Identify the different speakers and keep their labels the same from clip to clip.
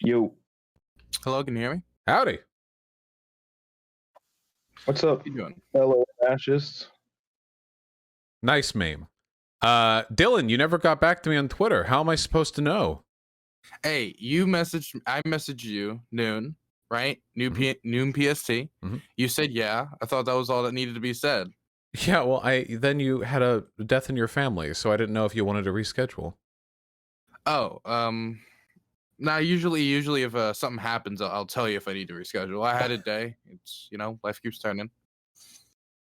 Speaker 1: Yo,
Speaker 2: Hello, can you hear me?
Speaker 3: Howdy.
Speaker 1: what's up,
Speaker 2: How you doing?
Speaker 1: fellow fascists?
Speaker 3: Nice meme. Dylan, you never got back to me on Twitter. How am I supposed to know?
Speaker 2: Hey, I messaged you noon, right? Noon PST.
Speaker 3: Mhm.
Speaker 2: You said yeah. I thought that was all that needed to be said.
Speaker 3: Yeah, well, then you had a death in your family, so I didn't know if you wanted to reschedule.
Speaker 2: Oh, now usually if something happens, I'll tell you if I need to reschedule. I had a day. It's life keeps turning.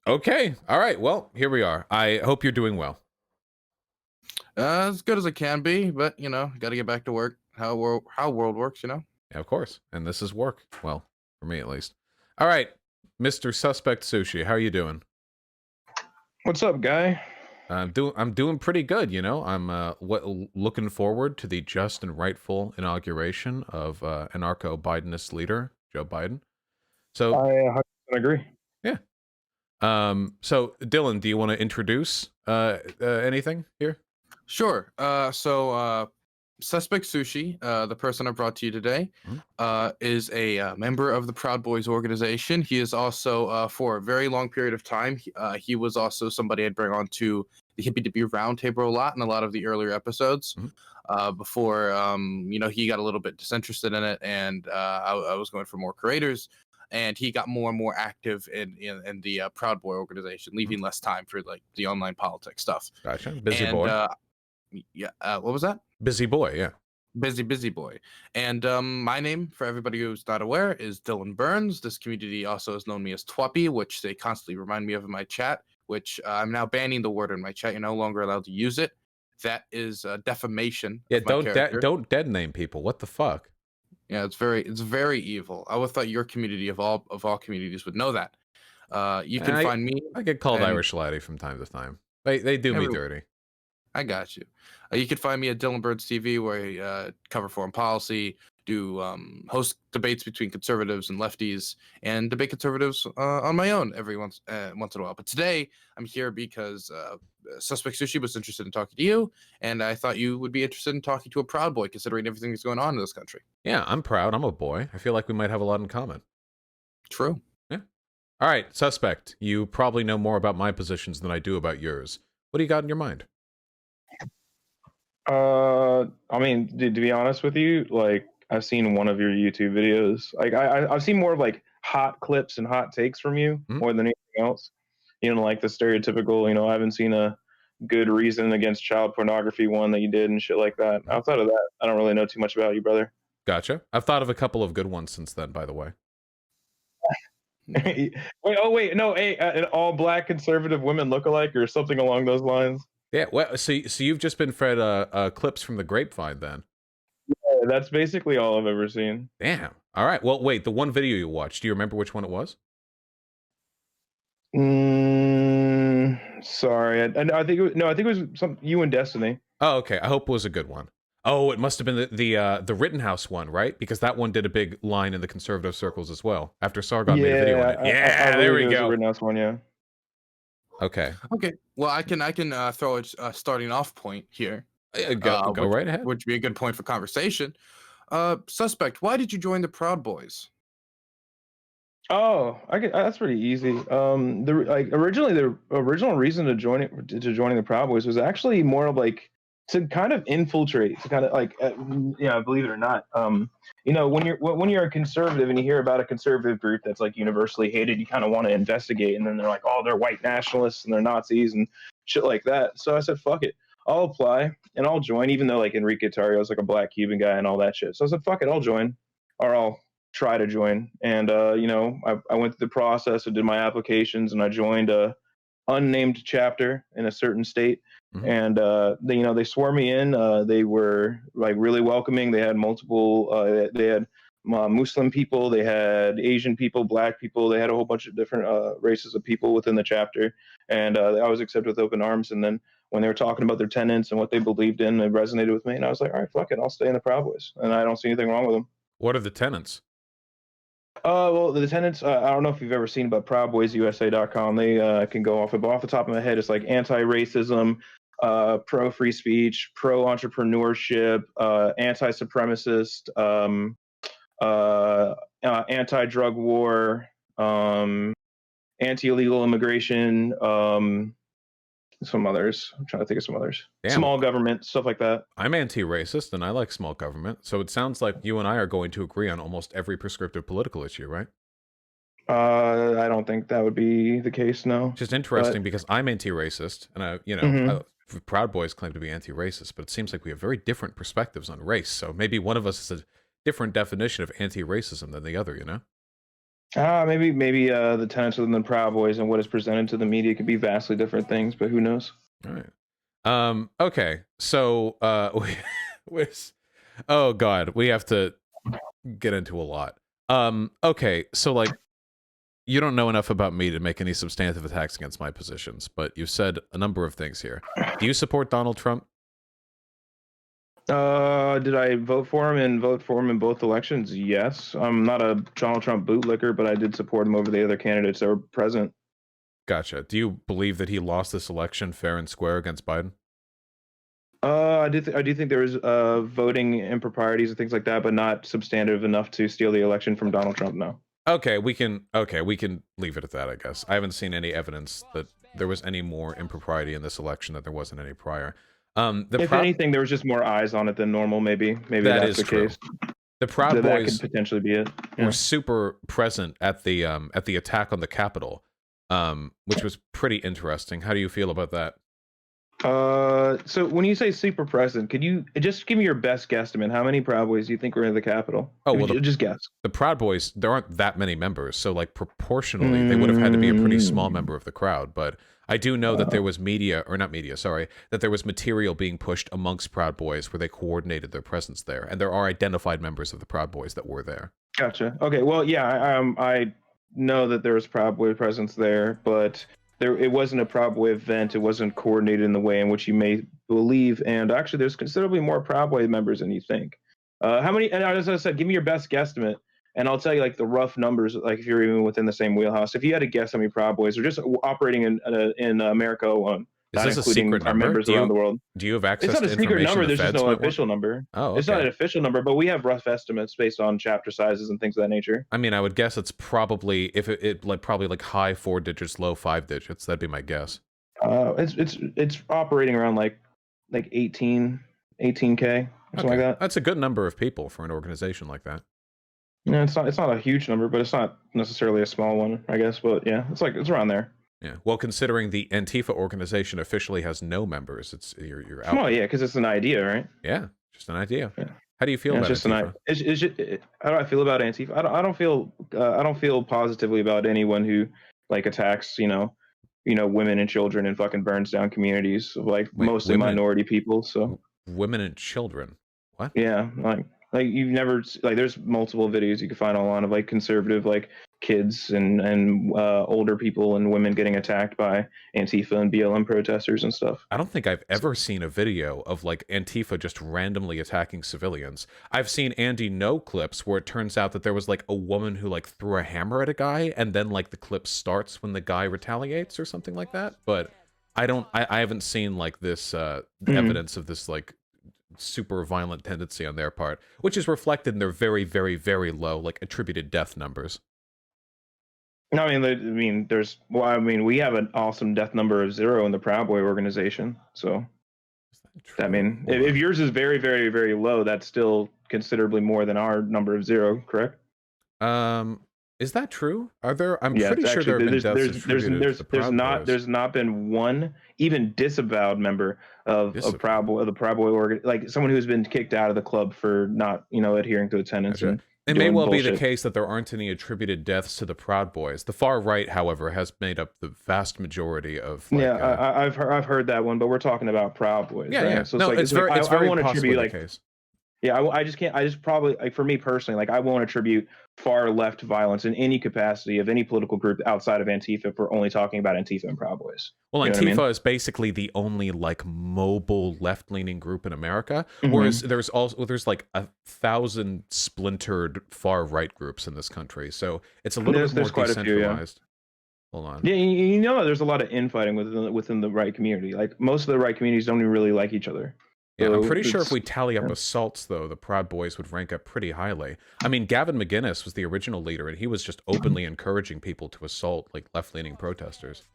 Speaker 3: Okay. All right. Well, here we are. I hope you're doing well.
Speaker 2: As good as it can be, but got to get back to work. How world works,
Speaker 3: Yeah, of course. And this is work. Well, for me at least. All right, Mr. Suspect Sushi, how are you doing?
Speaker 1: What's up, guy?
Speaker 3: I'm doing pretty good. I'm looking forward to the just and rightful inauguration of anarcho-Bidenist leader Joe Biden. So
Speaker 1: I 100% agree.
Speaker 3: yeah. So Dylan, do you want to introduce anything here?
Speaker 2: Sure. Suspect Sushi, the person I brought to you today, is a member of the Proud Boys organization. He is also, for a very long period of time, he was also somebody I'd bring on to the Hippie Dippy Roundtable a lot in a lot of the earlier episodes. Before he got a little bit disinterested in it, and I was going for more creators, and he got more and more active in the Proud Boy organization, leaving less time for like the online politics stuff.
Speaker 3: Gotcha. Busy boy.
Speaker 2: What was that?
Speaker 3: Busy boy, yeah.
Speaker 2: Busy boy. And my name, for everybody who's not aware, is Dylan Burns. This community also has known me as Twappy, which they constantly remind me of in my chat, which I'm now banning the word in my chat. You're no longer allowed to use it. That is defamation.
Speaker 3: Yeah,
Speaker 2: of my character.
Speaker 3: don't dead name people. What the fuck?
Speaker 2: Yeah, it's very evil. I would thought your community of all communities would know that. You can find me.
Speaker 3: I get called Irish laddie from time to time. They do me dirty.
Speaker 2: I got you. You can find me at Dylan Birds TV, where I cover foreign policy, do host debates between conservatives and lefties, and debate conservatives on my own every once in a while. But today I'm here because Suspect Sushi was interested in talking to you, and I thought you would be interested in talking to a Proud Boy, considering everything that's going on in this country.
Speaker 3: Yeah, I'm proud. I'm a boy. I feel like we might have a lot in common.
Speaker 2: True.
Speaker 3: Yeah. All right, Suspect. You probably know more about my positions than I do about yours. What do you got in your mind?
Speaker 1: I mean, to be honest with you, like I've seen one of your YouTube videos. Like I've seen more of like hot clips and hot takes from you more than anything else. Like the stereotypical. I haven't seen a good reason against child pornography one that you did and shit like that. Outside of that, I don't really know too much about you, brother.
Speaker 3: Gotcha. I've thought of a couple of good ones since then, by the way.
Speaker 1: wait, no, an all black conservative women lookalike or something along those lines.
Speaker 3: Yeah, well, so you've just been fed clips from the grapevine, then?
Speaker 1: Yeah, that's basically all I've ever seen.
Speaker 3: Damn. All right. Well, wait. The one video you watched. Do you remember which one it was?
Speaker 1: Sorry, I think it was some you and Destiny.
Speaker 3: Oh, okay. I hope it was a good one. Oh, it must have been the Rittenhouse one, right? Because that one did a big line in the conservative circles as well. After Sargon made a video on it. Yeah, there we go.
Speaker 1: The Rittenhouse one, yeah.
Speaker 3: Okay.
Speaker 2: Well, I can throw a starting off point here.
Speaker 3: Go right ahead.
Speaker 2: Which would be a good point for conversation. Suspect, why did you join the Proud Boys?
Speaker 1: Oh, that's pretty easy. Originally the original reason to joining the Proud Boys was actually more of like to kind of infiltrate, to kind of like believe it or not. When you're a conservative and you hear about a conservative group that's like universally hated, you kind of want to investigate, and then they're like, oh, they're white nationalists and they're Nazis and shit like that. So I said, fuck it, I'll apply and I'll join, even though like Enrique Tarrio is like a black Cuban guy and all that shit. So I said, fuck it, I'll join, or I'll try to join. And I went through the process and did my applications, and I joined a unnamed chapter in a certain state. And they swore me in. They were like really welcoming. They had multiple they had Muslim people, they had Asian people, black people, they had a whole bunch of different races of people within the chapter. And I was accepted with open arms. And then when they were talking about their tenets and what they believed in, it resonated with me, and I was like, all right, fuck it, I'll stay in the Proud Boys, and I don't see anything wrong with them.
Speaker 3: What are the tenets?
Speaker 1: Well, the tenants, I don't know if you've ever seen, but ProudBoysUSA.com, they can go off the top of my head. It's like anti-racism, pro free speech, pro entrepreneurship, anti-supremacist, anti-drug war, anti-illegal immigration, some others. I'm trying to think of some others.
Speaker 3: Damn,
Speaker 1: Small government, stuff like that.
Speaker 3: I'm anti-racist and I like small government, so it sounds like you and I are going to agree on almost every prescriptive political issue, right?
Speaker 1: I don't think that would be the case, no.
Speaker 3: Just interesting because I'm anti-racist, and Proud Boys claim to be anti-racist, but it seems like we have very different perspectives on race. So maybe one of us is a different definition of anti-racism than the other, you know?
Speaker 1: Maybe the tenets within the Proud Boys and what is presented to the media could be vastly different things, but who knows?
Speaker 3: All right. Okay. So, oh God, we have to get into a lot. Okay. So like, you don't know enough about me to make any substantive attacks against my positions, but you've said a number of things here. Do you support Donald Trump?
Speaker 1: Did I vote for him in both elections? Yes. I'm not a Donald Trump bootlicker, but I did support him over the other candidates that were present.
Speaker 3: Gotcha. Do you believe that he lost this election fair and square against Biden?
Speaker 1: I do think there was voting improprieties and things like that, but not substantive enough to steal the election from Donald Trump. No.
Speaker 3: Okay, we can leave it at that, I guess. I haven't seen any evidence that there was any more impropriety in this election than there wasn't any prior.
Speaker 1: If anything, there was just more eyes on it than normal. Maybe that's the case.
Speaker 3: The Proud
Speaker 1: that
Speaker 3: Boys
Speaker 1: could potentially be it.
Speaker 3: Were super present at the attack on the Capitol, which was pretty interesting. How do you feel about that?
Speaker 1: So when you say super present, could you just give me your best guesstimate? How many Proud Boys do you think were in the Capitol?
Speaker 3: Oh, well,
Speaker 1: just guess.
Speaker 3: The Proud Boys, there aren't that many members, so like proportionally, they would have had to be a pretty small member of the crowd. But I do know that there was that there was material being pushed amongst Proud Boys where they coordinated their presence there, and there are identified members of the Proud Boys that were there.
Speaker 1: Gotcha. Okay. Well, yeah, I know that there was Proud Boy presence there, but it wasn't a Proud Boy event. It wasn't coordinated in the way in which you may believe. And actually, there's considerably more Proud Boy members than you think. How many? And as I said, give me your best guesstimate, and I'll tell you like the rough numbers. Like if you're even within the same wheelhouse, if you had to guess how many Proud Boys are just operating in America alone.
Speaker 3: Is this a secret
Speaker 1: our
Speaker 3: number?
Speaker 1: members around the world.
Speaker 3: Do you have access
Speaker 1: to
Speaker 3: information?
Speaker 1: It's not a secret number. There's
Speaker 3: the
Speaker 1: just no official number.
Speaker 3: Oh, okay.
Speaker 1: It's not an official number, but we have rough estimates based on chapter sizes and things of that nature.
Speaker 3: I mean, I would guess it's probably probably like high 4 digits, low 5 digits. That'd be my guess.
Speaker 1: It's operating around like 18K, something like that.
Speaker 3: That's a good number of people for an organization like that.
Speaker 1: Yeah, it's not a huge number, but it's not necessarily a small one, I guess. But yeah, it's around there.
Speaker 3: Yeah. Well, considering the Antifa organization officially has no members, you're out.
Speaker 1: Well, yeah, because it's an idea, right?
Speaker 3: Yeah, just an idea.
Speaker 1: Yeah.
Speaker 3: How do you feel about Antifa?
Speaker 1: How do I feel about Antifa? I don't feel positively about anyone who like attacks, women and children and fucking burns down communities of mostly minority people. So
Speaker 3: women and children. What?
Speaker 1: Yeah, like you've never there's multiple videos you can find online of conservative kids and older people and women getting attacked by Antifa and BLM protesters and stuff.
Speaker 3: I don't think I've ever seen a video of Antifa just randomly attacking civilians. I've seen Andy No clips where it turns out that there was a woman who threw a hammer at a guy, and then the clip starts when the guy retaliates or something like that. But I haven't seen this evidence of this super violent tendency on their part, which is reflected in their very, very, very low attributed death numbers.
Speaker 1: No, we have an awesome death number of 0 in the Proud Boy organization. So, if yours is very, very, very low, that's still considerably more than our number of 0, correct?
Speaker 3: Is that true? Are there? I'm pretty sure there have been deaths attributed to the Proud Boys.
Speaker 1: There's not been one even disavowed member of the Proud Boy organ, someone who's been kicked out of the club for not adhering to the tenets.
Speaker 3: Gotcha. It may well be the case that there aren't any attributed deaths to the Proud Boys. The far right, however, has made up the vast majority of.
Speaker 1: I've heard that one, but we're talking about Proud Boys.
Speaker 3: Yeah,
Speaker 1: right?
Speaker 3: yeah.
Speaker 1: So
Speaker 3: it's very possibly the case.
Speaker 1: Yeah, I just can't. I just probably, like, for me personally, like I won't attribute far left violence in any capacity of any political group outside of Antifa if we're only talking about Antifa and Proud Boys.
Speaker 3: Well,
Speaker 1: You know what I mean?
Speaker 3: Antifa is basically the only like mobile left-leaning group in America, whereas
Speaker 1: Hmm.
Speaker 3: there's like 1,000 splintered far-right groups in this country. So it's a little bit more
Speaker 1: There's quite a few, yeah.
Speaker 3: decentralized. Hold on.
Speaker 1: Yeah, you know, there's a lot of infighting within the right community. Like most of the right communities don't even really like each other.
Speaker 3: Yeah, I'm
Speaker 1: So
Speaker 3: pretty sure if
Speaker 1: it's
Speaker 3: we tally up
Speaker 1: yeah.
Speaker 3: assaults, though, the Proud Boys would rank up pretty highly. I mean, Gavin McInnes was the original leader, and he was just openly encouraging people to assault like left-leaning protesters.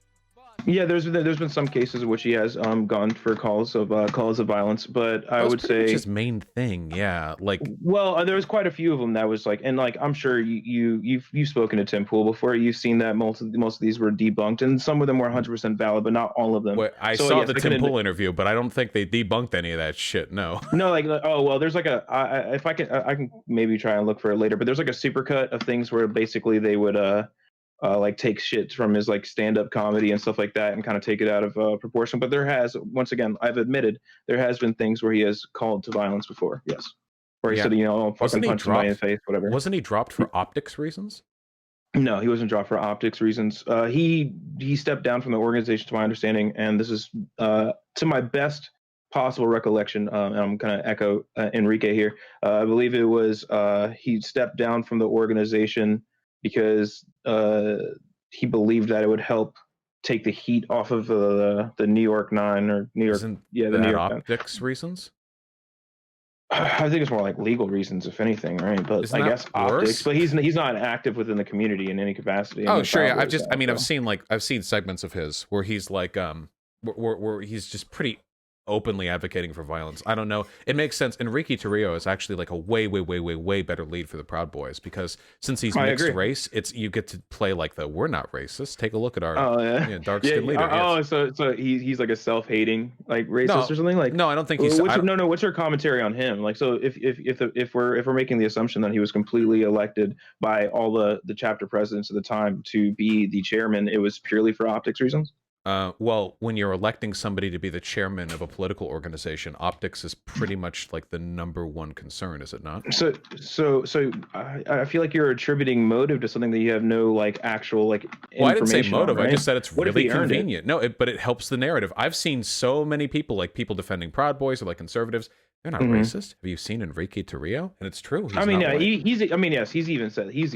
Speaker 1: Yeah, there's been some cases in which he has gone for calls of violence, but I
Speaker 3: That was
Speaker 1: would
Speaker 3: pretty much
Speaker 1: say,
Speaker 3: his main thing. Yeah, like
Speaker 1: well, there was quite a few of them that was like, and like I'm sure you've spoken to Tim Pool before. You've seen that most of these were debunked, and some of them were 100% valid, but not all of them.
Speaker 3: I
Speaker 1: So
Speaker 3: saw
Speaker 1: yes,
Speaker 3: the
Speaker 1: I
Speaker 3: Tim
Speaker 1: can.
Speaker 3: Pool interview, but I don't think they debunked any of that shit. No.
Speaker 1: No, oh well, there's like if I can maybe try and look for it later, but there's like a supercut of things where basically they would like take shit from his like stand-up comedy and stuff like that and kind of take it out of proportion. But there has, once again, I've admitted there has been things where he has called to violence before. Yes, where he
Speaker 3: Yeah.
Speaker 1: said, you know, I'll fucking
Speaker 3: Wasn't he
Speaker 1: punch somebody in the
Speaker 3: dropped?
Speaker 1: face, whatever.
Speaker 3: Wasn't he dropped for optics reasons?
Speaker 1: No, he wasn't dropped for optics reasons. He stepped down from the organization, to my understanding, and this is to my best possible recollection. And I'm going to echo Enrique here. I believe it was he stepped down from the organization because he believed that it would help take the heat off of the New York Nine or New York,
Speaker 3: Isn't
Speaker 1: yeah, the New
Speaker 3: that
Speaker 1: York Nine.
Speaker 3: optics reasons?
Speaker 1: I think it's more like legal reasons, if anything, right? But
Speaker 3: Isn't
Speaker 1: I
Speaker 3: that
Speaker 1: guess optics.
Speaker 3: worse?
Speaker 1: But he's not active within the community in any capacity. And
Speaker 3: Oh,
Speaker 1: the
Speaker 3: sure.
Speaker 1: Proud
Speaker 3: Yeah,
Speaker 1: Boys
Speaker 3: I
Speaker 1: have,
Speaker 3: mean,
Speaker 1: so.
Speaker 3: I've seen segments of his where he's like, where he's just pretty openly advocating for violence. I don't know. It makes sense. Enrique Torrio is actually like a way better lead for the Proud Boys because since he's
Speaker 1: I
Speaker 3: mixed
Speaker 1: agree.
Speaker 3: race, you get to play like we're not racist. Take a look at our
Speaker 1: Oh yeah,
Speaker 3: dark
Speaker 1: yeah.
Speaker 3: skinned leader.
Speaker 1: Oh, so he's like a self-hating like racist or
Speaker 3: No,
Speaker 1: something. Like,
Speaker 3: no, I don't think he's. I don't,
Speaker 1: what's your commentary on him? Like, so if we're making the assumption that he was completely elected by all the chapter presidents at the time to be the chairman, it was purely for optics reasons.
Speaker 3: well, when you're electing somebody to be the chairman of a political organization, optics is pretty much like the #1 concern, is it not?
Speaker 1: So I feel like you're attributing motive to something that you have no like actual like
Speaker 3: Well, I didn't say
Speaker 1: information on,
Speaker 3: motive. I
Speaker 1: right?
Speaker 3: just said it's
Speaker 1: What if
Speaker 3: really
Speaker 1: he earned it?
Speaker 3: convenient. No, but it helps the narrative. I've seen so many people, like people defending Proud Boys or like conservatives. They're not
Speaker 1: Mhm.
Speaker 3: racist. Have you seen Enrique Torrio? And it's true. He's
Speaker 1: I mean,
Speaker 3: not
Speaker 1: yeah,
Speaker 3: white.
Speaker 1: he's. I mean, yes, he's even said that. He's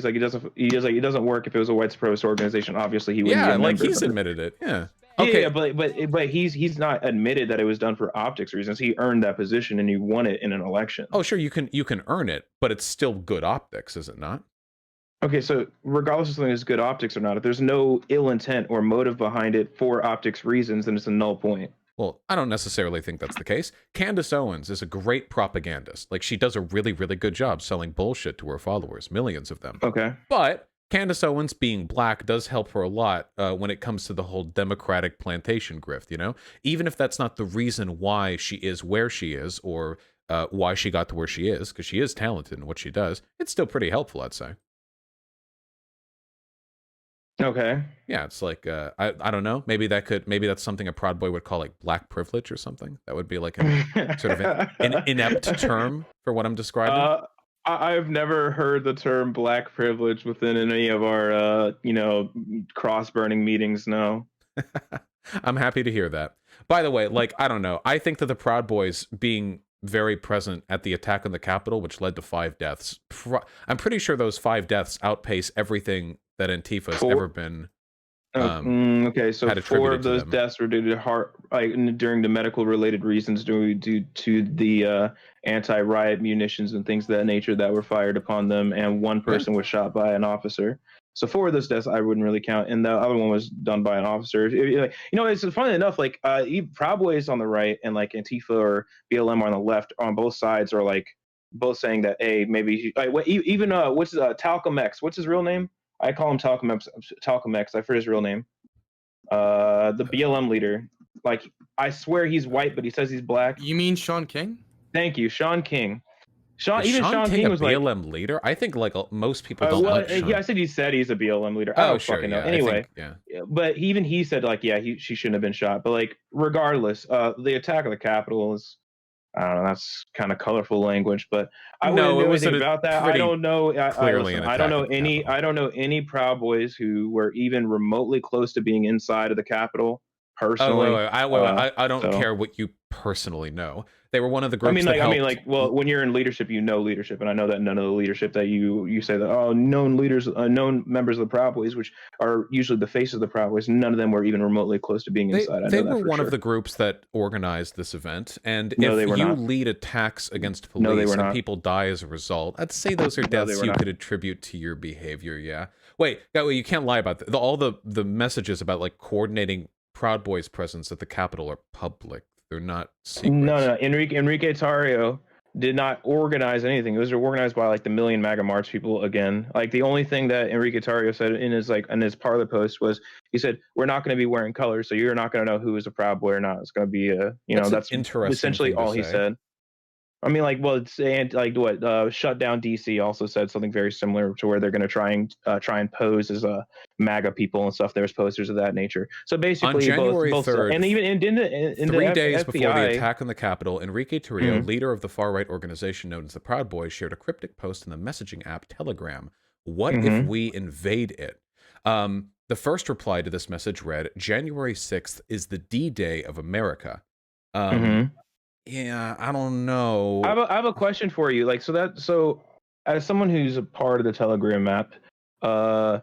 Speaker 1: like, it doesn't work if it was a white supremacist organization. Obviously, he wouldn't be
Speaker 3: Yeah,
Speaker 1: a
Speaker 3: like
Speaker 1: member.
Speaker 3: he's
Speaker 1: But
Speaker 3: admitted it. Yeah.
Speaker 1: yeah,
Speaker 3: Okay.
Speaker 1: yeah, but he's not admitted that it was done for optics reasons. He earned that position and he won it in an election.
Speaker 3: Oh, sure. You can earn it, but it's still good optics, is it not?
Speaker 1: Okay, so regardless of something is good optics or not, if there's no ill intent or motive behind it for optics reasons, then it's a null point.
Speaker 3: Well, I don't necessarily think that's the case. Candace Owens is a great propagandist. Like, she does a really, really good job selling bullshit to her followers, millions of them.
Speaker 1: Okay.
Speaker 3: But Candace Owens being black does help her a lot when it comes to the whole Democratic plantation grift, you know? Even if that's not the reason why she is where she is or why she got to where she is, because she is talented in what she does, it's still pretty helpful, I'd say.
Speaker 1: Okay.
Speaker 3: Yeah, it's like I don't know. Maybe that's something a Proud Boy would call like black privilege or something. That would be like sort of an inept term for what I'm describing.
Speaker 1: I've never heard the term black privilege within any of our cross burning meetings. No.
Speaker 3: I'm happy to hear that. By the way, like I don't know. I think that the Proud Boys being very present at the attack on the Capitol, which led to 5 deaths. I'm pretty sure those 5 deaths outpace everything that Antifa has ever been.
Speaker 1: Okay, so 4 of those
Speaker 3: them.
Speaker 1: deaths were due to heart, during the medical related reasons due to the anti-riot munitions and things of that nature that were fired upon them, and 1 person was shot by an officer. So 4 of those deaths I wouldn't really count, and the other one was done by an officer. It's funny enough, like Proud Boys on the right and like Antifa or BLM on the left, on both sides, are like both saying that, hey, maybe even what's Talcum X? What's his real name? I call him Talcum X. I forget his real name. The BLM leader. Like, I swear he's white, but he says he's black.
Speaker 2: You mean Sean King?
Speaker 1: Thank you, Sean King. Sean
Speaker 3: King
Speaker 1: was
Speaker 3: a
Speaker 1: like
Speaker 3: BLM leader. I think like most people don't like Sean.
Speaker 1: Yeah, I said he said he's a BLM leader. I don't fucking know.
Speaker 3: Yeah,
Speaker 1: Anyway,
Speaker 3: yeah.
Speaker 1: But even he said like, yeah, she shouldn't have been shot. But like, regardless, the attack of the Capitol is I don't know. That's kind of colorful language, but I wouldn't
Speaker 3: No, it
Speaker 1: know
Speaker 3: was
Speaker 1: anything
Speaker 3: a
Speaker 1: about that. I
Speaker 3: pretty
Speaker 1: don't know.
Speaker 3: clearly
Speaker 1: Listen.
Speaker 3: an attack on the Capitol.
Speaker 1: I don't know any Proud Boys who were even remotely close to being inside of the Capitol
Speaker 3: Oh,
Speaker 1: personally.
Speaker 3: I don't
Speaker 1: So
Speaker 3: care what you personally know. They were one of the groups that
Speaker 1: I mean,
Speaker 3: helped.
Speaker 1: like, well, when you're in leadership, you know leadership, and I know that none of the leadership that you say that known leaders, known members of the Proud Boys, which are usually the face of the Proud Boys, none of them were even remotely close to being inside. I
Speaker 3: They
Speaker 1: know that
Speaker 3: were
Speaker 1: for
Speaker 3: one of
Speaker 1: sure.
Speaker 3: the groups that organized this event, and
Speaker 1: No,
Speaker 3: if
Speaker 1: they were
Speaker 3: you
Speaker 1: not.
Speaker 3: lead attacks against
Speaker 1: No, they
Speaker 3: police
Speaker 1: were
Speaker 3: and
Speaker 1: not.
Speaker 3: people die as a result, I'd say those are
Speaker 1: No, they
Speaker 3: deaths
Speaker 1: were
Speaker 3: you
Speaker 1: not.
Speaker 3: could attribute to your behavior. Yeah. Wait, you can't lie about that. All the messages about like coordinating Proud Boys' presence at the Capitol are public. They're not
Speaker 1: No,
Speaker 3: secrets.
Speaker 1: no. Enrique Tarrio did not organize anything. It was organized by like the Million MAGA March people again. Like the only thing that Enrique Tarrio said in his parlor post was he said, "We're not going to be wearing colors, so you're not going to know who is a Proud Boy or not. It's going to be a
Speaker 3: That's an
Speaker 1: that's
Speaker 3: interesting
Speaker 1: essentially
Speaker 3: thing to
Speaker 1: all he
Speaker 3: say.
Speaker 1: said." I mean, like, well, it's and like what shut down DC also said something very similar to where they're going to try and pose as MAGA people and stuff. There's posters of that nature. So
Speaker 3: On
Speaker 1: basically,
Speaker 3: January
Speaker 1: both
Speaker 3: 3rd,
Speaker 1: and even in the
Speaker 3: 3 days before the
Speaker 1: FBI.
Speaker 3: attack on the Capitol, Enrique Tarrio,
Speaker 1: Mhm,
Speaker 3: leader of the far-right organization known as the Proud Boys, shared a cryptic post in the messaging app Telegram. What if
Speaker 1: mhm,
Speaker 3: we invade it? The first reply to this message read, January 6th is the D-Day of America. Um,
Speaker 1: mhm.
Speaker 3: yeah, I don't know.
Speaker 1: I have a question for you. Like, so as someone who's a part of the Telegram app, uh,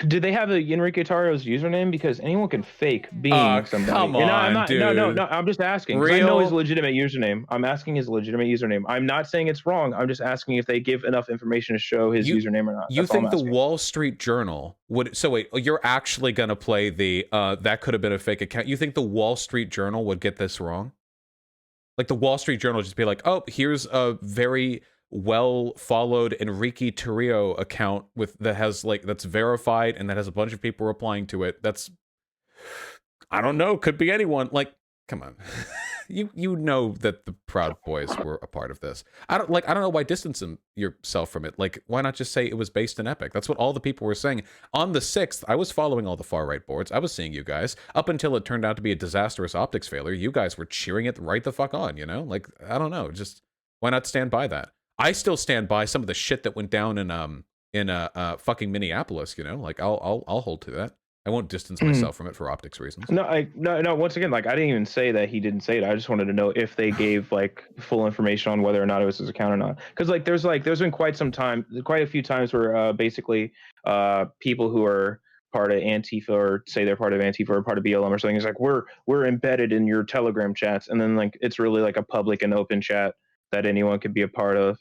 Speaker 1: did they have a Enrique Tarrio's username? Because anyone can fake
Speaker 3: Oh,
Speaker 1: being somebody.
Speaker 3: come
Speaker 1: And I'm
Speaker 3: on,
Speaker 1: not. No, no, no.
Speaker 3: dude.
Speaker 1: I'm just asking because I know his
Speaker 3: Real?
Speaker 1: legitimate username. I'm asking his legitimate username. I'm not saying it's wrong. I'm just asking if they give enough information to show his
Speaker 3: You
Speaker 1: username or not.
Speaker 3: you
Speaker 1: That's all I'm
Speaker 3: think the
Speaker 1: asking.
Speaker 3: Wall Street Journal would so wait, you're actually going to play the that could have been a fake account. You think the Wall Street Journal would get this wrong? Like the Wall Street Journal would just be like, "Oh, here's a very well followed Enrique Tarrio account with that has like that's verified and that has a bunch of people replying to it." That's I don't know, could be anyone. Like, come on. You know that the Proud Boys were a part of this. I don't know why distance yourself from it. Like, why not just say it was based in Epic? That's what all the people were saying. On the 6th, I was following all the far right boards. I was seeing you guys. Up until it turned out to be a disastrous optics failure, you guys were cheering it right the fuck on, you know? Like, I don't know. Just why not stand by that? I still stand by some of the shit that went down in fucking Minneapolis, you know? Like I'll hold to that. I won't distance myself from it for optics reasons.
Speaker 1: No. Once again, like I didn't even say that he didn't say it. I just wanted to know if they gave like full information on whether or not it was his account or not. Because there's been quite a few times where basically people who are part of Antifa or say they're part of Antifa or part of BLM or something is like we're embedded in your Telegram chats, and then like it's really like a public and open chat that anyone could be a part of,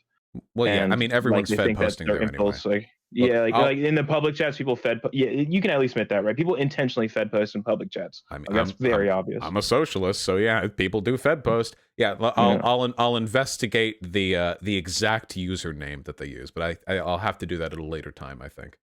Speaker 3: Well, yeah, I
Speaker 1: and
Speaker 3: mean
Speaker 1: like
Speaker 3: everyone's
Speaker 1: they
Speaker 3: Fed
Speaker 1: think that
Speaker 3: posting
Speaker 1: their
Speaker 3: there anyway.
Speaker 1: impulse like
Speaker 3: Look,
Speaker 1: yeah, like in the public chats, people yeah, you can at least admit that, right? People intentionally fed post in public chats.
Speaker 3: I mean,
Speaker 1: Like, that's very obvious.
Speaker 3: I'm a socialist, so yeah, people do Fed post. Yeah,
Speaker 1: Yeah,
Speaker 3: I'll investigate the exact username that they use, but I'll have to do that at a later time, I think.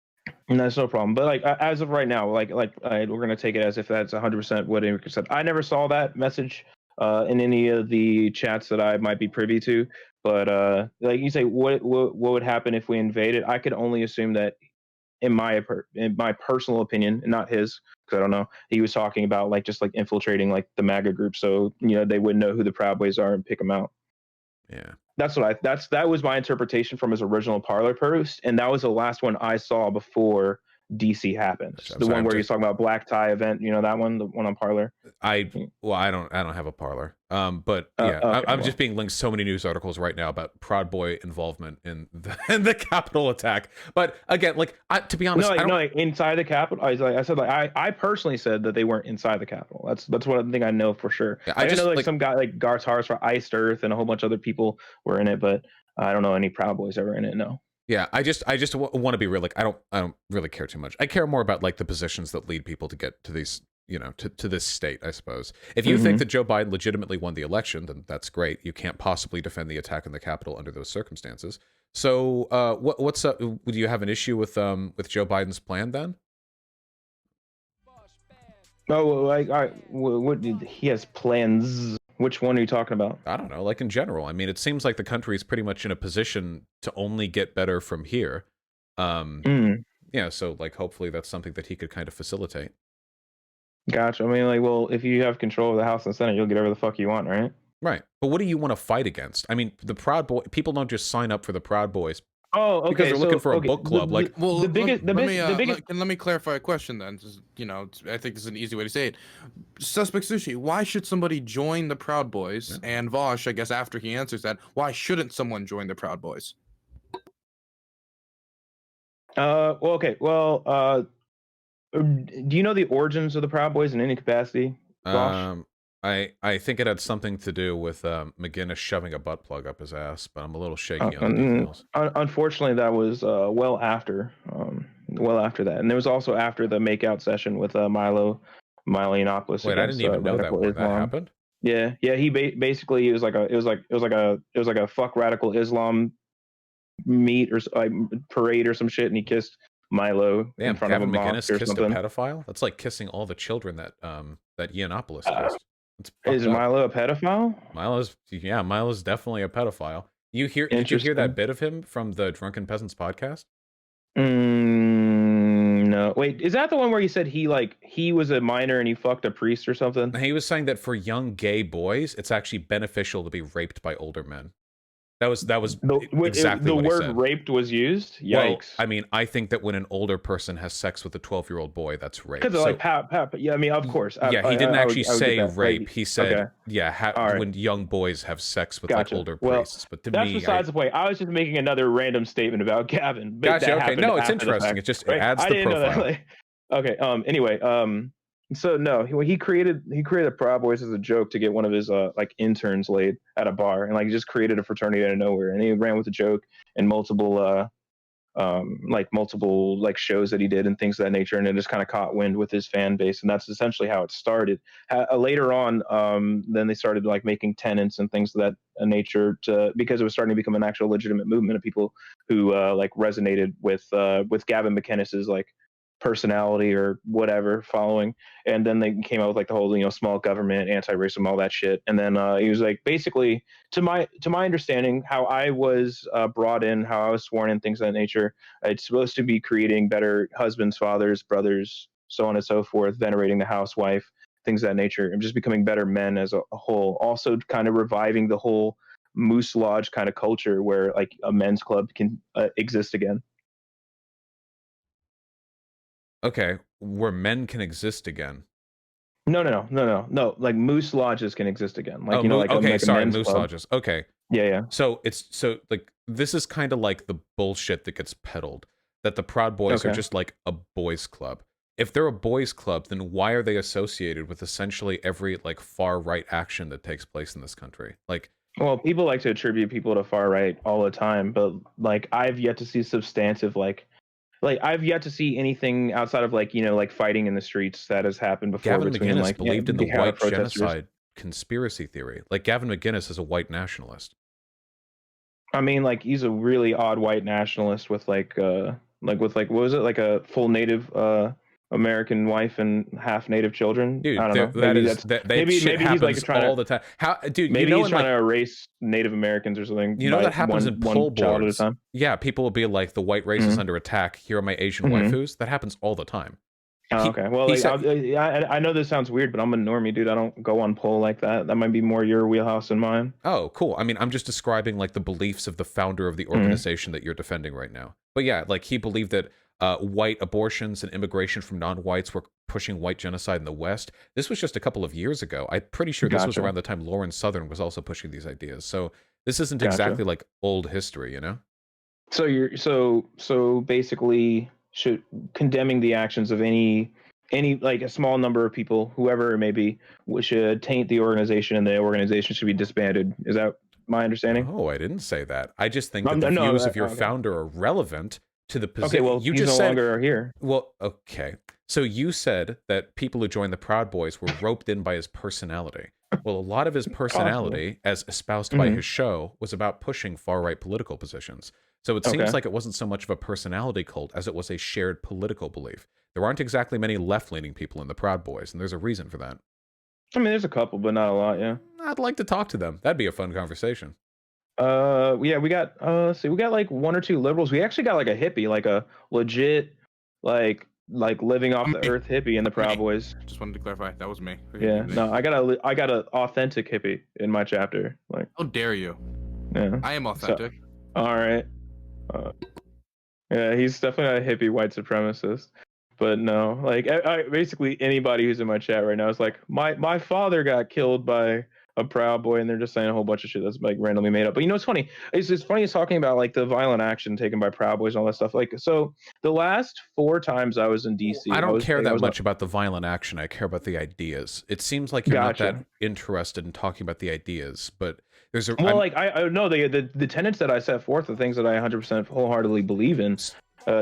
Speaker 1: and that's no problem. But like as of right now, we're gonna take it as if that's 100% what Enrique said. I never saw that message in any of the chats that I might be privy to. But like you say, what would happen if we invaded? I could only assume that in my personal opinion, and not his, because I don't know. He was talking about like just like infiltrating like the MAGA group, so they wouldn't know who the Proud Boys are and pick them out.
Speaker 3: Yeah.
Speaker 1: That was my interpretation from his original Parlor post, and that was the last one I saw before DC happened.
Speaker 3: Gotcha. I'm
Speaker 1: The
Speaker 3: sorry,
Speaker 1: one
Speaker 3: I'm
Speaker 1: where
Speaker 3: just
Speaker 1: he's talking about black tie event, that one, the one on Parlor.
Speaker 3: I don't have a parlor. But yeah,
Speaker 1: Okay,
Speaker 3: I'm
Speaker 1: well,
Speaker 3: just being linked so many news articles right now about Proud Boy involvement in in the Capitol attack. But again, like to be honest, I don't.
Speaker 1: like inside the Capitol. I said like I personally said that they weren't inside the Capitol. That's one thing I know for sure.
Speaker 3: Yeah,
Speaker 1: I
Speaker 3: I
Speaker 1: didn't know
Speaker 3: just
Speaker 1: like
Speaker 3: like
Speaker 1: some guy like Garth Harris for Iced Earth and a whole bunch of other people were in it, but I don't know any Proud Boys ever in it. No.
Speaker 3: yeah, I just want to be real. Like I don't really care too much. I care more about like the positions that lead people to get to these, to this state, I suppose. If you think
Speaker 1: Hmm.
Speaker 3: that Joe Biden legitimately won the election, then that's great. You can't possibly defend the attack on the Capitol under those circumstances. So, what's up? Do you have an issue with Joe Biden's plan then?
Speaker 1: Oh, like what did he has plans? Which one are you talking about?
Speaker 3: I don't know, like in general. I mean, it seems like the country is pretty much in a position to only get better from here. Um,
Speaker 1: Mm,
Speaker 3: yeah, so like hopefully that's something that he could kind of facilitate.
Speaker 1: gotcha. I mean, like, well, if you have control of the House and Senate, you'll get whatever the fuck you want, right?
Speaker 3: Right. But what do you want to fight against? I mean, the Proud Boy people don't just sign up for the Proud Boys
Speaker 1: Oh,
Speaker 3: because
Speaker 1: okay.
Speaker 3: they're looking
Speaker 1: So
Speaker 3: for a
Speaker 1: okay,
Speaker 3: book club. Like,
Speaker 2: Well,
Speaker 1: the biggest, the biggest.
Speaker 2: let me clarify a question then. Just, I think this is an easy way to say it. Suspect Sushi, why should somebody join the Proud Boys?
Speaker 3: Yeah.
Speaker 2: And Vosh, I guess after he answers that, why shouldn't someone join the Proud Boys?
Speaker 1: Well, okay. Well, do you know the origins of the Proud Boys in any capacity, Vosh?
Speaker 3: um, I think it had something to do with McGinnis shoving a butt plug up his ass, but I'm a little shaky on the details.
Speaker 1: Unfortunately, that was well after that, and there was also after the makeout session with Milo Yiannopoulos
Speaker 3: Wait, I
Speaker 1: against
Speaker 3: didn't even know that
Speaker 1: radical
Speaker 3: one. That
Speaker 1: Islam.
Speaker 3: happened?
Speaker 1: Yeah, yeah. He basically it was like a fuck radical Islam meet or like parade or some shit, and he kissed Milo in
Speaker 3: Damn,
Speaker 1: front of a
Speaker 3: Gavin
Speaker 1: mosque
Speaker 3: McGinnis
Speaker 1: or
Speaker 3: kissed a
Speaker 1: something.
Speaker 3: pedophile? That's like kissing all the children that that Yiannopoulos kissed. It's
Speaker 1: Is
Speaker 3: fucked up.
Speaker 1: Milo a pedophile?
Speaker 3: Milo's definitely a pedophile. Did you hear that
Speaker 1: Interesting.
Speaker 3: bit of him from the Drunken Peasants podcast?
Speaker 1: No. Wait, is that the one where he said he was a minor and he fucked a priest or something?
Speaker 3: He was saying that for young gay boys, it's actually beneficial to be raped by older men. That was exactly
Speaker 1: The
Speaker 3: what he
Speaker 1: word
Speaker 3: said.
Speaker 1: raped was used. Yikes.
Speaker 3: Well, I mean, I think that when an older person has sex with a 12-year-old boy, that's rape.
Speaker 1: Because like yeah, I mean, of course.
Speaker 3: Yeah, he didn't actually
Speaker 1: I would get
Speaker 3: say
Speaker 1: that.
Speaker 3: rape.
Speaker 1: Like,
Speaker 3: He said,
Speaker 1: okay.
Speaker 3: yeah,
Speaker 1: All right.
Speaker 3: when young boys have sex with
Speaker 1: Gotcha.
Speaker 3: like older
Speaker 1: Well,
Speaker 3: priests. But to
Speaker 1: that's
Speaker 3: me,
Speaker 1: besides the point. I was just making another random statement about Gavin. But
Speaker 3: Gotcha.
Speaker 1: that
Speaker 3: Okay.
Speaker 1: happened
Speaker 3: No, it's
Speaker 1: after the
Speaker 3: interesting.
Speaker 1: fact,
Speaker 3: It just
Speaker 1: right?
Speaker 3: it adds
Speaker 1: I
Speaker 3: the
Speaker 1: didn't know that.
Speaker 3: profile.
Speaker 1: Okay. Anyway. So no, he created the Proud Boys as a joke to get one of his like interns laid at a bar, and like he just created a fraternity out of nowhere, and he ran with the joke and multiple like shows that he did and things of that nature, and it just kind of caught wind with his fan base, and that's essentially how it started. Later on, then they started like making tenants and things of that nature because it was starting to become an actual legitimate movement of people who like resonated with Gavin McInnes's like personality or whatever following, and then they came out with like the whole small government, anti-racism, all that shit, and then he was like basically to my understanding, how I was brought in, how I was sworn in, things of that nature. It's supposed to be creating better husbands, fathers, brothers, so on and so forth, venerating the housewife, things of that nature, and just becoming better men as a whole. Also, kind of reviving the whole Moose Lodge kind of culture where like a men's club can exist again.
Speaker 3: Okay, where men can exist again.
Speaker 1: No. Like Moose Lodges can exist again. Like like
Speaker 3: okay,
Speaker 1: like
Speaker 3: sorry,
Speaker 1: a men's
Speaker 3: Moose
Speaker 1: club.
Speaker 3: Lodges. Okay,
Speaker 1: Yeah.
Speaker 3: so like this is kind of like the bullshit that gets peddled that the Proud Boys are
Speaker 1: Okay.
Speaker 3: just like a boys club. If they're a boys club, then why are they associated with essentially every like far right action that takes place in this country? Like,
Speaker 1: Well, people like to attribute people to far right all the time, but like I've yet to see substantive like I've yet to see anything outside of like like fighting in the streets that has happened before
Speaker 3: Gavin
Speaker 1: between
Speaker 3: McInnes
Speaker 1: like
Speaker 3: believed in the white
Speaker 1: protesters.
Speaker 3: genocide conspiracy theory. Like Gavin McInnes is a white nationalist.
Speaker 1: I mean, like he's a really odd white nationalist with like with like what was it, like a full Native American wife and half Native children.
Speaker 3: Dude,
Speaker 1: I don't know.
Speaker 3: that
Speaker 1: Maybe
Speaker 3: is
Speaker 1: that's
Speaker 3: that shit
Speaker 1: maybe he's like
Speaker 3: happens
Speaker 1: trying
Speaker 3: all
Speaker 1: to
Speaker 3: the time. How, dude?
Speaker 1: maybe he's
Speaker 3: in
Speaker 1: trying
Speaker 3: like
Speaker 1: to erase Native Americans or something. By
Speaker 3: that happens in poll
Speaker 1: child at a
Speaker 3: boards.
Speaker 1: time.
Speaker 3: Yeah, people will be like, the white race is under attack. Here are my Asian waifus. That happens all the time.
Speaker 1: Oh, okay. Well, like, I know this sounds weird, but I'm a normie, dude. I don't go on poll like that. That might be more your wheelhouse than mine.
Speaker 3: Oh, cool. I mean, I'm just describing like the beliefs of the founder of the organization that you're defending right now. But yeah, like he believed that white abortions and immigration from non-whites were pushing white genocide in the West. This was just a couple of years ago. I'm pretty sure this was around the time Lauren Southern was also pushing these ideas. So this isn't exactly like old history, you know?
Speaker 1: So you're so basically condemning the actions of any like a small number of people, whoever it may be, should taint the organization, and the organization should be disbanded. Is that my understanding?
Speaker 3: Oh, I didn't say that. I just think that the views of your founder are relevant to the position.
Speaker 1: Okay, well,
Speaker 3: you
Speaker 1: he's
Speaker 3: just
Speaker 1: no
Speaker 3: said,
Speaker 1: longer here.
Speaker 3: Well, okay. So you said that people who joined the Proud Boys were roped in by his personality. Well, a lot of his personality, as espoused by his show, was about pushing far-right political positions. So it seems like it wasn't so much of a personality cult as it was a shared political belief. There aren't exactly many left-leaning people in the Proud Boys, and there's a reason for that.
Speaker 1: I mean, there's a couple, but not a lot. Yeah.
Speaker 3: I'd like to talk to them. That'd be a fun conversation.
Speaker 1: Yeah, we got we got like one or two liberals. We actually got like a hippie, like a legit like like living off the
Speaker 2: Me.
Speaker 1: earth hippie in the Proud
Speaker 2: Me.
Speaker 1: Boys.
Speaker 2: Just wanted to clarify that was me.
Speaker 1: Yeah, no, I got a authentic hippie in my chapter. Like,
Speaker 2: How dare you?
Speaker 1: yeah,
Speaker 2: I am
Speaker 1: so
Speaker 2: authentic.
Speaker 1: all right. Yeah, he's definitely a hippie white supremacist. But no, like basically anybody who's in my chat right now is like, my father got killed by a Proud Boy, and they're just saying a whole bunch of shit that's like randomly made up. But you know what's funny? It's funny talking about like the violent action taken by Proud Boys and all that stuff. Like, so the last 4 times I was in DC,
Speaker 3: I don't care that
Speaker 1: was
Speaker 3: much about the violent action. I care about the ideas. It seems like you're not
Speaker 1: Gotcha.
Speaker 3: that interested in talking about the ideas, but there's a
Speaker 1: Well, like I know the tenets that I set forth are things that I 100% wholeheartedly believe in.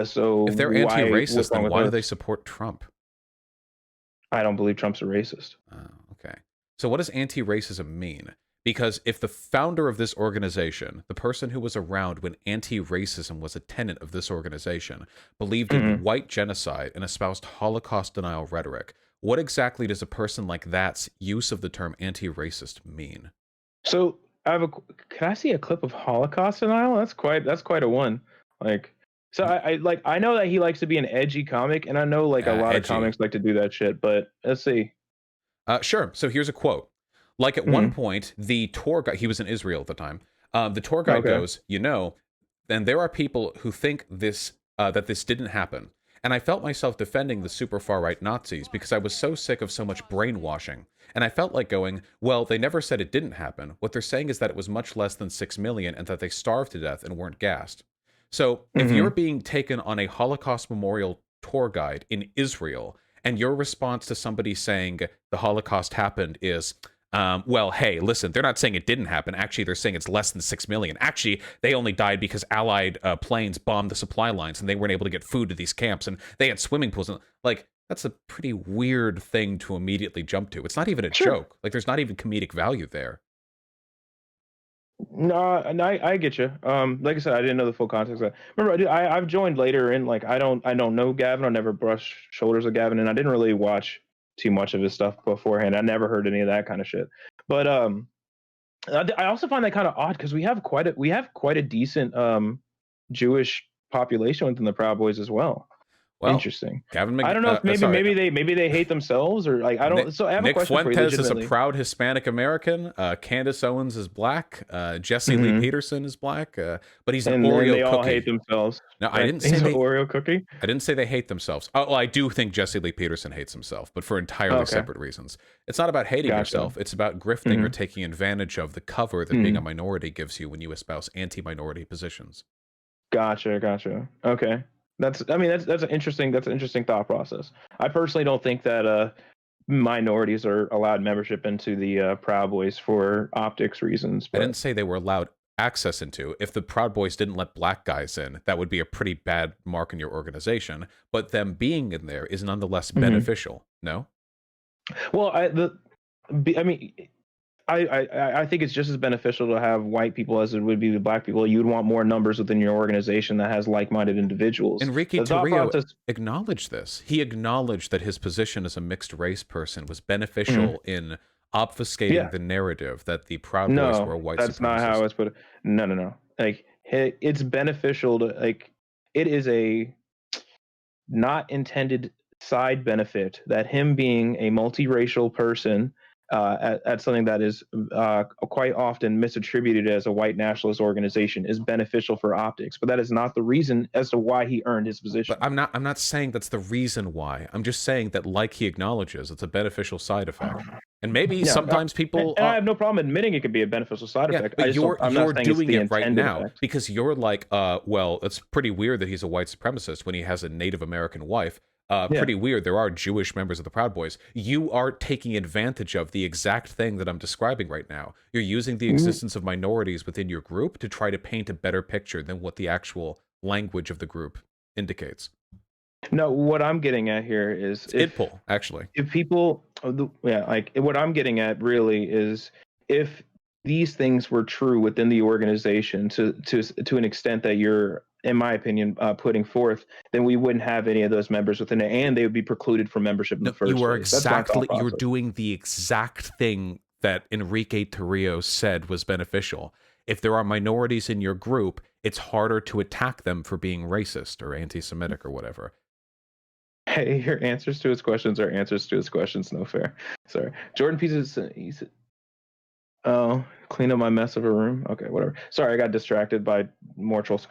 Speaker 1: So
Speaker 3: if they're
Speaker 1: what's
Speaker 3: anti-racist,
Speaker 1: wrong
Speaker 3: then
Speaker 1: with
Speaker 3: why do
Speaker 1: those?
Speaker 3: they support Trump?
Speaker 1: I don't believe Trump's a racist.
Speaker 3: Oh, okay. So what does anti-racism mean? Because if the founder of this organization, the person who was around when anti-racism was a tenet of this organization, believed in white genocide and espoused Holocaust denial rhetoric, what exactly does a person like that's use of the term anti-racist mean?
Speaker 1: So can I see a clip of Holocaust denial? That's quite a one. Like, so I know that he likes to be an edgy comic, and I know like a lot of
Speaker 3: Edgy.
Speaker 1: comics like to do that shit. But let's see.
Speaker 3: Sure. So here's a quote. Like at one point, the tour guide, he was in Israel at the time. The tour guide goes, and there are people who think this that this didn't happen. And I felt myself defending the super far-right Nazis because I was so sick of so much brainwashing. And I felt like going, well, they never said it didn't happen. What they're saying is that it was much less than 6 million and that they starved to death and weren't gassed. So if you're being taken on a Holocaust memorial tour guide in Israel, and your response to somebody saying the Holocaust happened is, well, hey, listen, they're not saying it didn't happen. Actually, they're saying it's less than 6 million. Actually, they only died because Allied planes bombed the supply lines and they weren't able to get food to these camps and they had swimming pools. And, like, that's a pretty weird thing to immediately jump to. It's not even a joke. Like, there's not even comedic value there.
Speaker 1: No, and I get you. Like I said, I didn't know the full context of that. Remember, I've joined later in. Like, I don't know Gavin. I never brushed shoulders with Gavin, and I didn't really watch too much of his stuff beforehand. I never heard any of that kind of shit. But I also find that kind of odd because we have quite a decent Jewish population within the Proud Boys as well.
Speaker 3: Well,
Speaker 1: interesting.
Speaker 3: Gavin
Speaker 1: I don't know if maybe they hate themselves or like I don't.
Speaker 3: Nick,
Speaker 1: so I have
Speaker 3: Nick
Speaker 1: a question
Speaker 3: Fuentes
Speaker 1: for you.
Speaker 3: Is a proud Hispanic American. Candace Owens is black. Jesse Lee Peterson is black. But he's an Oreo
Speaker 1: they
Speaker 3: cookie.
Speaker 1: all hate themselves.
Speaker 3: No, I didn't say
Speaker 1: he's an Oreo cookie.
Speaker 3: I didn't say they hate themselves. Oh, well, I do think Jesse Lee Peterson hates himself, but for entirely separate reasons. It's not about hating yourself. It's about grifting or taking advantage of the cover that being a minority gives you when you espouse anti-minority positions.
Speaker 1: Gotcha. Okay. That's an interesting thought process. I personally don't think that minorities are allowed membership into the Proud Boys for optics reasons. But
Speaker 3: I didn't say they were allowed access into. If the Proud Boys didn't let black guys in, that would be a pretty bad mark in your organization. But them being in there is nonetheless beneficial. No?
Speaker 1: Well, I think it's just as beneficial to have white people as it would be to black people. You'd want more numbers within your organization that has like-minded individuals.
Speaker 3: Enrique Tarrio acknowledged this. He acknowledged that his position as a mixed race person was beneficial in obfuscating the narrative that the Proud Boys were white supremacists.
Speaker 1: That's not how it's put. No. Like, it's beneficial to, like, it is a not intended side benefit that him being a multiracial person at something that is quite often misattributed as a white nationalist organization is beneficial for optics, but that is not the reason as to why he earned his position.
Speaker 3: But I'm not saying that's the reason why. I'm just saying that, like he acknowledges, it's a beneficial side effect. And maybe sometimes people...
Speaker 1: And I have no problem admitting it could be a beneficial side effect.
Speaker 3: But you're doing it right now
Speaker 1: effect.
Speaker 3: because you're like, well, it's pretty weird that he's a white supremacist when he has a Native American wife. Pretty weird. There are Jewish members of the Proud Boys. You are taking advantage of the exact thing that I'm describing right now. You're using the existence of minorities within your group to try to paint a better picture than what the actual language of the group indicates.
Speaker 1: No, what I'm getting at here is
Speaker 3: Idpol, actually.
Speaker 1: If people, like what I'm getting at really is if these things were true within the organization to an extent that you're, in my opinion, putting forth, then we wouldn't have any of those members within it, and they would be precluded from membership in the first place.
Speaker 3: You're doing the exact thing that Enrique Tarrio said was beneficial. If there are minorities in your group, it's harder to attack them for being racist or anti-Semitic or whatever.
Speaker 1: Hey, your answers to his questions are answers to his questions. No fair. Sorry. Jordan Pieces. Oh, clean up my mess of a room. Okay, whatever. Sorry, I got distracted by more trolls.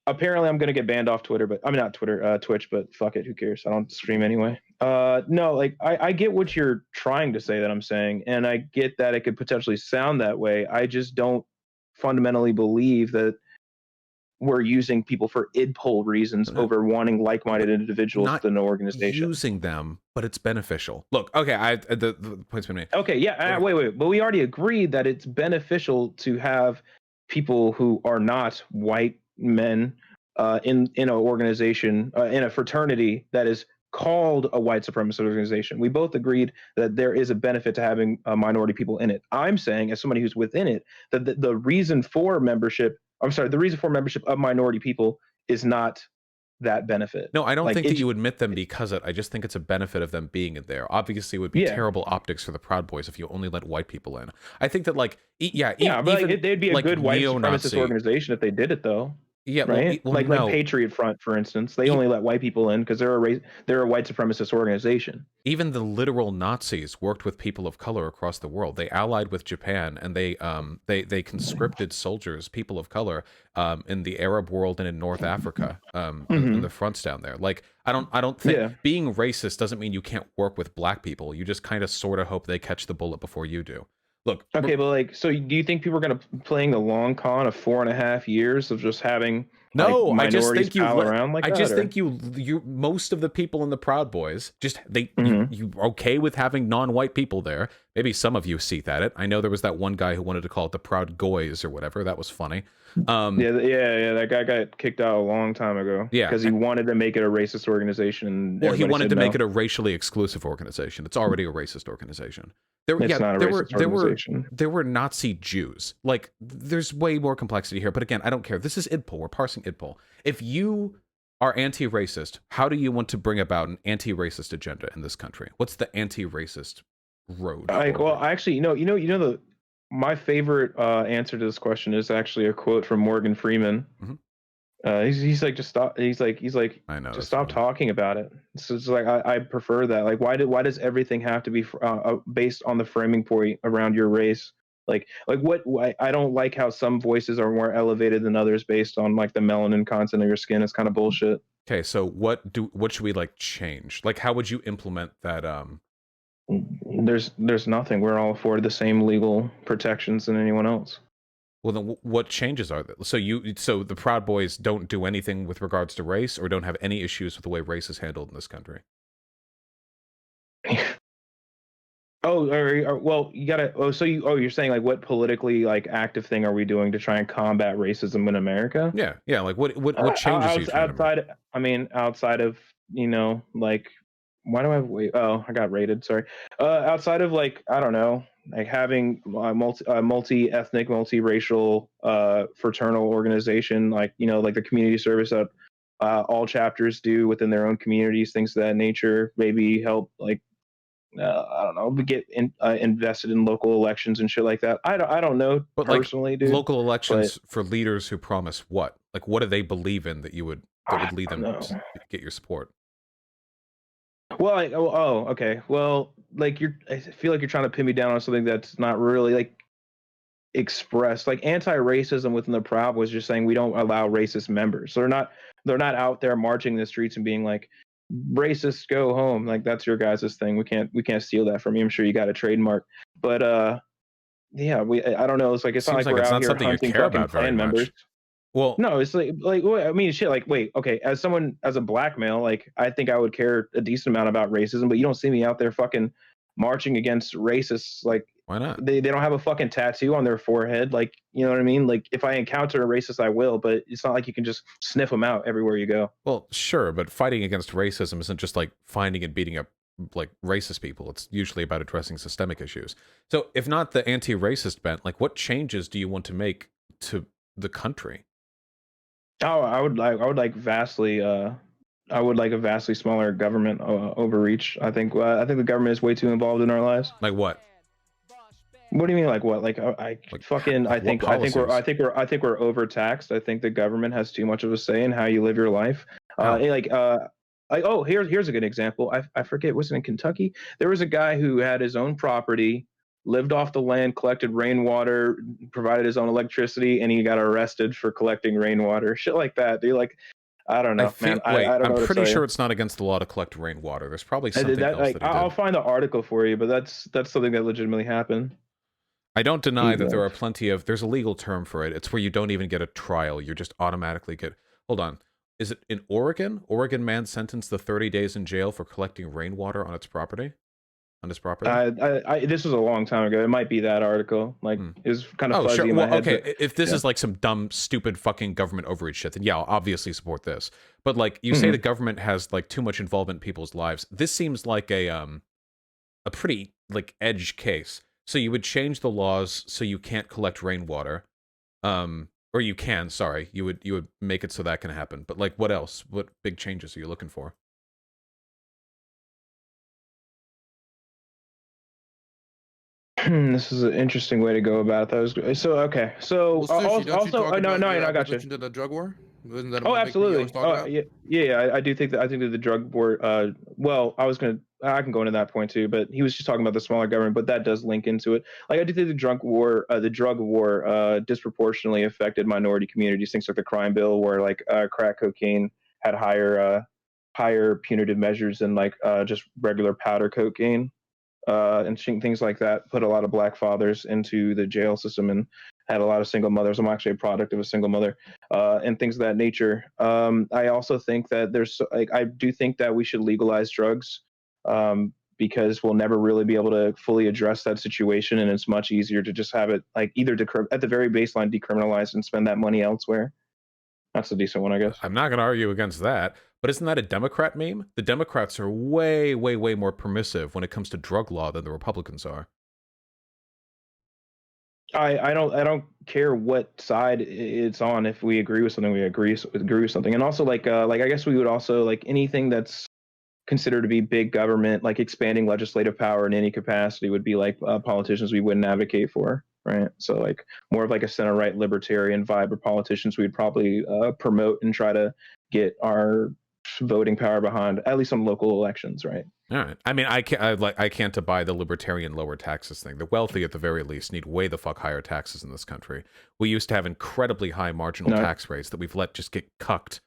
Speaker 1: Apparently I'm gonna get banned off Twitter, but I mean not Twitter, Twitch, but fuck it, who cares? I don't stream anyway. No, like I get what you're trying to say that I'm saying, and I get that it could potentially sound that way. I just don't fundamentally believe that we're using people for id poll reasons over wanting like-minded individuals
Speaker 3: Not
Speaker 1: within an organization.
Speaker 3: using them, but it's beneficial. Look, okay, the point's been made.
Speaker 1: Okay, yeah, wait, but we already agreed that it's beneficial to have people who are not white men in an organization, in a fraternity that is called a white supremacist organization. We both agreed that there is a benefit to having minority people in it. I'm saying, as somebody who's within it, that the reason for membership, the reason for membership of minority people is not that benefit.
Speaker 3: No, I don't
Speaker 1: Like,
Speaker 3: think that you admit them because I just think it's a benefit of them being in there. Obviously, it would be terrible optics for the Proud Boys if you only let white people in. I think that, like,
Speaker 1: but
Speaker 3: even,
Speaker 1: like, they'd be a
Speaker 3: like
Speaker 1: good white
Speaker 3: neo-Nazi
Speaker 1: supremacist organization if they did it, though.
Speaker 3: Yeah,
Speaker 1: Right?
Speaker 3: well,
Speaker 1: Like Patriot Front, for instance, they only let white people in because they're a white supremacist organization.
Speaker 3: Even the literal Nazis worked with people of color across the world. They allied with Japan, and they conscripted soldiers, people of color, in the Arab world and in North Africa, in the fronts down there. Like, I don't think being racist doesn't mean you can't work with black people. You just kind of sort of hope they catch the bullet before you do. Look.
Speaker 1: Okay, but like, so do you think people are going to playing the long con of 4.5 years of just having
Speaker 3: I just think
Speaker 1: you
Speaker 3: most of the people in the Proud Boys just you okay with having non-white people there. Maybe some of you see that. I know there was that one guy who wanted to call it the Proud Goys or whatever. That was funny.
Speaker 1: That guy got kicked out a long time ago.
Speaker 3: Yeah,
Speaker 1: because he wanted to make it a racist organization.
Speaker 3: Well, he wanted to make it a racially exclusive organization. It's already a racist organization. There were Nazi Jews. Like, there's way more complexity here. But again, I don't care. This is idpol. We're parsing idpol. If you are anti-racist, how do you want to bring about an anti-racist agenda in this country? What's the anti-racist road?
Speaker 1: Well, actually, my favorite answer to this question is actually a quote from Morgan Freeman. He's like, just stop. He's like,
Speaker 3: I know,
Speaker 1: just stop talking about it. So it's like, I prefer that. Like, why does everything have to be based on the framing point around your race? Like I don't like how some voices are more elevated than others based on like the melanin content of your skin. It's kind of bullshit.
Speaker 3: Okay, so what should we like change? Like, how would you implement that?
Speaker 1: There's nothing. We're all afforded the same legal protections than anyone else.
Speaker 3: Well, then what changes are there? So the Proud Boys don't do anything with regards to race, or don't have any issues with the way race is handled in this country?
Speaker 1: Well, you gotta. You're saying like, what politically like active thing are we doing to try and combat racism in America?
Speaker 3: Yeah. Like, what changes
Speaker 1: outside? I mean, outside of like, why do I wait? Oh, I got raided. Sorry. Outside of like, I don't know, like having a multi-ethnic, multiracial, fraternal organization, like like the community service that all chapters do within their own communities, things of that nature. Maybe help like. I don't know, get invested in local elections and shit like that. I don't know, but personally,
Speaker 3: like,
Speaker 1: dude.
Speaker 3: Local elections for leaders who promise what? Like, what do they believe in that would lead them to get your support?
Speaker 1: Well, okay. Well, like I feel like you're trying to pin me down on something that's not really like expressed. Like, anti-racism within the Proud was just saying we don't allow racist members. So they're not out there marching in the streets and being like, racists go home. Like, that's your guys' thing. We can't steal that from you. I'm sure you got a trademark. But I don't know. It's not like we're out here hunting fucking Klan members.
Speaker 3: Well,
Speaker 1: no, it's like I mean, shit. Like, wait, okay. As a black male, like, I think I would care a decent amount about racism, but you don't see me out there fucking marching against racists. Like,
Speaker 3: why not?
Speaker 1: They don't have a fucking tattoo on their forehead. Like, you know what I mean? Like, if I encounter a racist, I will, but it's not like you can just sniff them out everywhere you go.
Speaker 3: Well, sure, but fighting against racism isn't just like finding and beating up like racist people. It's usually about addressing systemic issues. So if not the anti-racist bent, like, what changes do you want to make to the country?
Speaker 1: Oh, I would like vastly I would like a vastly smaller government overreach. I think the government is way too involved in our lives.
Speaker 3: Like what?
Speaker 1: What do you mean, like what? Like, I think we're overtaxed. I think the government has too much of a say in how you live your life. like, oh, here's a good example. I forget, was it in Kentucky? There was a guy who had his own property, lived off the land, collected rainwater, provided his own electricity, and he got arrested for collecting rainwater. Shit like that, dude. Like, I don't
Speaker 3: I
Speaker 1: know, man.
Speaker 3: feel. Wait,
Speaker 1: I don't
Speaker 3: I'm
Speaker 1: know what to
Speaker 3: pretty
Speaker 1: tell you.
Speaker 3: sure it's not against the law to collect rainwater. There's probably
Speaker 1: I did
Speaker 3: something
Speaker 1: that.
Speaker 3: else
Speaker 1: Like,
Speaker 3: that he
Speaker 1: I'll
Speaker 3: did.
Speaker 1: find the article for you, but that's something that legitimately happened.
Speaker 3: I don't deny
Speaker 1: He
Speaker 3: that there are plenty of. There's a legal term for it. It's where you don't even get a trial. You just automatically get. Hold on. Is it in Oregon? Oregon man sentenced to 30 days in jail for collecting rainwater on its property. On his property.
Speaker 1: This was a long time ago. It might be that article. Like, it was kind of
Speaker 3: Oh,
Speaker 1: fuzzy
Speaker 3: sure.
Speaker 1: in my
Speaker 3: Well,
Speaker 1: head.
Speaker 3: okay.
Speaker 1: But
Speaker 3: If this
Speaker 1: yeah.
Speaker 3: is like some dumb, stupid, fucking government overreach shit, then yeah, I'll obviously support this. But like, you say
Speaker 1: Mhm.
Speaker 3: the government has like too much involvement in people's lives. This seems like a pretty like edge case. So you would change the laws so you can't collect rainwater, or you can. Sorry, you would make it so that can happen. But like, what else? What big changes are you looking for?
Speaker 1: This is an interesting way to go about it. That was so okay. So
Speaker 2: Well, Sushi, don't you
Speaker 1: also,
Speaker 2: talk
Speaker 1: no,
Speaker 2: about
Speaker 1: no,
Speaker 2: your
Speaker 1: I got you.
Speaker 2: opposition to the drug war? Isn't that
Speaker 1: Oh,
Speaker 2: one big thing you always
Speaker 1: absolutely.
Speaker 2: talk about?
Speaker 1: Yeah, yeah. I do think that the drug war. Well, I can go into that point too, but he was just talking about the smaller government, but that does link into it. Like, I do think the drug war, disproportionately affected minority communities. Things like the crime bill, where like crack cocaine had higher punitive measures than like just regular powder cocaine. And things like that put a lot of black fathers into the jail system and had a lot of single mothers. I'm actually a product of a single mother, and things of that nature. I also think that I do think that we should legalize drugs, because we'll never really be able to fully address that situation, and it's much easier to just have it like either at the very baseline decriminalize and spend that money elsewhere. That's a decent one, I guess.
Speaker 3: I'm not going to argue against that, but isn't that a Democrat meme? The Democrats are way, way, way more permissive when it comes to drug law than the Republicans are.
Speaker 1: I don't care what side it's on. If we agree with something, we agree with something. And also like I guess we would also like anything that's considered to be big government, like expanding legislative power in any capacity, would be like politicians we wouldn't advocate for, right? So like more of like a center right libertarian vibe of politicians we'd probably promote and try to get our voting power behind, at least on local elections, right?
Speaker 3: All right. I mean, I can't abide the libertarian lower taxes thing. The wealthy, at the very least, need way the fuck higher taxes in this country. We used to have incredibly high marginal
Speaker 1: No.
Speaker 3: tax rates that we've let just get cucked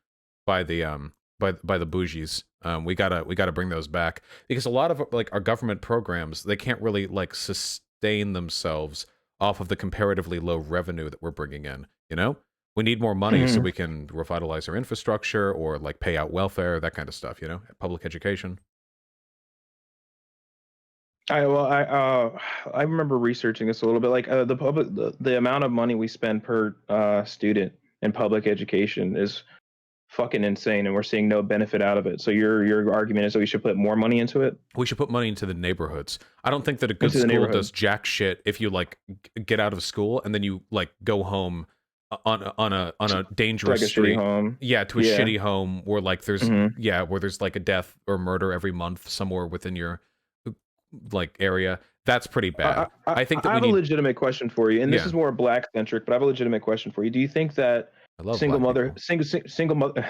Speaker 3: by the by the bougies. We gotta bring those back, because a lot of like our government programs, they can't really like sustain themselves off of the comparatively low revenue that we're bringing in. You know, we need more money so we can revitalize our infrastructure or like pay out welfare, that kind of stuff. You know, public education.
Speaker 1: I remember researching this a little bit. Like the amount of money we spend per student in public education is fucking insane, and we're seeing no benefit out of it. So your argument is that we should put more money into it,
Speaker 3: We should put money into the neighborhoods. I don't think that a good
Speaker 1: into the
Speaker 3: school
Speaker 1: neighborhood.
Speaker 3: does jack shit if you like get out of school and then you like go home on a dangerous
Speaker 1: Like a shitty
Speaker 3: street.
Speaker 1: home.
Speaker 3: Yeah, to a
Speaker 1: Yeah.
Speaker 3: shitty home where like there's
Speaker 1: Mhm.
Speaker 3: where there's like a death or murder every month somewhere within your like area. That's pretty bad. I think that
Speaker 1: I
Speaker 3: we
Speaker 1: have a
Speaker 3: need.
Speaker 1: legitimate question for you, and this
Speaker 3: Yeah,
Speaker 1: is more black centric, but I have a legitimate question for you. Do you think that
Speaker 3: I love black people.
Speaker 1: single mother,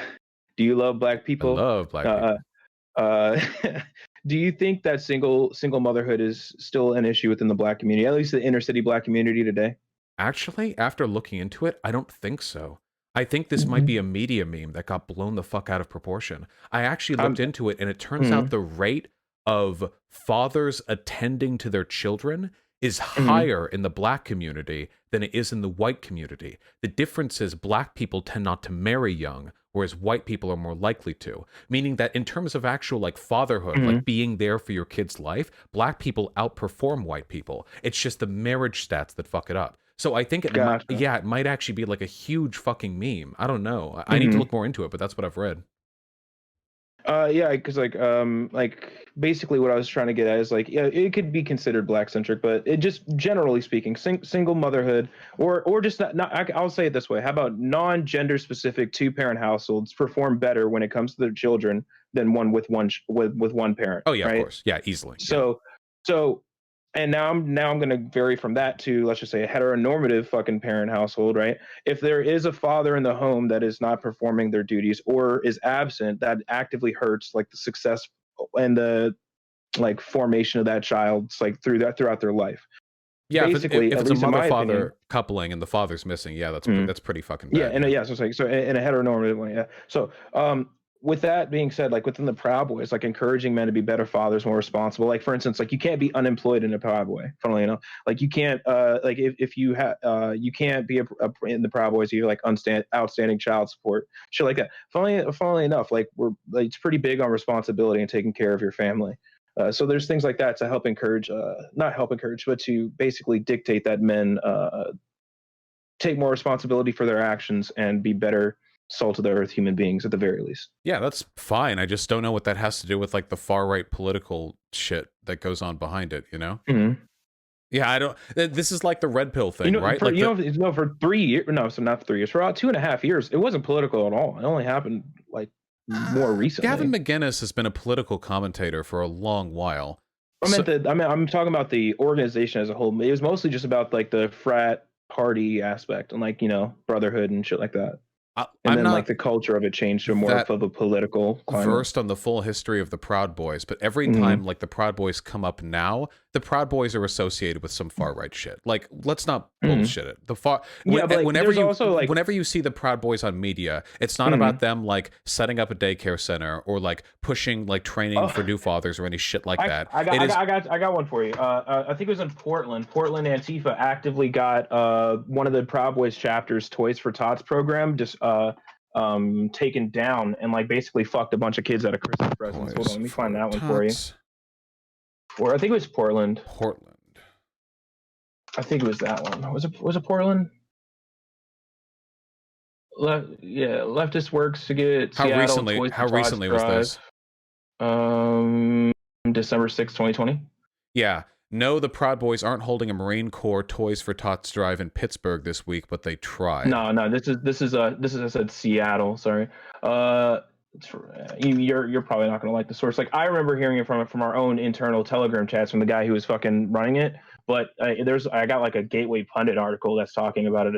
Speaker 1: do you love black
Speaker 3: I
Speaker 1: people?
Speaker 3: love black
Speaker 1: Uh,
Speaker 3: people.
Speaker 1: uh, do you think that single motherhood is still an issue within the black community, at least the inner city black community today?
Speaker 3: Actually, after looking into it, I don't think so. I think this might
Speaker 1: Mhm.
Speaker 3: be a media meme that got blown the fuck out of proportion. I actually looked
Speaker 1: I'm,
Speaker 3: into it, and it turns out
Speaker 1: mhm,
Speaker 3: the rate of fathers attending to their children is
Speaker 1: mhm.
Speaker 3: higher in the black community than it is in the white community. The difference is black people tend not to marry young, whereas white people are more likely to. Meaning that in terms of actual like fatherhood,
Speaker 1: Mhm.
Speaker 3: like being there for your kid's life, black people outperform white people. It's just the marriage stats that fuck it up. So I think
Speaker 1: Gotcha.
Speaker 3: it might actually be like a huge fucking meme. I don't know. I need to
Speaker 1: Mhm.
Speaker 3: look more into it, but that's what I've read.
Speaker 1: Yeah, because like basically what I was trying to get at is like, yeah, it could be considered black centric, but it just generally speaking, single motherhood, or just I'll say it this way: how about non-gender specific two-parent households perform better when it comes to their children than one with one parent,
Speaker 3: Oh yeah, of
Speaker 1: right?
Speaker 3: course. Yeah, easily. Yeah.
Speaker 1: So so and now I'm going to vary from that to, let's just say, a heteronormative fucking parent household, right? If there is a father in the home that is not performing their duties or is absent, that actively hurts like the success and the like formation of that child's like throughout their life.
Speaker 3: Yeah,
Speaker 1: Basically,
Speaker 3: if
Speaker 1: at
Speaker 3: it's a
Speaker 1: least in my opinion.
Speaker 3: mother-father coupling and the father's missing, yeah,
Speaker 1: Mhm.
Speaker 3: that's pretty fucking
Speaker 1: Yeah,
Speaker 3: bad.
Speaker 1: and
Speaker 3: Yeah.
Speaker 1: yeah, so it's like so in a heteronormative way, yeah. So with that being said, like within the Proud Boys, like encouraging men to be better fathers, more responsible. Like for instance, like you can't be unemployed in a Proud Boy. Funnily enough, like you can't like if you have you can't be in the Proud Boys. You're like outstanding child support, shit like that. Funnily enough, like we're like, it's pretty big on responsibility and taking care of your family. So there's things like that to help encourage, not help encourage, but to basically dictate that men take more responsibility for their actions and be better salt of the earth human beings at the very least.
Speaker 3: Yeah, that's fine. I just don't know what that has to do with like the far right political shit that goes on behind it, you know?
Speaker 1: Mm-hmm.
Speaker 3: Yeah, I don't this is like the red pill thing, right?
Speaker 1: For
Speaker 3: Like the
Speaker 1: for 3 years, no, so not 3 years, for about 2.5 years, it wasn't political at all. It only happened like more
Speaker 3: Gavin
Speaker 1: recently.
Speaker 3: McGinnis has been a political commentator for a long while. So,
Speaker 1: I'm talking about the organization as a whole. It was mostly just about like the frat party aspect and like, brotherhood and shit like that. And
Speaker 3: I'm
Speaker 1: then like
Speaker 3: not
Speaker 1: the culture of it changed to more
Speaker 3: that
Speaker 1: of a political climate.
Speaker 3: versed on the full history of the Proud Boys, but every
Speaker 1: Mm-hmm.
Speaker 3: time like the Proud Boys come up now, the Proud Boys are associated with some far right shit. Like, let's not
Speaker 1: Mm-hmm.
Speaker 3: bullshit it.
Speaker 1: Yeah, but like there's also like
Speaker 3: whenever you see the Proud Boys on media, it's not
Speaker 1: mm-hmm.
Speaker 3: about them like setting up a daycare center or like pushing like training
Speaker 1: Oh,
Speaker 3: for new fathers or any shit like that.
Speaker 1: I
Speaker 3: It
Speaker 1: got, I
Speaker 3: is
Speaker 1: got, I got one for you. I think it was in Portland. Portland Antifa actively got one of the Proud Boys chapters, Toys for Tots program, just taken down and like basically fucked a bunch of kids out of Christmas presents. Hold on,
Speaker 3: Boys
Speaker 1: let me find
Speaker 3: for
Speaker 1: that one for you.
Speaker 3: Tots.
Speaker 1: Or I think it was Portland.
Speaker 3: Portland.
Speaker 1: I think it was that one. Was it Portland? Yeah, leftist works to get Seattle Toys
Speaker 3: How
Speaker 1: for Tots
Speaker 3: recently was
Speaker 1: drive.
Speaker 3: this?
Speaker 1: December 6th, 2020.
Speaker 3: Yeah. No, the Proud Boys aren't holding a Marine Corps Toys for Tots drive in Pittsburgh this week, but they tried.
Speaker 1: No. This is I said Seattle. Sorry. Uh, you're probably not gonna like the source. Like I remember hearing it from our own internal Telegram chats from the guy who was fucking running it. But I got like a Gateway Pundit article that's talking about it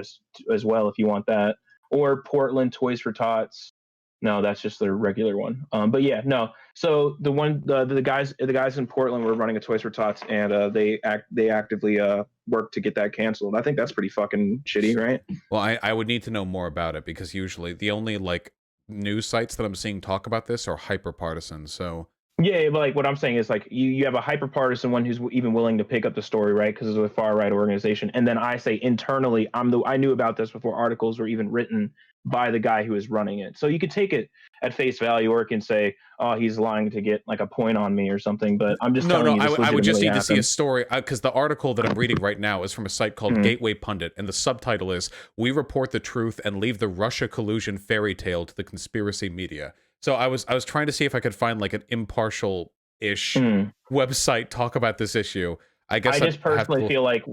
Speaker 1: as well if you want that. Or Portland Toys for Tots. No, that's just the regular one. But yeah, no. So the guys in Portland were running a Toys for Tots, and they actively worked to get that canceled. I think that's pretty fucking shitty, right?
Speaker 3: Well, I would need to know more about it because usually the only like news sites that I'm seeing talk about this are hyper partisan. So
Speaker 1: Yeah, but like what I'm saying is like you have a hyper partisan one who's even willing to pick up the story, right? Because it's a far right organization, and then I say internally, I knew about this before articles were even written by the guy who was running it. So you could take it at face value, or it can say, "Oh, he's lying to get like a point on me or something." But I'm just telling you, this
Speaker 3: I would just
Speaker 1: legitimately
Speaker 3: need to see a
Speaker 1: happened.
Speaker 3: story because the article that I'm reading right now is from a site called
Speaker 1: Mhm.
Speaker 3: Gateway Pundit, and the subtitle is "We report the truth and leave the Russia collusion fairy tale to the conspiracy media." So I was trying to see if I could find like an impartial ish
Speaker 1: Mhm.
Speaker 3: website talk about this issue. I guess
Speaker 1: I just
Speaker 3: I'd have
Speaker 1: personally
Speaker 3: to.
Speaker 1: feel like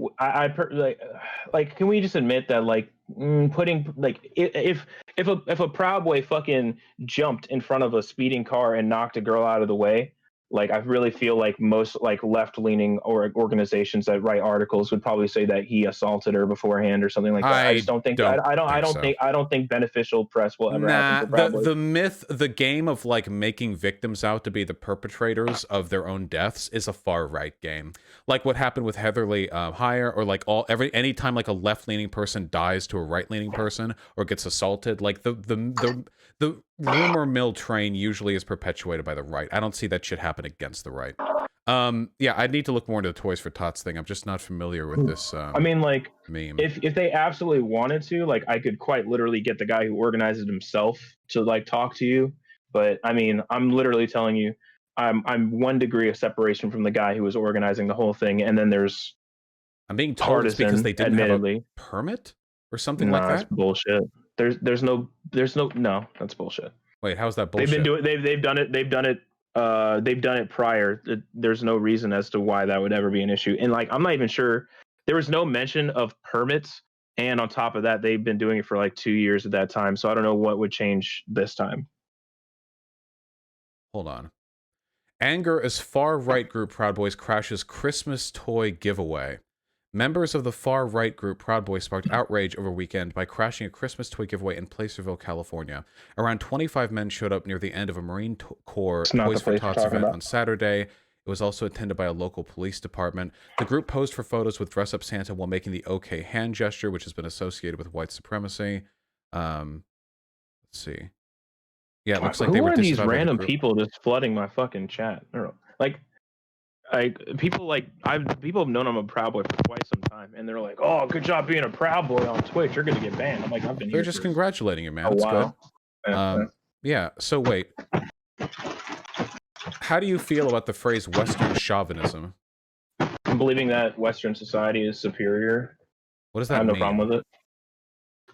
Speaker 1: like can we just admit that like putting like if a Proud Boy fucking jumped in front of a speeding car and knocked a girl out of the way, like I really feel like most like left leaning or organizations that write articles would probably say that he assaulted her beforehand or something like that. I just
Speaker 3: I
Speaker 1: don't think
Speaker 3: don't think so.
Speaker 1: I don't think beneficial press will ever happen
Speaker 3: Nah,
Speaker 1: for Proud Boys.
Speaker 3: the myth, the game of like making victims out to be the perpetrators of their own deaths is a far right game. Like what happened with Heatherly Heyer, or like anytime like a left leaning person dies to a right leaning person or gets assaulted, like the rumor mill train usually is perpetuated by the right. I don't see that shit happen against the right. Yeah, I'd need to look more into the Toys for Tots thing. I'm just not familiar with this
Speaker 1: I mean, like,
Speaker 3: meme.
Speaker 1: if they absolutely wanted to, like, I could quite literally get the guy who organizes himself to like talk to you. But I mean, I'm literally telling you, I'm 1 degree of separation from the guy who was organizing the whole thing, and then there's
Speaker 3: I'm being told it's because
Speaker 1: partisan,
Speaker 3: they didn't have a
Speaker 1: admittedly.
Speaker 3: permit or something like
Speaker 1: Nah, it's
Speaker 3: that.
Speaker 1: bullshit. No, that's bullshit.
Speaker 3: Wait, how's that
Speaker 1: They've been
Speaker 3: bullshit?
Speaker 1: doing they've done it prior. There's no reason as to why that would ever be an issue. And like I'm not even sure there was no mention of permits. And on top of that, they've been doing it for like 2 years at that time. So I don't know what would change this time.
Speaker 3: Hold on. Anger as far-right group Proud Boys crashes Christmas toy giveaway. Members of the far-right group Proud Boys sparked outrage over weekend by crashing a Christmas toy giveaway in Placerville, California. Around 25 men showed up near the end of a Marine Corps Toys for Tots event on Saturday. It was also attended by a local police department. The group posed for photos with dress-up Santa while making the OK hand gesture, which has been associated with white supremacy. Let's see. Yeah, it looks like
Speaker 1: who
Speaker 3: they were
Speaker 1: are these
Speaker 3: dissatisfied by the
Speaker 1: random
Speaker 3: group.
Speaker 1: people just flooding my fucking chat? I don't know. People have known I'm a Proud Boy for quite some time, and they're like, "Oh, good job being a Proud Boy on Twitch. You're gonna get banned." I'm like, I've been
Speaker 3: They're
Speaker 1: here
Speaker 3: just
Speaker 1: for
Speaker 3: congratulating you, man.
Speaker 1: a
Speaker 3: It's
Speaker 1: while.
Speaker 3: good. Yeah, so wait. How do you feel about the phrase Western chauvinism?
Speaker 1: I'm believing that Western society is superior.
Speaker 3: What does that
Speaker 1: I have
Speaker 3: mean?
Speaker 1: no problem with it.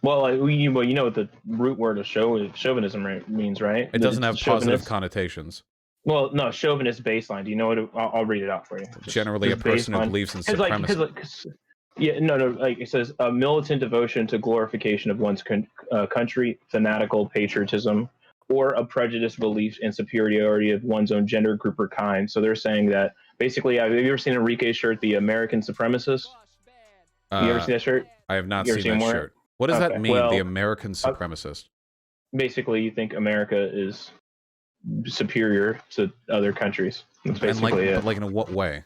Speaker 1: Well, you know what the root word of chauvinism means, right?
Speaker 3: It doesn't have positive connotations.
Speaker 1: Well, no, chauvinist baseline. Do you know what? I'll read it out for you.
Speaker 3: Generally, a person who believes in supremacy.
Speaker 1: Like it says, a militant devotion to glorification of one's country, fanatical patriotism, or a prejudiced belief in superiority of one's own gender, group, or kind. So they're saying that basically. Have you ever seen Enrique's shirt, the American Supremacist? You ever see that shirt?
Speaker 3: I have not seen that shirt. What does that mean,
Speaker 1: well,
Speaker 3: the American supremacist?
Speaker 1: Basically, you think America is superior to other countries. That's basically it.
Speaker 3: But like in what way?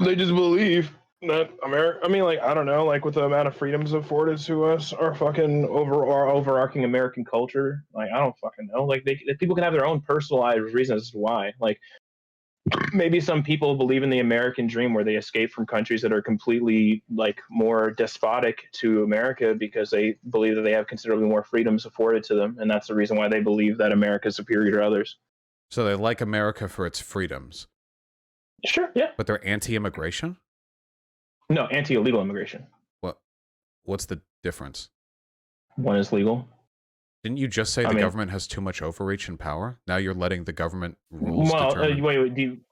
Speaker 1: They just believe that America. I mean, like, I don't know, like with the amount of freedoms afforded to us, our fucking our overarching American culture. Like, I don't fucking know. Like, people can have their own personalized reasons why. Like, maybe some people believe in the American dream where they escape from countries that are completely like more despotic to America because they believe that they have considerably more freedoms afforded to them, and that's the reason why they believe that America is superior to others.
Speaker 3: So they like America for its freedoms.
Speaker 1: Sure, yeah.
Speaker 3: But they're anti-immigration?
Speaker 1: No, anti-illegal immigration.
Speaker 3: What's the difference?
Speaker 1: One is legal.
Speaker 3: Didn't you just say the government has too much overreach and power? Now you're letting the government rules determine.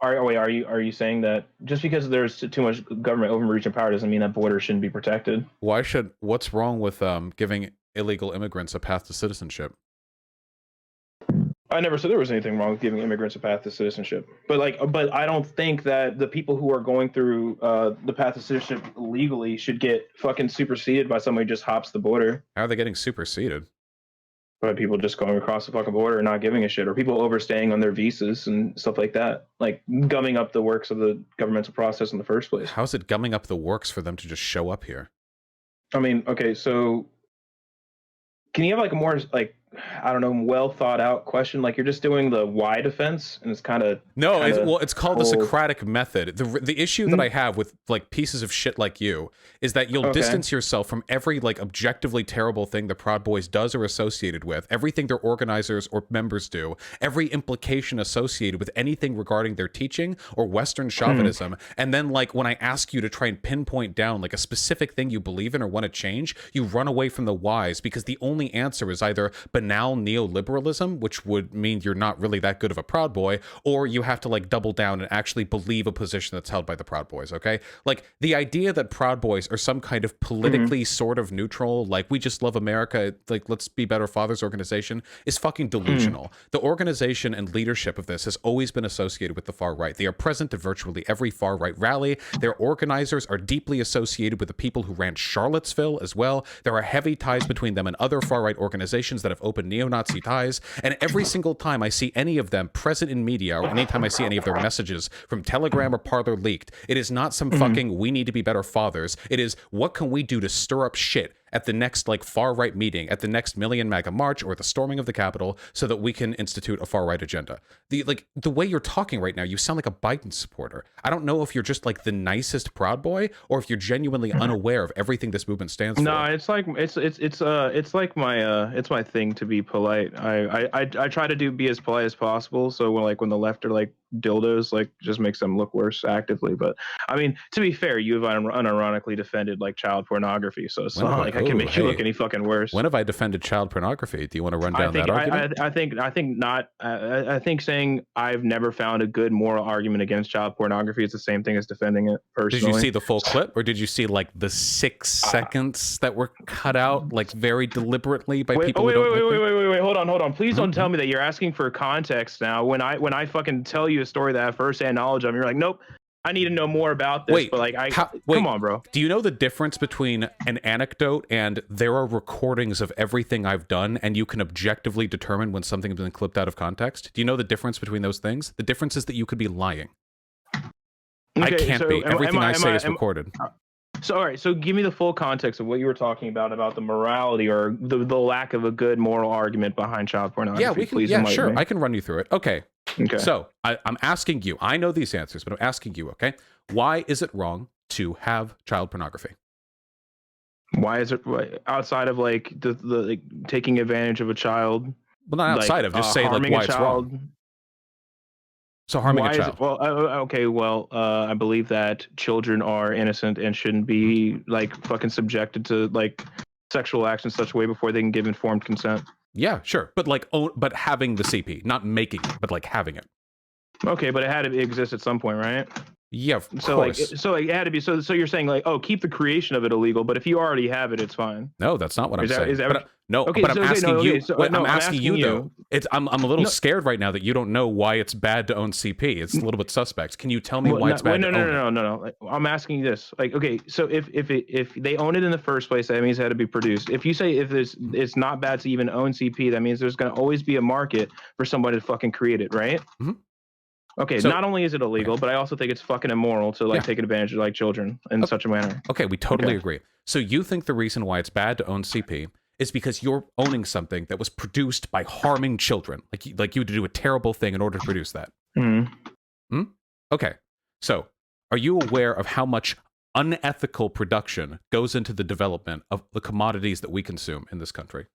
Speaker 1: Are you saying that just because there's too much government overreach and power doesn't mean that borders shouldn't be protected?
Speaker 3: What's wrong with giving illegal immigrants a path to citizenship?
Speaker 1: I never said there was anything wrong with giving immigrants a path to citizenship, but I don't think that the people who are going through the path to citizenship legally should get fucking superseded by somebody who just hops the border.
Speaker 3: How are they getting superseded?
Speaker 1: By people just going across the fucking border and not giving a shit, or people overstaying on their visas and stuff like that, like gumming up the works of the governmental process in the first place.
Speaker 3: How's it gumming up the works for them to just show up here?
Speaker 1: I mean, okay, so can you have like a more like, I don't know, well thought out question? Like, you're just doing the why defense, and it's kind of
Speaker 3: it's called the Socratic method. The issue that I have with like pieces of shit like you is that you'll distance yourself from every like objectively terrible thing the Proud Boys does or associated with, everything their organizers or members do, every implication associated with anything regarding their teaching or Western chauvinism, and then like when I ask you to try and pinpoint down like a specific thing you believe in or want to change, you run away from the whys because the only answer is either banal neoliberalism, which would mean you're not really that good of a Proud Boy, or you have to like double down and actually believe a position that's held by the Proud Boys. Okay, like the idea that Proud Boys are some kind of politically sort of neutral, like we just love America, like let's be better fathers organization, is fucking delusional. The organization and leadership of this has always been associated with the far right. They are present at virtually every far right rally. Their organizers are deeply associated with the people who ran Charlottesville as well. There are heavy ties between them and other far right organizations that have open neo-Nazi ties, and every single time I see any of them present in media, or anytime I see any of their messages from Telegram or Parler leaked, it is not some fucking we need to be better fathers. It is what can we do to stir up shit at the next like far right meeting, at the next Million MAGA march, or the storming of the Capitol, so that we can institute a far right agenda. The way you're talking right now, you sound like a Biden supporter. I don't know if you're just like the nicest Proud Boy, or if you're genuinely unaware of everything this movement stands for.
Speaker 1: No, it's like it's like my thing to be polite. I try to be as polite as possible. So when the left are like dildos, like just makes them look worse actively. But I mean, to be fair, you have unironically defended like child pornography, so it's not like I can make you look any fucking worse.
Speaker 3: When have I defended child pornography? Do you want to run down that argument?
Speaker 1: I think not. I think saying I've never found a good moral argument against child pornography is the same thing as defending it personally.
Speaker 3: Did you see the full clip, or did you see like the 6 seconds that were cut out like very deliberately by people?
Speaker 1: Wait, hold on. Please don't tell me that you're asking for context now. When I fucking tell you a story that I have firsthand knowledge of, you're like, nope, I need to know more about this.
Speaker 3: Wait,
Speaker 1: but like,
Speaker 3: wait,
Speaker 1: come on, bro.
Speaker 3: Do you know the difference between an anecdote and there are recordings of everything I've done, and you can objectively determine when something has been clipped out of context? Do you know the difference between those things? The difference is that you could be lying. I can't be. Everything I say is recorded.
Speaker 1: So, all right. So, give me the full context of what you were talking about the morality or the lack of a good moral argument behind child pornography.
Speaker 3: Yeah, we can.
Speaker 1: Please
Speaker 3: Yeah,
Speaker 1: enlighten
Speaker 3: sure.
Speaker 1: me.
Speaker 3: I can run you through it. Okay.
Speaker 1: Okay.
Speaker 3: So I'm asking you. I know these answers, but I'm asking you. Okay. Why is it wrong to have child pornography?
Speaker 1: Why is it outside of like the like taking advantage of a child?
Speaker 3: Well, not outside of. Just say like why it's wrong. So harming a child.
Speaker 1: Okay. Well, I believe that children are innocent and shouldn't be like fucking subjected to like sexual acts in such a way before they can give informed consent.
Speaker 3: Yeah, sure. But like, but having the CP, not making it, but like having it.
Speaker 1: Okay, but it had to exist at some point, right?
Speaker 3: Yeah, of
Speaker 1: so
Speaker 3: course.
Speaker 1: It had to be. So you're saying like, oh, keep the creation of it illegal, but if you already have it, it's fine.
Speaker 3: No, that's not what I'm saying.
Speaker 1: Okay,
Speaker 3: but I'm asking you. I'm asking you though. I'm a little scared right now that you don't know why it's bad to own CP. It's a little bit suspect. Can you tell me why it's bad to own it?
Speaker 1: No. Like, I'm asking you this. Like, okay, so if they own it in the first place, that means it had to be produced. If you say it's not bad to even own CP, that means there's going to always be a market for somebody to fucking create it, right?
Speaker 3: Mm-hmm.
Speaker 1: Okay, so, not only is it illegal, but I also think it's fucking immoral to like take advantage of like children in such a manner.
Speaker 3: Okay, we totally agree. So you think the reason why it's bad to own CP is because you're owning something that was produced by harming children, like you would do a terrible thing in order to produce that. Okay, so are you aware of how much unethical production goes into the development of the commodities that we consume in this country?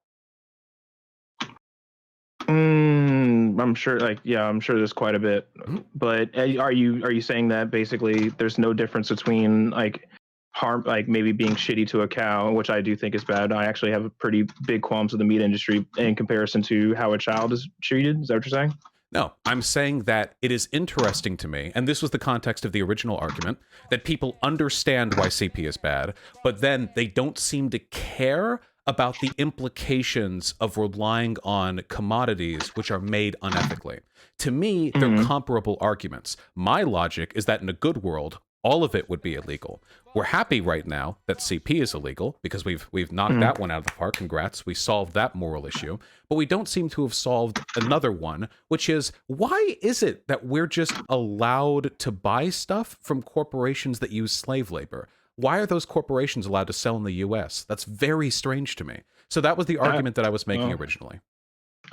Speaker 1: I'm sure, I'm sure there's quite a bit. But are you saying that basically there's no difference between like harm, like maybe being shitty to a cow, which I do think is bad. I actually have a pretty big qualms with the meat industry in comparison to how a child is treated. Is that what you're saying?
Speaker 3: No, I'm saying that it is interesting to me, and this was the context of the original argument, that people understand why CP is bad, but then they don't seem to care about the implications of relying on commodities which are made unethically. To me, they're comparable arguments. My logic is that in a good world, all of it would be illegal. We're happy right now that CP is illegal because we've knocked that one out of the park. Congrats, we solved that moral issue. But we don't seem to have solved another one, which is, why is it that we're just allowed to buy stuff from corporations that use slave labor? Why are those corporations allowed to sell in the U.S.? That's very strange to me. So that was the argument that I was making originally.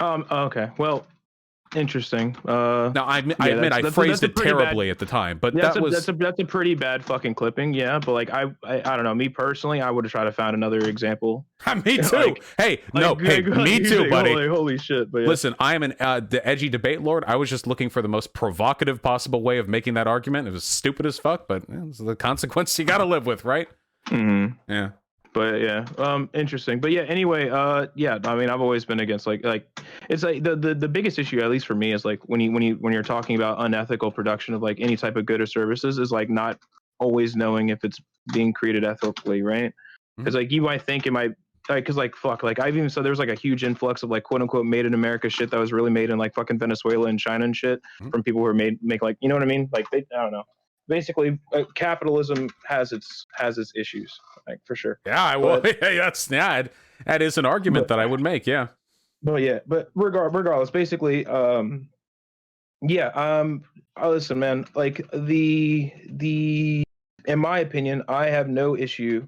Speaker 1: Okay. Well, interesting.
Speaker 3: Now I admit I phrased it terribly at the time, but that's
Speaker 1: a pretty bad fucking clipping. Yeah, but like I don't know. Me personally, I would have tried to find another example.
Speaker 3: Me too. Me too, buddy.
Speaker 1: Holy shit! But yeah.
Speaker 3: Listen, I am the edgy debate lord. I was just looking for the most provocative possible way of making that argument. It was stupid as fuck, but it's the consequence you got to live with, right? Yeah.
Speaker 1: But yeah, interesting. But yeah, anyway, yeah. I mean, I've always been against like it's like the biggest issue, at least for me, is like when you're talking about unethical production of like any type of good or services, is like not always knowing if it's being created ethically, right? Because like you might think it might. Because like fuck, like I've even said there was like a huge influx of like quote unquote made in America shit that was really made in like fucking Venezuela and China and shit from people who are make like, you know what I mean? Like I don't know. Basically, capitalism has its issues, like for sure.
Speaker 3: Yeah, that is an argument that I would make. Yeah.
Speaker 1: But regardless, basically, listen, man. Like the in my opinion, I have no issue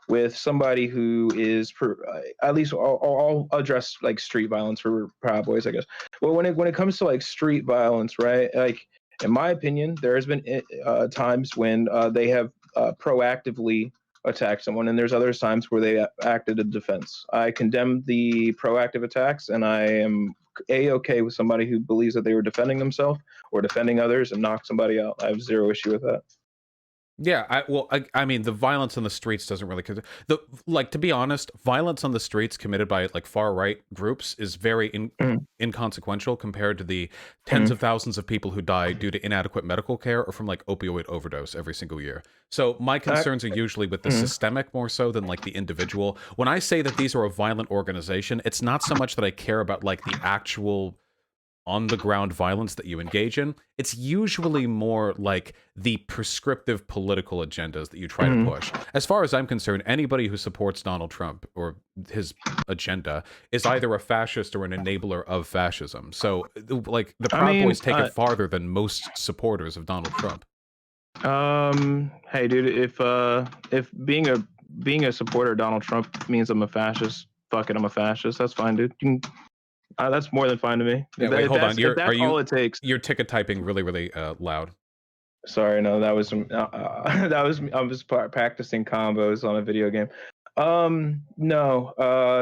Speaker 1: with somebody who is at least I'll address like street violence for Proud Boys, I guess. Well, when it comes to like street violence, right? Like in my opinion, there has been times when they have proactively attacked someone, and there's other times where they acted in defense. I condemn the proactive attacks, and I am okay with somebody who believes that they were defending themselves or defending others and knock somebody out. I have zero issue with that.
Speaker 3: Yeah, I mean, the violence on the streets doesn't really to be honest, violence on the streets committed by like far right groups is very
Speaker 1: Mm,
Speaker 3: inconsequential compared to the tens
Speaker 1: mm,
Speaker 3: of thousands of people who die due to inadequate medical care or from like opioid overdose every single year. So my
Speaker 1: I,
Speaker 3: concerns are usually with the
Speaker 1: mm,
Speaker 3: systemic more so than like the individual. When I say that these are a violent organization, it's not so much that I care about like the actual on the ground violence that you engage in. It's usually more like the prescriptive political agendas that you try to
Speaker 1: mm.
Speaker 3: push. As far as I'm concerned, anybody who supports Donald Trump or his agenda is either a fascist or an enabler of fascism. So, like, the
Speaker 1: I
Speaker 3: Proud
Speaker 1: mean,
Speaker 3: Boys take it farther than most supporters of Donald Trump.
Speaker 1: hey, dude, if being a supporter of Donald Trump means I'm a fascist, fuck it, I'm a fascist. That's fine, dude. That's more than fine to me.
Speaker 3: Yeah, wait, hold on.
Speaker 1: If that's all it takes.
Speaker 3: You're ticket typing really, really loud.
Speaker 1: Sorry, no, that was that was I was practicing combos on a video game. No,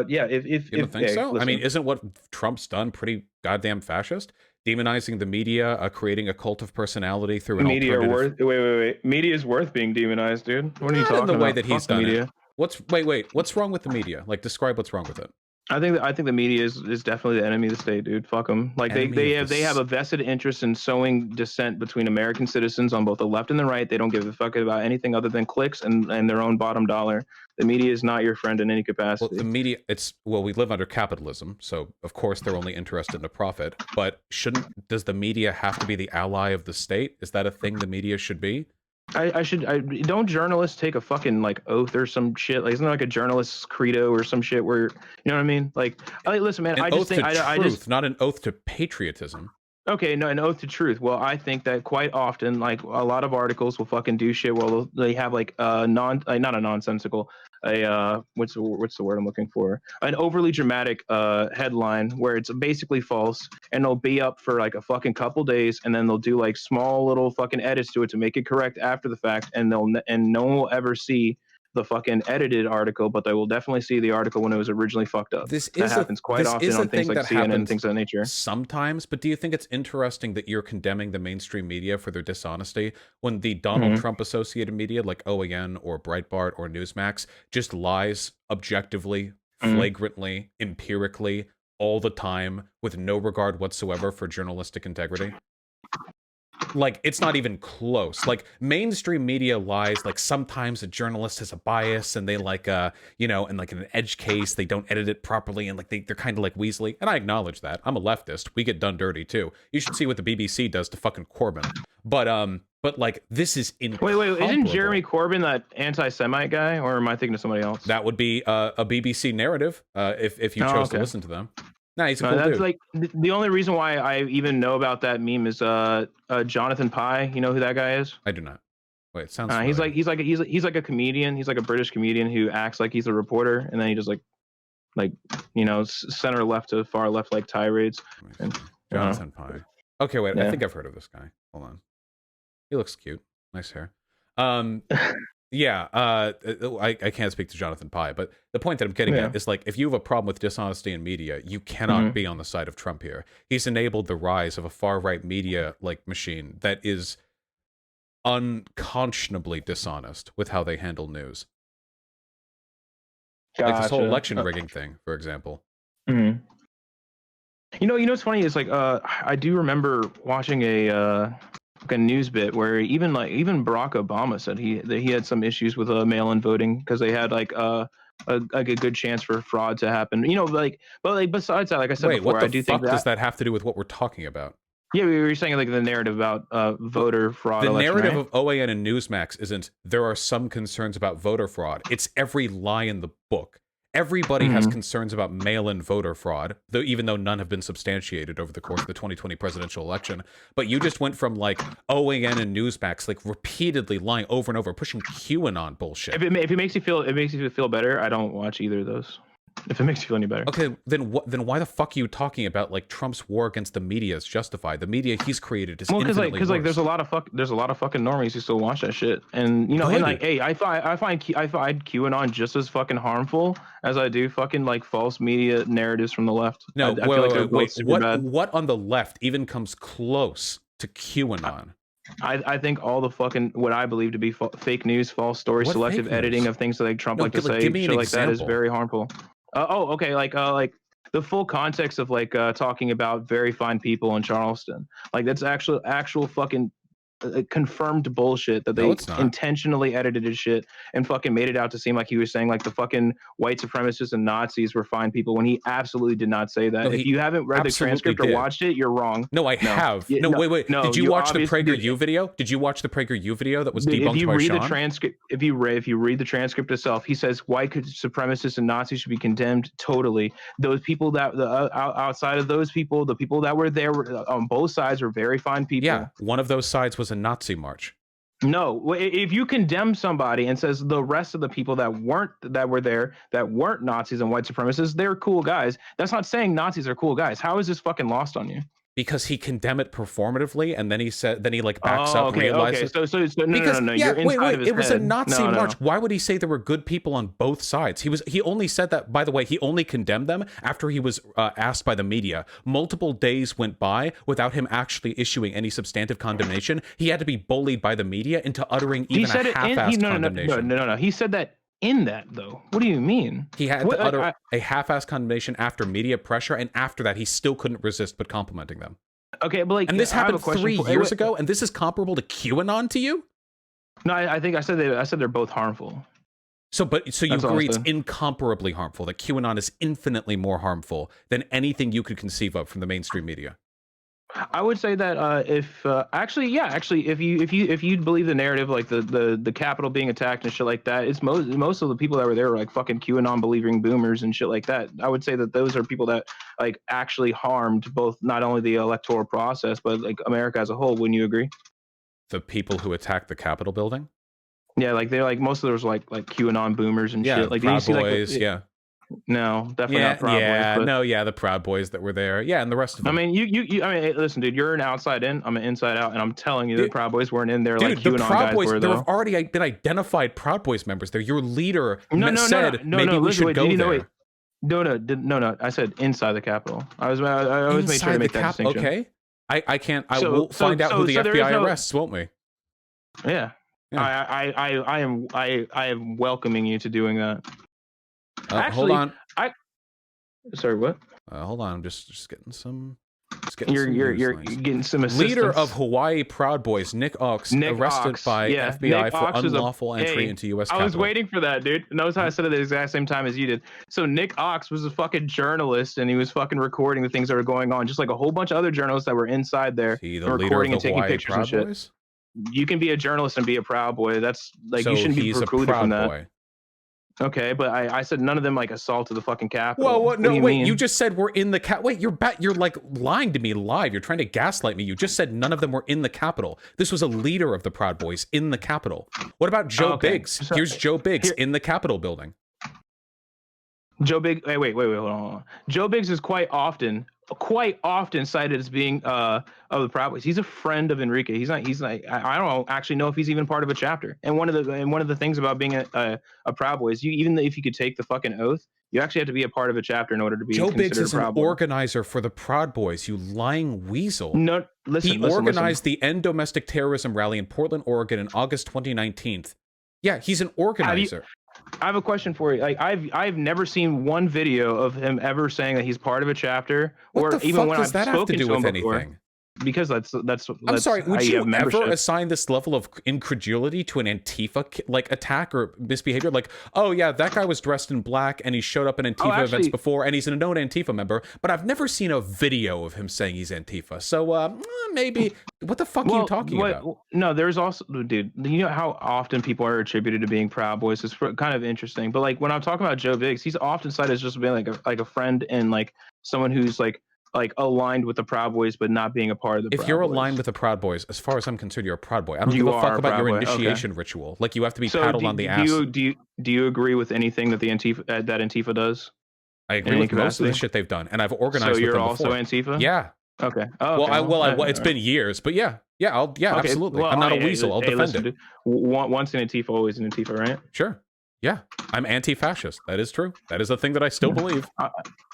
Speaker 1: yeah, if
Speaker 3: You don't think
Speaker 1: hey,
Speaker 3: so? I
Speaker 1: listen,
Speaker 3: mean, isn't what Trump's done pretty goddamn fascist? Demonizing the media, creating a cult of personality through an
Speaker 1: media are
Speaker 3: alternative.
Speaker 1: wait. Media is worth being demonized, dude. What are you
Speaker 3: Not in
Speaker 1: talking
Speaker 3: the way
Speaker 1: about?
Speaker 3: that he's
Speaker 1: Fuck the
Speaker 3: done
Speaker 1: media.
Speaker 3: it. What's wrong with the media? Like, describe what's wrong with it.
Speaker 1: I think the media is definitely the enemy of the state, dude. Fuck them. Like
Speaker 3: Enemy of
Speaker 1: they have
Speaker 3: the
Speaker 1: a vested interest in sowing dissent between American citizens on both the left and the right. They don't give a fuck about anything other than clicks and their own bottom dollar. The media is not your friend in any
Speaker 3: Well,
Speaker 1: capacity.
Speaker 3: the media, we live under capitalism, so of course they're only interested in a profit. But does the media have to be the ally of the state? Is that a thing the media should be?
Speaker 1: Don't journalists take a fucking like oath or some shit? Like, isn't there like a journalist's credo or some shit where, you know what I mean? Like, listen, man,
Speaker 3: An
Speaker 1: I
Speaker 3: oath
Speaker 1: just think
Speaker 3: to
Speaker 1: I
Speaker 3: truth,
Speaker 1: just
Speaker 3: not an oath to patriotism.
Speaker 1: okay, no, an oath to truth. Well, I think that quite often, like a lot of articles will fucking do shit where they have like not a nonsensical, what's the word I'm looking for? An overly dramatic headline where it's basically false, and they'll be up for like a fucking couple days, and then they'll do like small little fucking edits to it to make it correct after the fact, and no one will ever see the fucking edited article, but they will definitely see the article when it was originally fucked up. That happens quite often on things like CNN and things of that nature.
Speaker 3: Sometimes, but do you think it's interesting that you're condemning the mainstream media for their dishonesty when the Donald Trump associated media like OAN or Breitbart or Newsmax just lies objectively, flagrantly, empirically, all the time with no regard whatsoever for journalistic integrity? Like, it's not even close. Like, mainstream media lies. Like, sometimes a journalist has a bias and they like and like in an edge case they don't edit it properly and like they're kind of like Weasley, and I acknowledge that. I'm a leftist, we get done dirty too. You should see what the BBC does to fucking Corbyn. But like, this is incomparable.
Speaker 1: Wait, isn't Jeremy Corbyn that anti-Semite guy, or am I thinking of somebody else?
Speaker 3: That would be a BBC narrative if you chose to listen to them. Nah, he's a cool
Speaker 1: that's
Speaker 3: dude.
Speaker 1: like the only reason why I even know about that meme is Jonathan Pye. You know who that guy is?
Speaker 3: I do not. Wait, it sounds
Speaker 1: he's like a comedian. He's like a British comedian who acts like he's a reporter, and then he just like center left to far left like tirades.
Speaker 3: Jonathan Pye. Okay, wait.
Speaker 1: Yeah.
Speaker 3: I think I've heard of this guy. Hold on. He looks cute. Nice hair. Yeah, I can't speak to Jonathan Pye, but the point that I'm getting at is like, if you have a problem with dishonesty in media, you cannot be on the side of Trump here. He's enabled the rise of a far right media like machine that is unconscionably dishonest with how they handle news.
Speaker 1: Gotcha.
Speaker 3: Like this whole election rigging thing, for example.
Speaker 1: You know what's funny is like I do remember watching a news bit where even Barack Obama said that he had some issues with mail-in voting because they had like a good chance for fraud to happen. But besides that, like I said before,
Speaker 3: what
Speaker 1: I do think
Speaker 3: does that have to do with what we're talking about?
Speaker 1: Yeah, we were saying like the narrative about voter fraud.
Speaker 3: The
Speaker 1: election,
Speaker 3: narrative
Speaker 1: right?
Speaker 3: of OAN and Newsmax isn't there are some concerns about voter fraud. It's every lie in the book. Everybody has concerns about mail-in voter fraud, even though none have been substantiated over the course of the 2020 presidential election. But you just went from like OAN and Newsmax like repeatedly lying over and over, pushing QAnon bullshit.
Speaker 1: If it makes you feel better, I don't watch either of those. If it makes you feel any better.
Speaker 3: Okay, then why the fuck are you talking about like Trump's war against the media is justified? The media he's created is infinitely
Speaker 1: because
Speaker 3: worse.
Speaker 1: there's a lot of fucking normies who still watch that shit, and and like, hey, I find QAnon just as fucking harmful as I do fucking like false media narratives from the left.
Speaker 3: No, wait, what on the left even comes close to QAnon?
Speaker 1: I think all the fucking what I believe to be fake news, false stories,
Speaker 3: What
Speaker 1: selective
Speaker 3: fake
Speaker 1: editing
Speaker 3: news?
Speaker 1: of things that like Trump
Speaker 3: No,
Speaker 1: like to say,
Speaker 3: give me an
Speaker 1: shit like that is
Speaker 3: example.
Speaker 1: very harmful. Okay, like the full context of like talking about very fine people in Charleston, like that's actual fucking confirmed bullshit that
Speaker 3: No,
Speaker 1: they
Speaker 3: it's not.
Speaker 1: intentionally edited his shit and fucking made it out to seem like he was saying like the fucking white supremacists and Nazis were fine people when he absolutely did not say that.
Speaker 3: No,
Speaker 1: If
Speaker 3: he
Speaker 1: you haven't read the
Speaker 3: absolutely
Speaker 1: transcript or
Speaker 3: did.
Speaker 1: watched it, you're wrong.
Speaker 3: No, I have.
Speaker 1: Yeah,
Speaker 3: No, wait.
Speaker 1: no,
Speaker 3: Did you
Speaker 1: you
Speaker 3: watch the
Speaker 1: obviously-
Speaker 3: PragerU video? Did you watch the PragerU video that was
Speaker 1: Dude,
Speaker 3: debunked
Speaker 1: if you
Speaker 3: by
Speaker 1: read
Speaker 3: Sean?
Speaker 1: the transcript, if you read the transcript itself, he says white supremacists and Nazis should be condemned totally. Those people that outside of those people, the people that were there on both sides were very fine people.
Speaker 3: Yeah, one of those sides was a Nazi march.
Speaker 1: No, if you condemn somebody and says the rest of the people that were there that weren't Nazis and white supremacists, they're cool guys. That's not saying Nazis are cool guys. How is this fucking lost on you?
Speaker 3: Because he condemned it performatively, and then he like backs up, realizes.
Speaker 1: Okay. So no.
Speaker 3: Yeah,
Speaker 1: You're inside
Speaker 3: wait.
Speaker 1: of his
Speaker 3: It was a
Speaker 1: head.
Speaker 3: Nazi
Speaker 1: No.
Speaker 3: march. Why would he say there were good people on both sides? He only said that. By the way, he only condemned them after he was asked by the media. Multiple days went by without him actually issuing any substantive condemnation. He had to be bullied by the media into uttering even a half-assed condemnation.
Speaker 1: No. He said that in that though. What do you mean?
Speaker 3: He had to utter a half-assed condemnation after media pressure, and after that, he still couldn't resist but complimenting them.
Speaker 1: Okay, but like,
Speaker 3: and this happened 3 years ago, and this is comparable to QAnon to you?
Speaker 1: No, I think I said they're both harmful.
Speaker 3: So you
Speaker 1: That's
Speaker 3: agree it's incomparably harmful, that QAnon is infinitely more harmful than anything you could conceive of from the mainstream media?
Speaker 1: I would say that if you believe the narrative, like the Capitol being attacked and shit like that, it's most of the people that were there were like fucking QAnon believing boomers and shit like that. I would say that those are people that like actually harmed both not only the electoral process but like America as a whole. Wouldn't you agree?
Speaker 3: The people who attacked the Capitol building?
Speaker 1: Yeah, like they're like most of those like QAnon boomers and shit. Like
Speaker 3: Proud
Speaker 1: see,
Speaker 3: Boys,
Speaker 1: like,
Speaker 3: yeah.
Speaker 1: No, definitely not Proud Boys. But,
Speaker 3: the Proud Boys that were there. Yeah, and the rest of them.
Speaker 1: I mean, I mean, hey, listen, dude, you're an outside in, I'm an inside out, and I'm telling you, the Proud Boys weren't in there like QAnon
Speaker 3: the Proud
Speaker 1: guys
Speaker 3: Boys,
Speaker 1: were,
Speaker 3: there
Speaker 1: though.
Speaker 3: have already been identified Proud Boys members there. Your leader said
Speaker 1: maybe
Speaker 3: we should go there.
Speaker 1: No. I said inside the Capitol. I always made sure to make that distinction.
Speaker 3: Okay, I can't. Will find out who the FBI arrests, won't we?
Speaker 1: Yeah. I am welcoming you to doing that.
Speaker 3: Hold on.
Speaker 1: Sorry, what?
Speaker 3: Hold on. I'm just getting some.
Speaker 1: You're getting some assistance.
Speaker 3: Leader of Hawaii Proud Boys, Nick Ox, arrested by FBI for unlawful entry into U.S. Capitol.
Speaker 1: I was waiting for that, dude. Notice how I said it at the exact same time as you did. So Nick Ox was a fucking journalist, and he was fucking recording the things that were going on, just like a whole bunch of other journalists that were inside there, recording and taking pictures and shit.
Speaker 3: Boys?
Speaker 1: You can be a journalist and be a Proud Boy. That's like, you shouldn't be precluded from that. Boy. Okay, but I said none of them like assaulted the fucking Capitol.
Speaker 3: Well, what? No, wait. You just said we're in the Wait, you're like lying to me live. You're trying to gaslight me. You just said none of them were in the Capitol. This was a leader of the Proud Boys in the Capitol. What about Joe Biggs? So, here's Joe Biggs in the Capitol building.
Speaker 1: Joe Biggs. Wait, hold on. Joe Biggs is quite often cited as being of the Proud Boys. He's a friend of Enrique. He's not. I don't actually know if he's even part of a chapter. And one of the things about being a Proud Boy is even if you could take the fucking oath, you actually have to be a part of a chapter in order to be
Speaker 3: Joe
Speaker 1: considered
Speaker 3: Biggs is
Speaker 1: a Proud
Speaker 3: an
Speaker 1: Boy.
Speaker 3: organizer for the Proud Boys. You lying weasel.
Speaker 1: No, listen.
Speaker 3: He organized the End Domestic Terrorism rally in Portland, Oregon, in August 2019. Yeah, he's an organizer.
Speaker 1: I have a question for you. Like I've never seen one video of him ever saying that he's part of a chapter,
Speaker 3: what
Speaker 1: or even when I've
Speaker 3: that
Speaker 1: spoken
Speaker 3: have to do
Speaker 1: to him
Speaker 3: with
Speaker 1: before.
Speaker 3: anything?
Speaker 1: Because that's
Speaker 3: I'm sorry, would you ever assign this level of incredulity to an Antifa like attack or misbehavior? Like, oh yeah, that guy was dressed in black and he showed up in Antifa events before and he's a known Antifa member, but I've never seen a video of him saying he's Antifa. So maybe what the fuck are you talking about?
Speaker 1: No, there's also, dude, you know how often people are attributed to being Proud Boys? It's kind of interesting. But like when I'm talking about Joe Biggs, he's often cited as just being like a friend and like someone who's like aligned with the Proud Boys, but not being a part of the Proud Boys.
Speaker 3: If you're aligned with the Proud Boys, as far as I'm concerned, you're a Proud Boy. I don't give a fuck about your initiation ritual. Like you have to be paddled on the ass.
Speaker 1: Do you agree with anything that the Antifa does?
Speaker 3: I agree with most of the shit they've done, and I've organized with them before. So
Speaker 1: you're also Antifa?
Speaker 3: Yeah.
Speaker 1: Okay.
Speaker 3: Well, it's been years, but yeah, absolutely. Well, I'm not a weasel. I'll defend it.
Speaker 1: Once an Antifa, always an Antifa, right?
Speaker 3: Sure. Yeah, I'm anti-fascist. That is true. That is a thing that I still believe.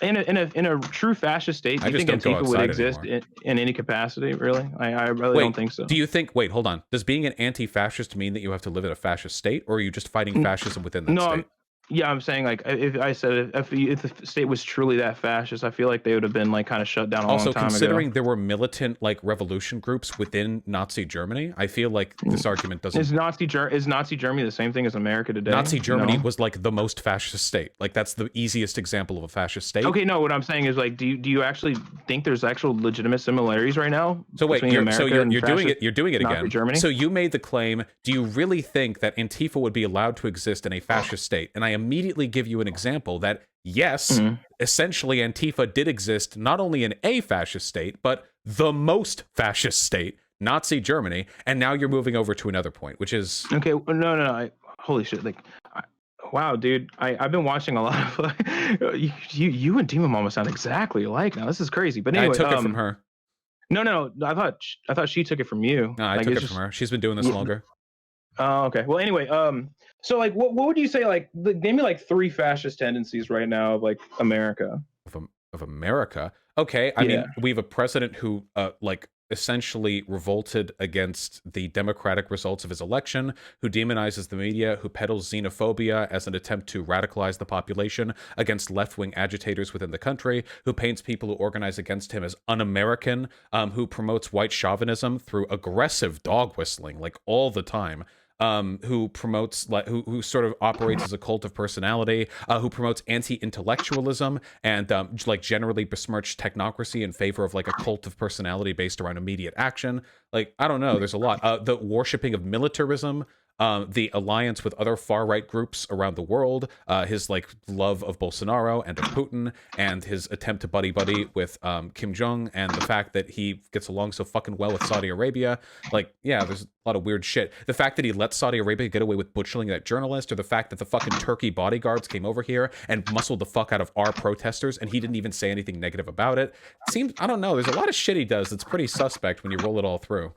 Speaker 1: In a true fascist state, do
Speaker 3: I
Speaker 1: you
Speaker 3: just
Speaker 1: think
Speaker 3: don't go
Speaker 1: Antifa would
Speaker 3: outside
Speaker 1: exist
Speaker 3: anymore.
Speaker 1: in any capacity? Really, I really don't
Speaker 3: Wait,
Speaker 1: think so.
Speaker 3: do you think? Wait, hold on. Does being an anti-fascist mean that you have to live in a fascist state, or are you just fighting fascism within that
Speaker 1: No,
Speaker 3: state?
Speaker 1: yeah, I'm saying like if I said if the state was truly that fascist, I feel like they would have been like kind of shut down a long
Speaker 3: Also,
Speaker 1: time ago.
Speaker 3: considering there were militant like revolution groups within Nazi Germany, I feel like this argument doesn't.
Speaker 1: Is Nazi Germany the same thing as America today?
Speaker 3: Nazi Germany
Speaker 1: No.
Speaker 3: was like the most fascist state. Like that's the easiest example of a fascist state.
Speaker 1: Okay, no. What I'm saying is like, do you actually think there's actual legitimate similarities right now
Speaker 3: So wait,
Speaker 1: between America and
Speaker 3: you're doing
Speaker 1: fascist
Speaker 3: it. You're doing it
Speaker 1: Nazi
Speaker 3: again.
Speaker 1: Germany?
Speaker 3: So you made the claim. Do you really think that Antifa would be allowed to exist in a fascist state? And I immediately give you an example that yes, essentially Antifa did exist not only in a fascist state, but the most fascist state, Nazi Germany. And now you're moving over to another point, which is
Speaker 1: Okay, no. Holy shit! Like, wow, dude, I've been watching a lot of you and Demon Mama sound exactly alike now. This is crazy. But anyway,
Speaker 3: I took it from her.
Speaker 1: No. I thought she took it from you.
Speaker 3: No, I
Speaker 1: Like,
Speaker 3: took
Speaker 1: it's
Speaker 3: it from her. She's been doing this
Speaker 1: Yeah.
Speaker 3: longer.
Speaker 1: Oh, okay. Well, anyway, so like, what would you say? Like, name me like 3 fascist tendencies right now of like America.
Speaker 3: Of America. Okay, I mean, we have a president who like essentially revolted against the democratic results of his election, who demonizes the media, who peddles xenophobia as an attempt to radicalize the population against left-wing agitators within the country, who paints people who organize against him as un-American, who promotes white chauvinism through aggressive dog whistling like all the time. Who promotes like who sort of operates as a cult of personality, who promotes anti-intellectualism and like generally besmirch technocracy in favor of like a cult of personality based around immediate action. Like I don't know, there's a lot. The worshipping of militarism. The alliance with other far-right groups around the world, his like love of Bolsonaro and of Putin, and his attempt to buddy with Kim Jong, and the fact that he gets along so fucking well with Saudi Arabia. Like, yeah, there's a lot of weird shit. The fact that he let Saudi Arabia get away with butchering that journalist, or the fact that the fucking Turkey bodyguards came over here and muscled the fuck out of our protesters, and he didn't even say anything negative about it. Seems, I don't know, there's a lot of shit he does that's pretty suspect when you roll it all through.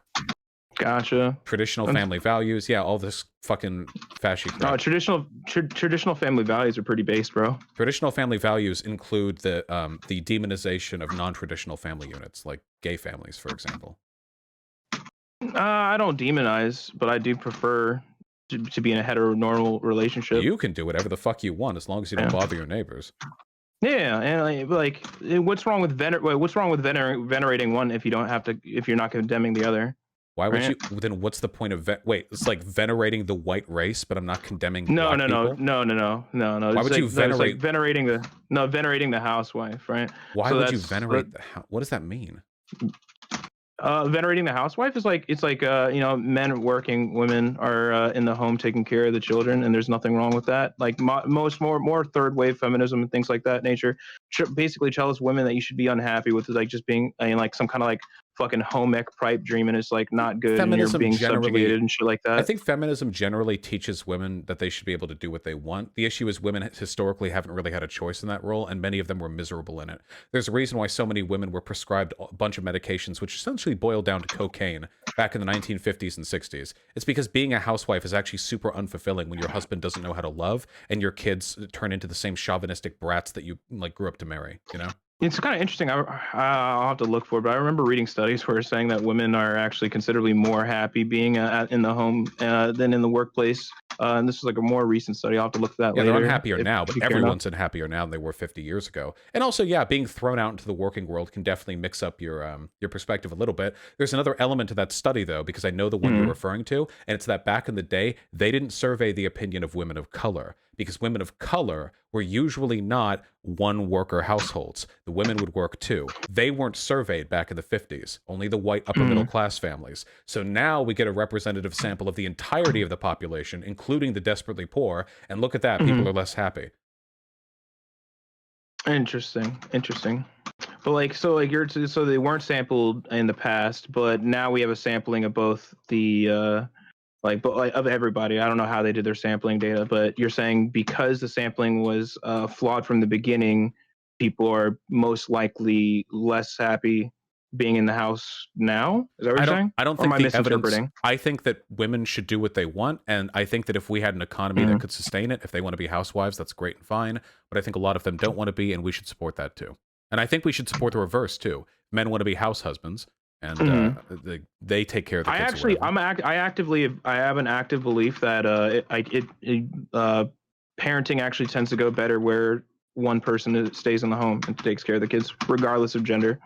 Speaker 1: Gotcha.
Speaker 3: Traditional family values, yeah, all this fucking fashy crap.
Speaker 1: Traditional family values are pretty based, bro.
Speaker 3: Traditional family values include the demonization of non-traditional family units, like gay families, for example.
Speaker 1: I don't demonize, but I do prefer to be in a heteronormal relationship.
Speaker 3: You can do whatever the fuck you want as long as you don't bother your neighbors.
Speaker 1: Yeah, and like, what's wrong with venerating one if you don't have to, if you're not condemning the other?
Speaker 3: Why would you? Then what's the point of wait? It's like venerating the white race, but I'm not condemning.
Speaker 1: No.
Speaker 3: Why would you venerate?
Speaker 1: It's like venerating the housewife, right?
Speaker 3: Why would you venerate the house? What does that mean?
Speaker 1: Venerating the housewife is like, it's like men working women are in the home taking care of the children, and there's nothing wrong with that. Like more third wave feminism and things like that nature basically tells women that you should be unhappy with like just being in like some kind of like fucking home ec pipe dream, and it's like not good,
Speaker 3: Feminism
Speaker 1: and you're being subjugated and shit like that.
Speaker 3: I think feminism generally teaches women that they should be able to do what they want. The issue is women historically haven't really had a choice in that role, and many of them were miserable in it. There's a reason why so many women were prescribed a bunch of medications which essentially boiled down to cocaine back in the 1950s and 60s. It's because being a housewife is actually super unfulfilling when your husband doesn't know how to love and your kids turn into the same chauvinistic brats that you like grew up to marry, you know?
Speaker 1: It's kind of interesting. I'll have to look for it, but I remember reading studies where saying that women are actually considerably more happy being in the home than in the workplace. And this is like a more recent study. I'll have to look for that later.
Speaker 3: They're unhappier now, but everyone's unhappier now than they were 50 years ago. And also, yeah, being thrown out into the working world can definitely mix up your perspective a little bit. There's another element to that study, though, because I know the one you're referring to, and it's that back in the day, they didn't survey the opinion of women of color, because women of color were usually not one-worker households. The women would work too. They weren't surveyed back in the 50s, only the white upper-middle-class families. So now we get a representative sample of the entirety of the population, including the desperately poor, and look at that, people are less happy. Interesting.
Speaker 1: But like, so they weren't sampled in the past, but now we have a sampling of both the of everybody. I don't know how they did their sampling data, but you're saying because the sampling was flawed from the beginning, people are most likely less happy being in the house now. Is that what you're saying?
Speaker 3: I don't
Speaker 1: Or am
Speaker 3: think
Speaker 1: I
Speaker 3: the evidence.
Speaker 1: misinterpreting?
Speaker 3: I think that women should do what they want, and I think that if we had an economy that could sustain it, if they want to be housewives, that's great and fine. But I think a lot of them don't want to be, and we should support that too. And I think we should support the reverse too. Men want to be house husbands, and they take care of the kids.
Speaker 1: I have an active belief that parenting actually tends to go better where one person stays in the home and takes care of the kids, regardless of gender.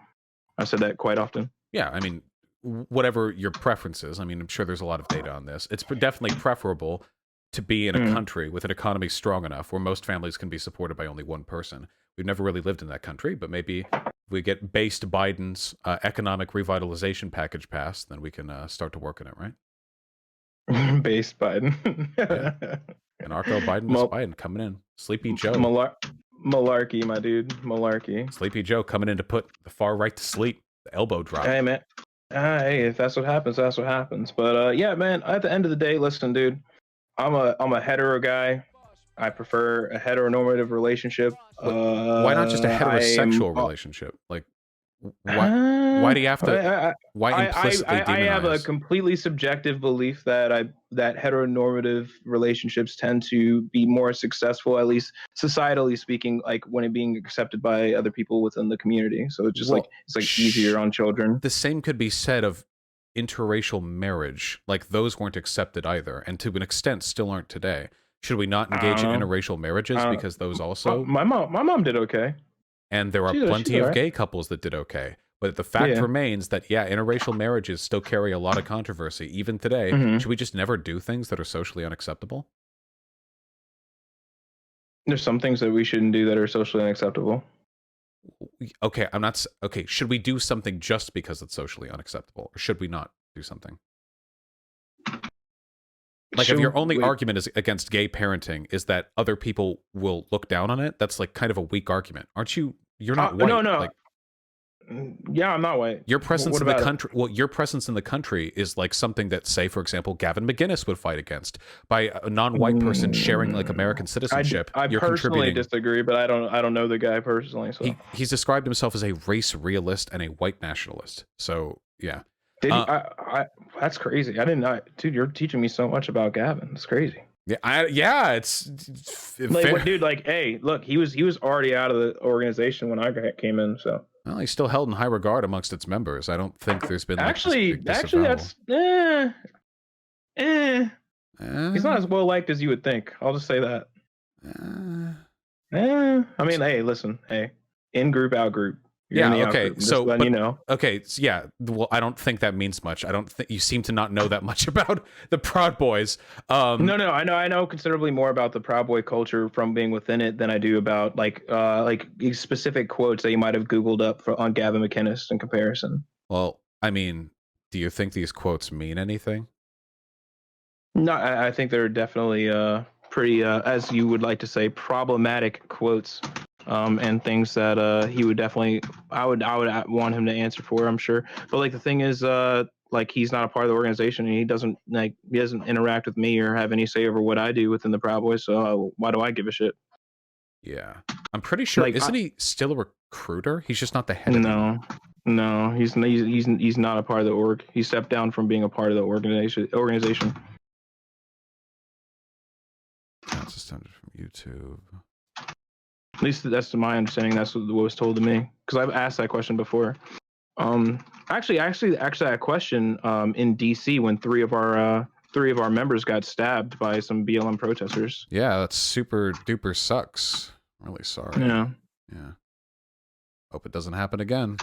Speaker 1: I've said that quite often.
Speaker 3: Yeah, I mean, whatever your preference is. I mean, I'm sure there's a lot of data on this. It's definitely preferable to be in a country with an economy strong enough where most families can be supported by only one person. We've never really lived in that country, but maybe if we get based Biden's economic revitalization package passed, then we can start to work on it, right?
Speaker 1: Based Biden.
Speaker 3: Yeah. Anarcho Biden is Biden coming in. Sleepy Joe.
Speaker 1: Malarkey, my dude. Malarkey.
Speaker 3: Sleepy Joe coming in to put the far right to sleep. The elbow drop.
Speaker 1: Hey, man. Hey, if that's what happens, that's what happens. But yeah, man, at the end of the day, listen, dude, I'm a hetero guy. I prefer a heteronormative relationship.
Speaker 3: Why not just a heterosexual relationship? Like, why do you have to? Why implicitly demonize?
Speaker 1: I have a completely subjective belief that that heteronormative relationships tend to be more successful, at least societally speaking, like when it being accepted by other people within the community. So it's just it's easier on children.
Speaker 3: The same could be said of interracial marriage. Like those weren't accepted either, and to an extent still aren't today. Should we not engage in interracial marriages because those also?
Speaker 1: My mom did okay.
Speaker 3: And there are plenty of gay couples that did okay. But the fact remains that, interracial marriages still carry a lot of controversy, even today. Should we just never do things that are socially unacceptable?
Speaker 1: There's some things that we shouldn't do that are socially unacceptable.
Speaker 3: Okay, okay, should we do something just because it's socially unacceptable? Or should we not do something? Like, if your only argument is against gay parenting is that other people will look down on it, that's like kind of a weak argument. Aren't you? You're not white.
Speaker 1: No.
Speaker 3: Like,
Speaker 1: yeah, I'm not white.
Speaker 3: Your presence in the country, your presence in the country is like something that, say, for example, Gavin McInnes would fight against. By a non-white person sharing like American citizenship,
Speaker 1: I personally disagree, but I don't know the guy personally. So
Speaker 3: he's described himself as a race realist and a white nationalist. So yeah.
Speaker 1: That's crazy. I didn't know, dude. You're teaching me so much about Gavin. It's crazy.
Speaker 3: Yeah, it's
Speaker 1: like, dude. Like, hey, look, he was already out of the organization when I came in. So,
Speaker 3: well, he's still held in high regard amongst its members. I don't think there's been
Speaker 1: actually that's he's not as well liked as you would think. I'll just say that. I mean, hey, listen, hey, in group, out group.
Speaker 3: Okay. So,
Speaker 1: you know.
Speaker 3: Okay. Yeah. Well, I don't think that means much. I don't think you seem to not know that much about the Proud Boys. No.
Speaker 1: I know considerably more about the Proud Boy culture from being within it than I do about like specific quotes that you might have Googled up on Gavin McInnes in comparison.
Speaker 3: Well, I mean, do you think these quotes mean anything?
Speaker 1: No, I think they're definitely pretty, as you would like to say, problematic quotes. And things that he would definitely, I would want him to answer for, I'm sure. But like the thing is, like he's not a part of the organization, and he doesn't interact with me or have any say over what I do within the Proud Boys. So why do I give a shit?
Speaker 3: Yeah, I'm pretty sure. Like, isn't he still a recruiter? He's just not the head.
Speaker 1: No, he's not a part of the org. He stepped down from being a part of the organization.
Speaker 3: That's suspended from YouTube.
Speaker 1: At least that's my understanding. That's what was told to me, because I've asked that question before. Actually, I had a question in DC when three of our members got stabbed by some BLM protesters.
Speaker 3: Yeah, that's super duper sucks. I'm really sorry.
Speaker 1: Yeah.
Speaker 3: Hope it doesn't happen again.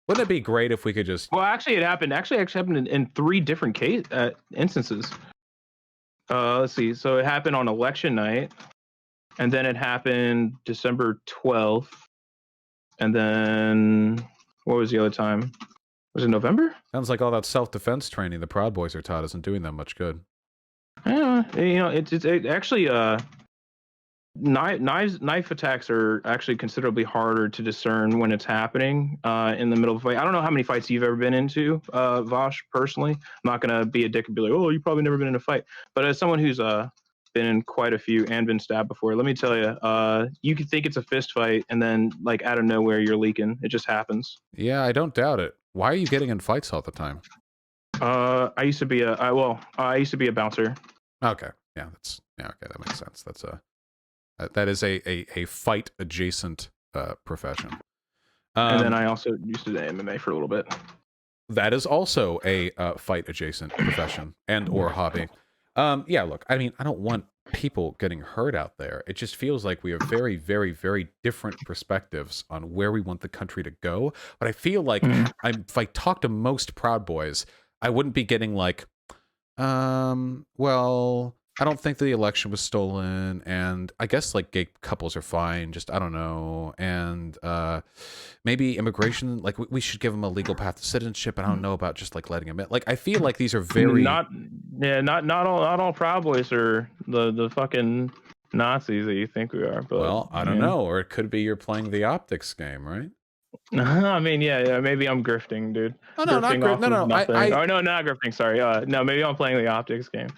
Speaker 3: Wouldn't it be great if we could just?
Speaker 1: Well, actually, it happened. Actually, it happened in 3 different instances. Let's see. So it happened on election night. And then it happened December 12th. And then what was the other time? Was it November?
Speaker 3: Sounds like all that self-defense training the Proud Boys are taught isn't doing that much good.
Speaker 1: Yeah, it's actually knife attacks are actually considerably harder to discern when it's happening in the middle of a fight. I don't know how many fights you've ever been into, Vosh, personally. I'm not gonna be a dick and be like, oh, you've probably never been in a fight. But as someone who's been in quite a few and been stabbed before. Let me tell you, you could think it's a fist fight, and then like out of nowhere you're leaking. It just happens.
Speaker 3: Yeah, I don't doubt it. Why are you getting in fights all the time?
Speaker 1: I used to be I used to be a bouncer.
Speaker 3: Okay, yeah, okay, that makes sense. That's that is a fight adjacent profession.
Speaker 1: And then I also used to do MMA for a little bit.
Speaker 3: That is also a fight adjacent profession and or hobby. Yeah, look, I mean, I don't want people getting hurt out there. It just feels like we have very, very, very different perspectives on where we want the country to go. But I feel like if I talk to most Proud Boys, I wouldn't be getting like, well, I don't think the election was stolen, and I guess like gay couples are fine, just I don't know, and maybe immigration, like we should give them a legal path to citizenship, and I don't know about just like letting them in. Like I feel like these are very
Speaker 1: not all Proud Boys are the fucking Nazis that you think we are. But
Speaker 3: well, I don't know, or it could be you're playing the optics game, right?
Speaker 1: I mean, yeah, maybe I'm grifting, dude.
Speaker 3: Oh no, not grift. No,
Speaker 1: Oh no, not grifting. Sorry. No, maybe I'm playing the optics game.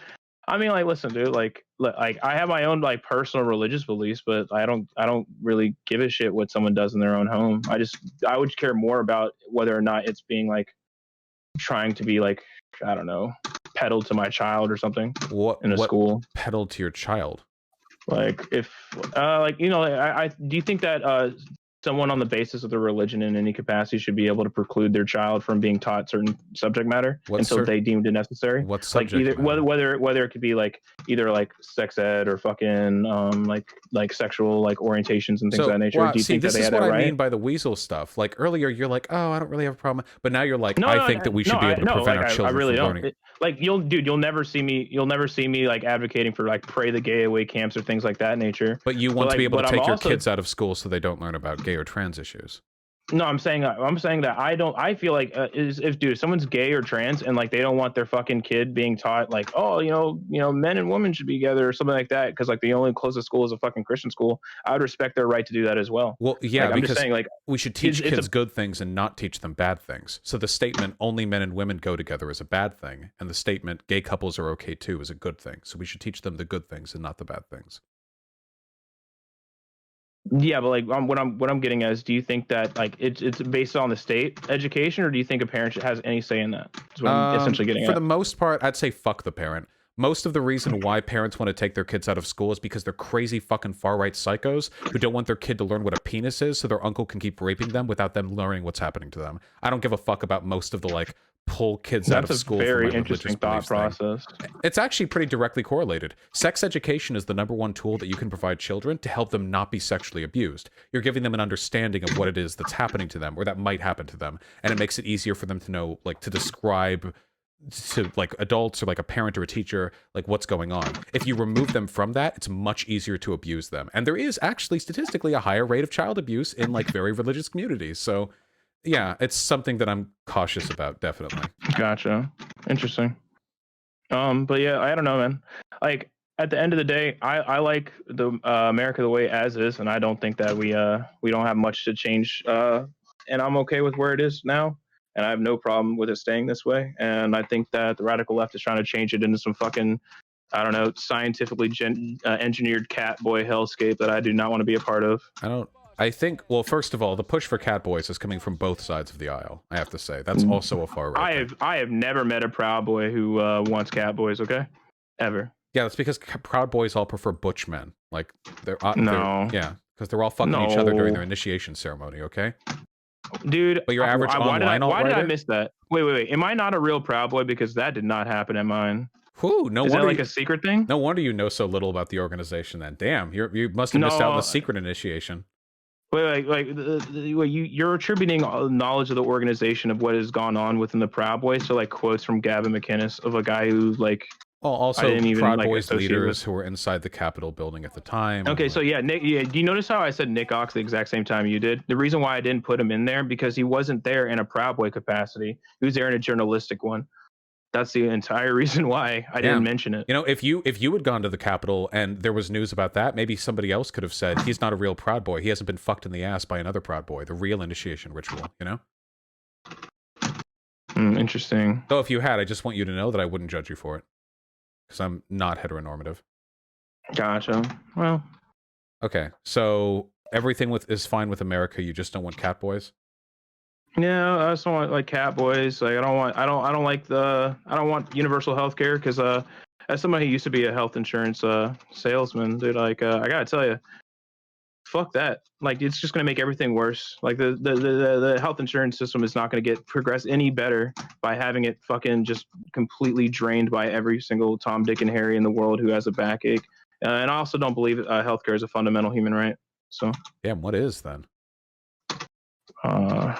Speaker 1: I mean, like, listen, dude. Like I have my own like personal religious beliefs, but I don't really give a shit what someone does in their own home. I would care more about whether or not it's being like trying to be like, I don't know, peddled to my child or something.
Speaker 3: What
Speaker 1: in a school?
Speaker 3: Peddled to your child?
Speaker 1: Like if like you know, I do you think that someone on the basis of their religion in any capacity should be able to preclude their child from being taught certain subject matter until they deemed it necessary?
Speaker 3: What subject
Speaker 1: like either whether it could be like either like sex ed or fucking like sexual like orientations and things of that nature.
Speaker 3: Well,
Speaker 1: do you think
Speaker 3: this
Speaker 1: that they
Speaker 3: is
Speaker 1: had
Speaker 3: what
Speaker 1: that
Speaker 3: I
Speaker 1: right?
Speaker 3: mean by the weasel stuff. Like earlier, you're like, oh, I don't really have a problem, but now you're like, I think that we should be able to prevent our children
Speaker 1: from
Speaker 3: learning.
Speaker 1: Like you'll never see me like advocating for like pray the gay away camps or things like that nature.
Speaker 3: But you want to be able to take your kids out of school so they don't learn about gay or trans issues.
Speaker 1: No, I'm saying that I feel like if someone's gay or trans and like they don't want their fucking kid being taught like, oh, you know men and women should be together or something like that because like the only closest school is a fucking Christian school, I would respect their right to do that as well.
Speaker 3: Well, yeah,
Speaker 1: like,
Speaker 3: because
Speaker 1: I'm just saying, like,
Speaker 3: we should teach kids good things and not teach them bad things. So the statement only men and women go together is a bad thing, and the statement gay couples are okay too is a good thing. So we should teach them the good things and not the bad things.
Speaker 1: Yeah, but like what I'm getting at is, do you think that like it's based on the state education, or do you think a parent has any say in that? That's what I'm essentially getting at.
Speaker 3: For the most part, I'd say fuck the parent. Most of the reason why parents want to take their kids out of school is because they're crazy fucking far-right psychos who don't want their kid to learn what a penis is so their uncle can keep raping them without them learning what's happening to them. I don't give a fuck about most of the like pull kids out of school.
Speaker 1: That's a very interesting thought process.
Speaker 3: It's actually pretty directly correlated. Sex education is the #1 tool that you can provide children to help them not be sexually abused. You're giving them an understanding of what it is that's happening to them or that might happen to them, and it makes it easier for them to know, like, to describe to like adults or like a parent or a teacher like what's going on. If you remove them from that, it's much easier to abuse them, and there is actually statistically a higher rate of child abuse in like very religious communities. So yeah, it's something that I'm cautious about, definitely.
Speaker 1: Gotcha. Interesting. But yeah, I don't know, man. Like at the end of the day, I like the America the way as is, and I don't think that we don't have much to change. And I'm okay with where it is now, and I have no problem with it staying this way. And I think that the radical left is trying to change it into some fucking, I don't know, scientifically engineered cat boy hellscape that I do not want to be a part of.
Speaker 3: I think, well, first of all, the push for cat boys is coming from both sides of the aisle, I have to say. That's also a far right.
Speaker 1: I have never met a Proud Boy who wants cat boys, okay? Ever.
Speaker 3: Yeah, that's because Proud Boys all prefer butch men. Like, yeah, because they're all fucking each other during their initiation ceremony, okay?
Speaker 1: Dude,
Speaker 3: but your average
Speaker 1: why did I miss that? Wait. Am I not a real Proud Boy? Because that did not happen at mine.
Speaker 3: Whew,
Speaker 1: Is that like a secret thing?
Speaker 3: No wonder you know so little about the organization then. Damn, you must have missed out on the secret initiation.
Speaker 1: You're attributing knowledge of the organization of what has gone on within the Proud Boys. So like quotes from Gavin McInnes of a guy who's like,
Speaker 3: well, also Proud Boys leaders who were inside the Capitol building at the time.
Speaker 1: Okay, so yeah, Nick. Yeah, do you notice how I said Nick Ox the exact same time you did? The reason why I didn't put him in there because he wasn't there in a Proud Boy capacity. He was there in a journalistic one. That's the entire reason why I didn't mention it.
Speaker 3: You know, if you had gone to the Capitol and there was news about that, maybe somebody else could have said he's not a real Proud Boy. He hasn't been fucked in the ass by another Proud Boy. The real initiation ritual, you know?
Speaker 1: Interesting.
Speaker 3: So if you had, I just want you to know that I wouldn't judge you for it. Because I'm not heteronormative.
Speaker 1: Gotcha. Well,
Speaker 3: Okay, so everything is fine with America. You just don't want cat boys.
Speaker 1: yeah, I just don't want like cat boys. Like I don't want universal health care because as somebody who used to be a health insurance salesman, dude, like I gotta tell you, fuck that. Like it's just gonna make everything worse. Like the health insurance system is not gonna progress any better by having it fucking just completely drained by every single Tom, Dick, and Harry in the world who has a backache. And I also don't believe healthcare is a fundamental human right. So
Speaker 3: Damn, what is then?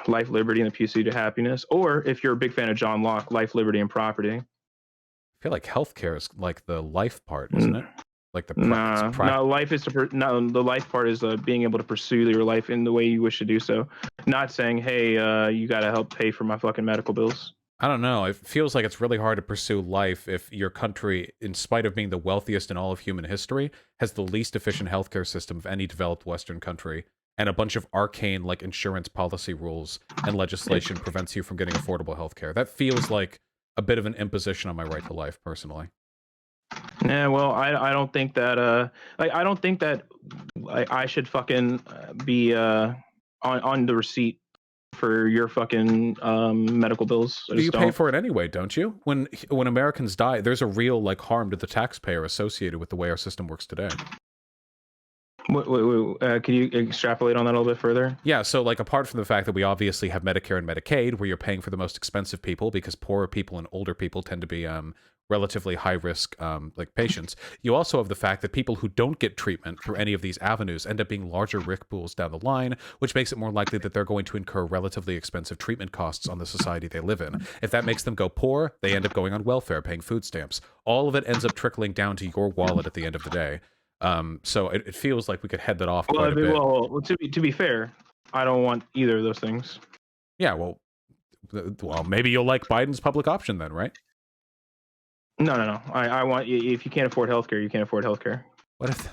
Speaker 1: life, liberty, and the pursuit of happiness. Or if you're a big fan of John Locke, life, liberty, and property.
Speaker 3: I feel like healthcare is like the life part, isn't it? Like the
Speaker 1: No, life is no. The life part is being able to pursue your life in the way you wish to do so. Not saying, hey, you got to help pay for my fucking medical bills.
Speaker 3: I don't know. It feels like it's really hard to pursue life if your country, in spite of being the wealthiest in all of human history, has the least efficient healthcare system of any developed Western country, and a bunch of arcane like insurance policy rules and legislation prevents you from getting affordable healthcare. That feels like a bit of an imposition on my right to life, personally.
Speaker 1: Yeah, well, I don't think that I don't think that I should fucking be on the receipt for your fucking medical bills.
Speaker 3: You pay for it anyway, don't you? When Americans die, there's a real like harm to the taxpayer associated with the way our system works today.
Speaker 1: Can you extrapolate on that a little bit further?
Speaker 3: Yeah, so like apart from the fact that we obviously have Medicare and Medicaid, where you're paying for the most expensive people because poorer people and older people tend to be relatively high risk like patients. You also have the fact that people who don't get treatment through any of these avenues end up being larger risk pools down the line, which makes it more likely that they're going to incur relatively expensive treatment costs on the society they live in. If that makes them go poor, they end up going on welfare, paying food stamps. All of it ends up trickling down to your wallet at the end of the day. So it feels like we could head that off quite a bit.
Speaker 1: Well, to be fair, I don't want either of those things.
Speaker 3: Yeah, well, maybe you'll like Biden's public option then, right?
Speaker 1: No. I want, if you can't afford healthcare, you can't afford healthcare.
Speaker 3: What if?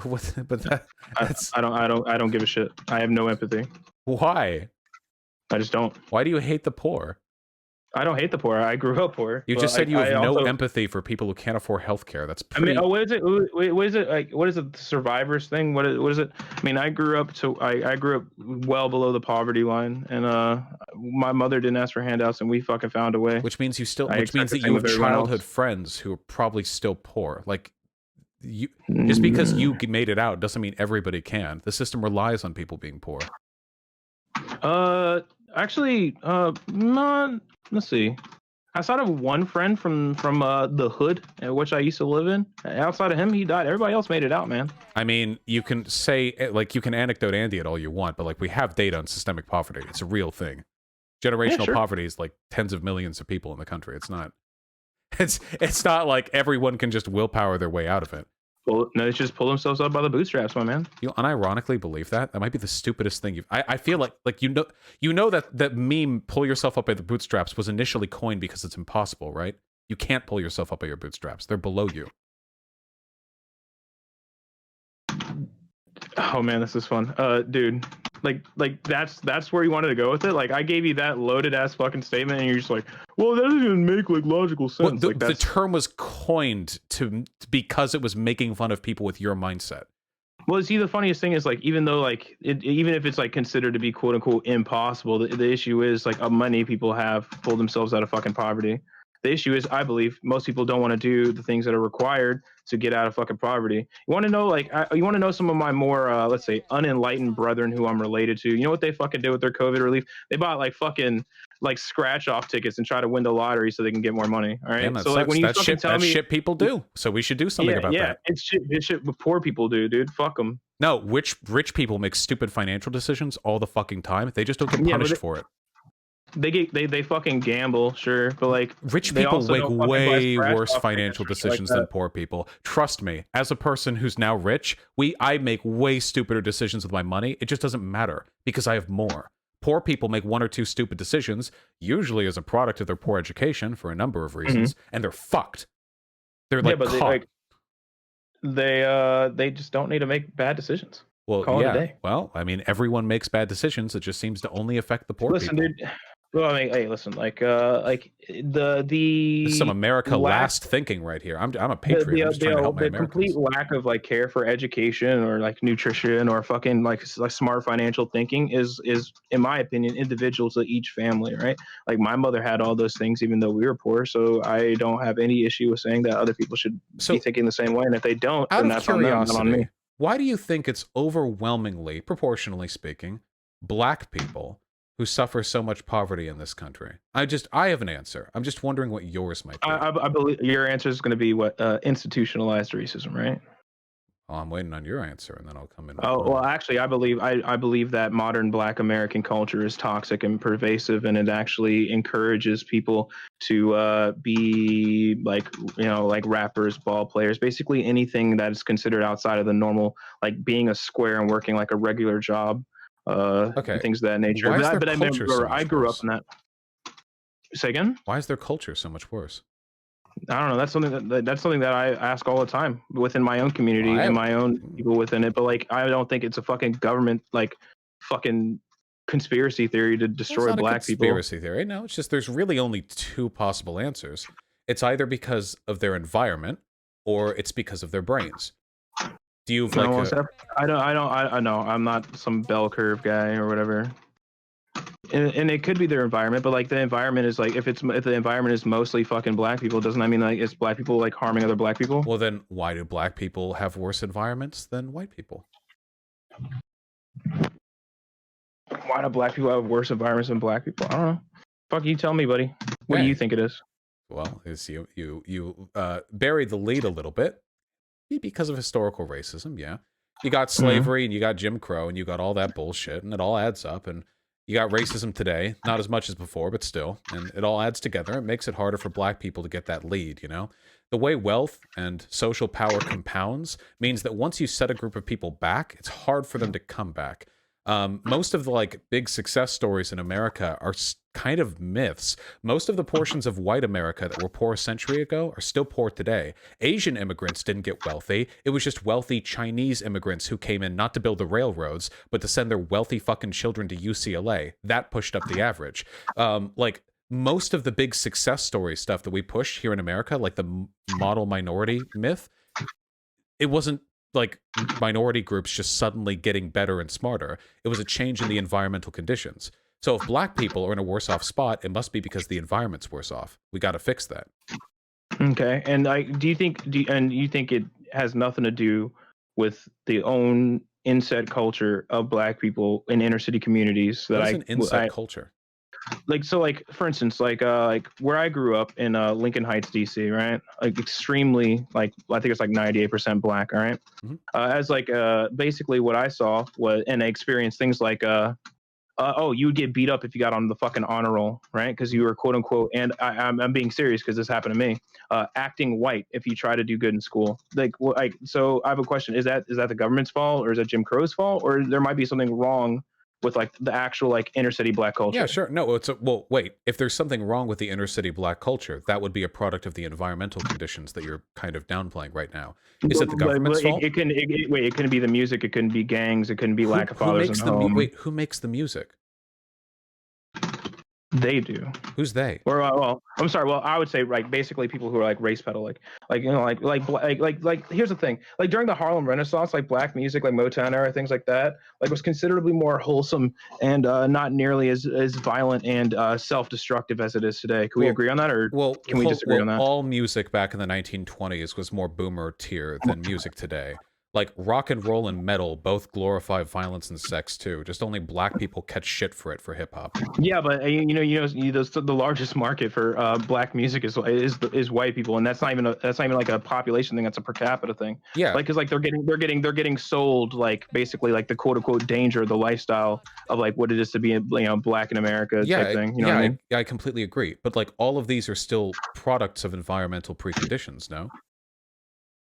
Speaker 3: What? But that's.
Speaker 1: I don't give a shit. I have no empathy.
Speaker 3: Why?
Speaker 1: I just don't.
Speaker 3: Why do you hate the poor?
Speaker 1: I don't hate the poor. I grew up poor.
Speaker 3: You just said you have no empathy for people who can't afford healthcare. That's pretty...
Speaker 1: I mean, what is it? What is it like? What is it? The survivors thing? What is it? I mean, I grew up well below the poverty line, and my mother didn't ask for handouts, and we fucking found a way.
Speaker 3: Which means that you have childhood friends who are probably still poor. Like, just because you made it out doesn't mean everybody can. The system relies on people being poor.
Speaker 1: Actually, not. Let's see. Outside of one friend from the hood in which I used to live in, outside of him, he died. Everybody else made it out, man.
Speaker 3: I mean, you can say, like, you can anecdote Andy it all you want, but, like, we have data on systemic poverty. It's a real thing. Generational poverty is, like, tens of millions of people in the country. It's not... It's not like everyone can just willpower their way out of it.
Speaker 1: Well, no, they just pull themselves up by the bootstraps, my man.
Speaker 3: You unironically believe that? That might be the stupidest thing you've... I feel like you know that meme, pull yourself up by the bootstraps, was initially coined because it's impossible, right? You can't pull yourself up by your bootstraps. They're below you.
Speaker 1: Oh man, this is fun. Dude, like that's where you wanted to go with it. Like I gave you that loaded ass fucking statement, and you're just like, well, that doesn't even make like logical sense.
Speaker 3: Well, the term was coined because it was making fun of people with your mindset.
Speaker 1: Well, see, the funniest thing is like, even though like even if it's like considered to be quote unquote impossible, the issue is like many people have pulled themselves out of fucking poverty. The issue is, I believe most people don't want to do the things that are required to get out of fucking poverty. You want to know, like, you want to know some of my more, let's say, unenlightened brethren who I'm related to. You know what they fucking did with their COVID relief? They bought like fucking like scratch off tickets and try to win the lottery so they can get more money. All right.
Speaker 3: So like when you fucking tell me, shit people do. So we should do something about that.
Speaker 1: Yeah, it's shit poor people do, dude. Fuck them.
Speaker 3: No, rich people make stupid financial decisions all the fucking time. They just don't get punished for it.
Speaker 1: They fucking gamble, sure, but like
Speaker 3: rich people make way worse financial decisions than poor people. Trust me, as a person who's now rich, I make way stupider decisions with my money. It just doesn't matter because I have more. Poor people make one or two stupid decisions, usually as a product of their poor education for a number of reasons, and they're fucked. They're like caught.
Speaker 1: They just don't need to make bad decisions.
Speaker 3: Well, yeah. Well, I mean, everyone makes bad decisions. It just seems to only affect the poor people.
Speaker 1: Dude. Well, I mean, hey, listen, like the
Speaker 3: This is some America
Speaker 1: lack
Speaker 3: last thinking right here. I'm a
Speaker 1: the
Speaker 3: patriot. I'm just trying to help my
Speaker 1: the complete
Speaker 3: Americans.
Speaker 1: lack of like care for education or like nutrition or fucking like smart financial thinking is in my opinion individual to each family, right? Like my mother had all those things even though we were poor, so I don't have any issue with saying that other people should be
Speaker 3: So,
Speaker 1: thinking the same way, and if they don't,
Speaker 3: out
Speaker 1: then
Speaker 3: of
Speaker 1: that's on them, not on me.
Speaker 3: curiosity, why do you think it's overwhelmingly, proportionally speaking, black people who suffer so much poverty in this country? I have an answer. I'm just wondering what yours might be.
Speaker 1: I believe your answer is going to be what institutionalized racism, right?
Speaker 3: Well, I'm waiting on your answer, and then I'll come in with
Speaker 1: Oh well,
Speaker 3: mine.
Speaker 1: actually, I believe that modern Black American culture is toxic and pervasive, and it actually encourages people to be like like rappers, ball players, basically anything that is considered outside of the normal, like being a square and working like a regular job, and
Speaker 3: Okay,
Speaker 1: things of that nature.
Speaker 3: why is their
Speaker 1: But I
Speaker 3: culture so
Speaker 1: remember I
Speaker 3: much
Speaker 1: grew up
Speaker 3: worse?
Speaker 1: in that. Say again?
Speaker 3: Why is their culture so much worse?
Speaker 1: I don't know. That's something that I ask all the time within my own
Speaker 3: Well,
Speaker 1: community and my own people within it. But like, I don't think it's a fucking government like fucking conspiracy theory to
Speaker 3: Well, it's
Speaker 1: destroy
Speaker 3: not a
Speaker 1: black people.
Speaker 3: conspiracy theory. No, it's just there's really only two possible answers. It's either because of their environment or it's because of their brains. Do you have like
Speaker 1: No,
Speaker 3: a
Speaker 1: I know I'm not some bell curve guy or whatever. And it could be their environment, but like the environment is like if the environment is mostly fucking black people, doesn't that mean like it's black people like harming other black people?
Speaker 3: well then why do black people have worse environments than white people?
Speaker 1: Why do black people have worse environments than black people? I don't know. Fuck you, tell me, buddy. What do you
Speaker 3: Hey,
Speaker 1: think it is?
Speaker 3: well, is you buried the lead a little bit because of historical racism, yeah. You got
Speaker 1: Mhm.
Speaker 3: slavery and you got Jim Crow and you got all that bullshit and it all adds up and you got racism today, not as much as before, but still, and it all adds together. It makes it harder for black people to get that lead, you know? The way wealth and social power compounds means that once you set a group of people back, it's hard for them to come back. Most of the like big success stories in America are kind of myths. Most of the portions of white America that were poor a century ago are still poor today. Asian immigrants didn't get wealthy. It was just wealthy Chinese immigrants who came in not to build the railroads, but to send their wealthy fucking children to UCLA. That pushed up the average. Like most of the big success story stuff that we push here in America, like the model minority myth, it wasn't like minority groups just suddenly getting better and smarter. It was a change in the environmental conditions. So if black people are in a worse off spot, it must be because the environment's worse off. We got to fix that.
Speaker 1: Okay, and and you think it has nothing to do with the own inset culture of black people in inner city communities that
Speaker 3: What is an inset culture?
Speaker 1: like so like for instance like where I grew up in Lincoln Heights, DC, right? Like extremely like I think it's like 98% black, all right?
Speaker 3: Mhm.
Speaker 1: As like basically what I saw was and I experienced things like oh, you would get beat up if you got on the fucking honor roll, right? Because you were quote unquote, and I'm being serious because this happened to me, acting white if you try to do good in school. Like, so I have a question: is that the government's fault, or is that Jim Crow's fault, or there might be something wrong with like the actual like inner city black
Speaker 3: Yeah,
Speaker 1: culture?
Speaker 3: sure. No, well, wait. If there's something wrong with the inner city black culture, that would be a product of the environmental conditions that you're kind of downplaying right now. Is it the government's fault?
Speaker 1: Wait, it couldn't be the music, it couldn't be gangs, it couldn't be lack of fathers in the home.
Speaker 3: Who makes the music?
Speaker 1: They do.
Speaker 3: Who's they?
Speaker 1: Or well, I'm sorry. Well, I would say like basically people who are like race pedal, like here's the thing. Like during the Harlem Renaissance, like black music, like Motown era, things like that, like was considerably more wholesome and not nearly as violent and self-destructive as it is today. Can we
Speaker 3: Well,
Speaker 1: agree on that, or
Speaker 3: well,
Speaker 1: can we disagree on that?
Speaker 3: all music back in the 1920s was more boomer tier than music today. Like rock and roll and metal both glorify violence and sex too. Just only black people catch shit for it for hip hop.
Speaker 1: Yeah, but the largest market for black music is white people, and that's not even like a population thing. That's a per capita thing.
Speaker 3: Yeah,
Speaker 1: Like, cause like they're getting sold like basically like the quote unquote danger, the lifestyle of like what it is to be black in America type thing. You know what I mean?
Speaker 3: I completely agree. But like all of these are still products of environmental preconditions, no?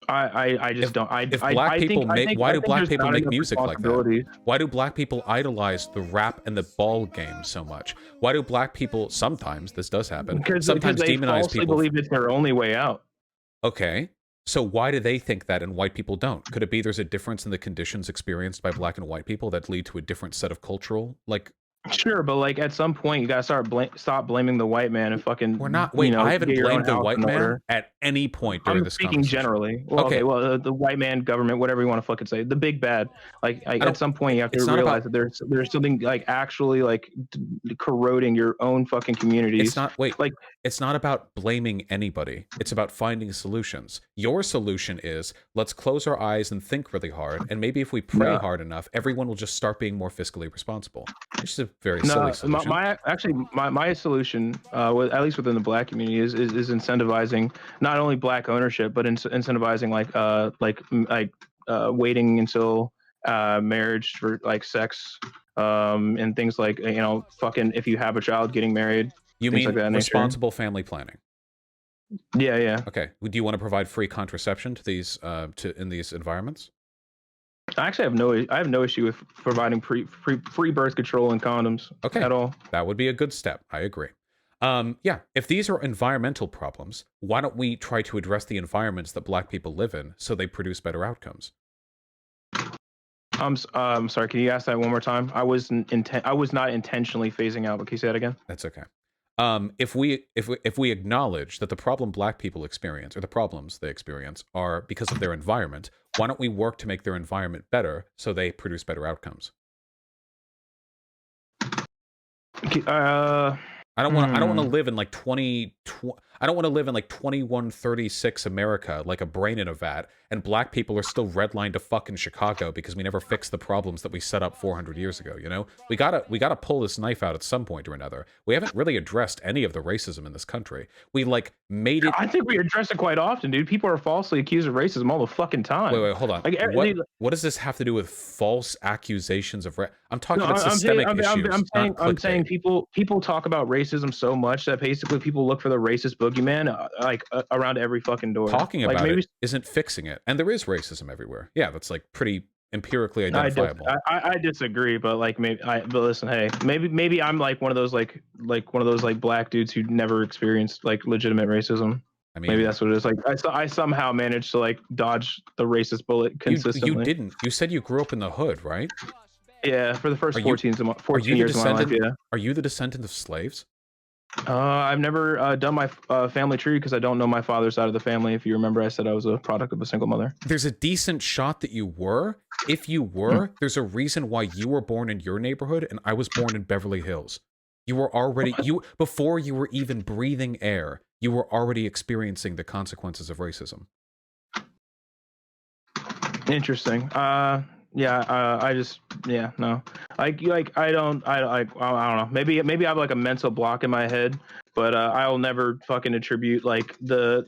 Speaker 1: I just don't.
Speaker 3: If black people make, why do black
Speaker 1: there's
Speaker 3: people
Speaker 1: not
Speaker 3: make
Speaker 1: enough
Speaker 3: music like that?
Speaker 1: responsibility.
Speaker 3: Why do black people idolize the rap and the ball game so much? Why do black people sometimes, this does happen,
Speaker 1: Because
Speaker 3: sometimes
Speaker 1: they
Speaker 3: demonize
Speaker 1: falsely
Speaker 3: people?
Speaker 1: believe it's their only way out.
Speaker 3: Okay, so why do they think that and white people don't? Could it be there's a difference in the conditions experienced by black and white people that lead to a different set of cultural like
Speaker 1: Sure, but like at some point you gotta stop blaming the white man and fucking
Speaker 3: We're not. Wait, I haven't
Speaker 1: get your own
Speaker 3: blamed the
Speaker 1: house
Speaker 3: white
Speaker 1: in
Speaker 3: man
Speaker 1: order.
Speaker 3: at any point during
Speaker 1: I'm
Speaker 3: this
Speaker 1: speaking
Speaker 3: conversation.
Speaker 1: generally. Well,
Speaker 3: Okay,
Speaker 1: okay, well the white man, government, whatever you want to fucking say, the big bad. Like
Speaker 3: I
Speaker 1: at
Speaker 3: don't.
Speaker 1: some point you have to
Speaker 3: It's not
Speaker 1: realize
Speaker 3: about.
Speaker 1: that there's something like actually like corroding your own fucking
Speaker 3: It's
Speaker 1: communities.
Speaker 3: not. Wait.
Speaker 1: Like
Speaker 3: It's not about blaming anybody. It's about finding solutions. Your solution is let's close our eyes and think really hard, and maybe if we pray
Speaker 1: no,
Speaker 3: hard enough, everyone will just start being more fiscally responsible. It's just a very silly
Speaker 1: no,
Speaker 3: solution.
Speaker 1: my solution, at least within the black community, is incentivizing not only black ownership, but incentivizing waiting until marriage for like sex, and things like fucking if you have a child, getting married,
Speaker 3: You
Speaker 1: things like
Speaker 3: mean
Speaker 1: that nature.
Speaker 3: responsible family planning?
Speaker 1: Yeah, yeah.
Speaker 3: Okay. Do you want to provide free contraception to these in these environments?
Speaker 1: I actually have no issue with providing free birth control and condoms
Speaker 3: Okay,
Speaker 1: at all.
Speaker 3: that would be a good step. I agree. Yeah, if these are environmental problems, why don't we try to address the environments that black people live in so they produce better outcomes?
Speaker 1: I'm sorry. Can you ask that one more time? I was not intentionally phasing out, but can you say that again?
Speaker 3: That's okay. If we acknowledge that the problem black people experience or the problems they experience are because of their environment, why don't we work to make their environment better so they produce better outcomes? I don't want to live in like 2136 America like a brain in a vat, and black people are still redlined to fucking Chicago because we never fixed the problems that we set up 400 years ago, you know? We gotta pull this knife out at some point or another. We haven't really addressed any of the racism in this country. We like made it.
Speaker 1: I think we address it quite often, dude. People are falsely accused of racism all the fucking time.
Speaker 3: Wait, hold on.
Speaker 1: Like,
Speaker 3: What does this have to do with false accusations of I'm talking
Speaker 1: no,
Speaker 3: about systemic issues,
Speaker 1: I'm saying people talk about racism so much that basically people look for the racist boogeyman around every fucking door.
Speaker 3: Talking
Speaker 1: like,
Speaker 3: about
Speaker 1: maybe,
Speaker 3: it isn't fixing it, and there is racism everywhere. Yeah, that's like pretty empirically identifiable.
Speaker 1: I disagree, but like but listen, hey, maybe I'm like one of those like one of those like black dudes who never experienced like legitimate racism.
Speaker 3: I mean,
Speaker 1: Maybe that's what it is. Like I somehow managed to like dodge the racist bullet consistently.
Speaker 3: You didn't. You said you grew up in the hood, right?
Speaker 1: Yeah, for the first 14 years of my life. Yeah.
Speaker 3: Are you the descendant of slaves?
Speaker 1: I've never done my family tree because I don't know my father's side of the family. If you remember, I said I was a product of a single mother.
Speaker 3: There's a decent shot that you were. If you were, there's a reason why you were born in your neighborhood and I was born in Beverly Hills. You were already before you were even breathing air. You were already experiencing the consequences of racism.
Speaker 1: Interesting. No. I don't know. Maybe I have like a mental block in my head, but I'll never fucking attribute like the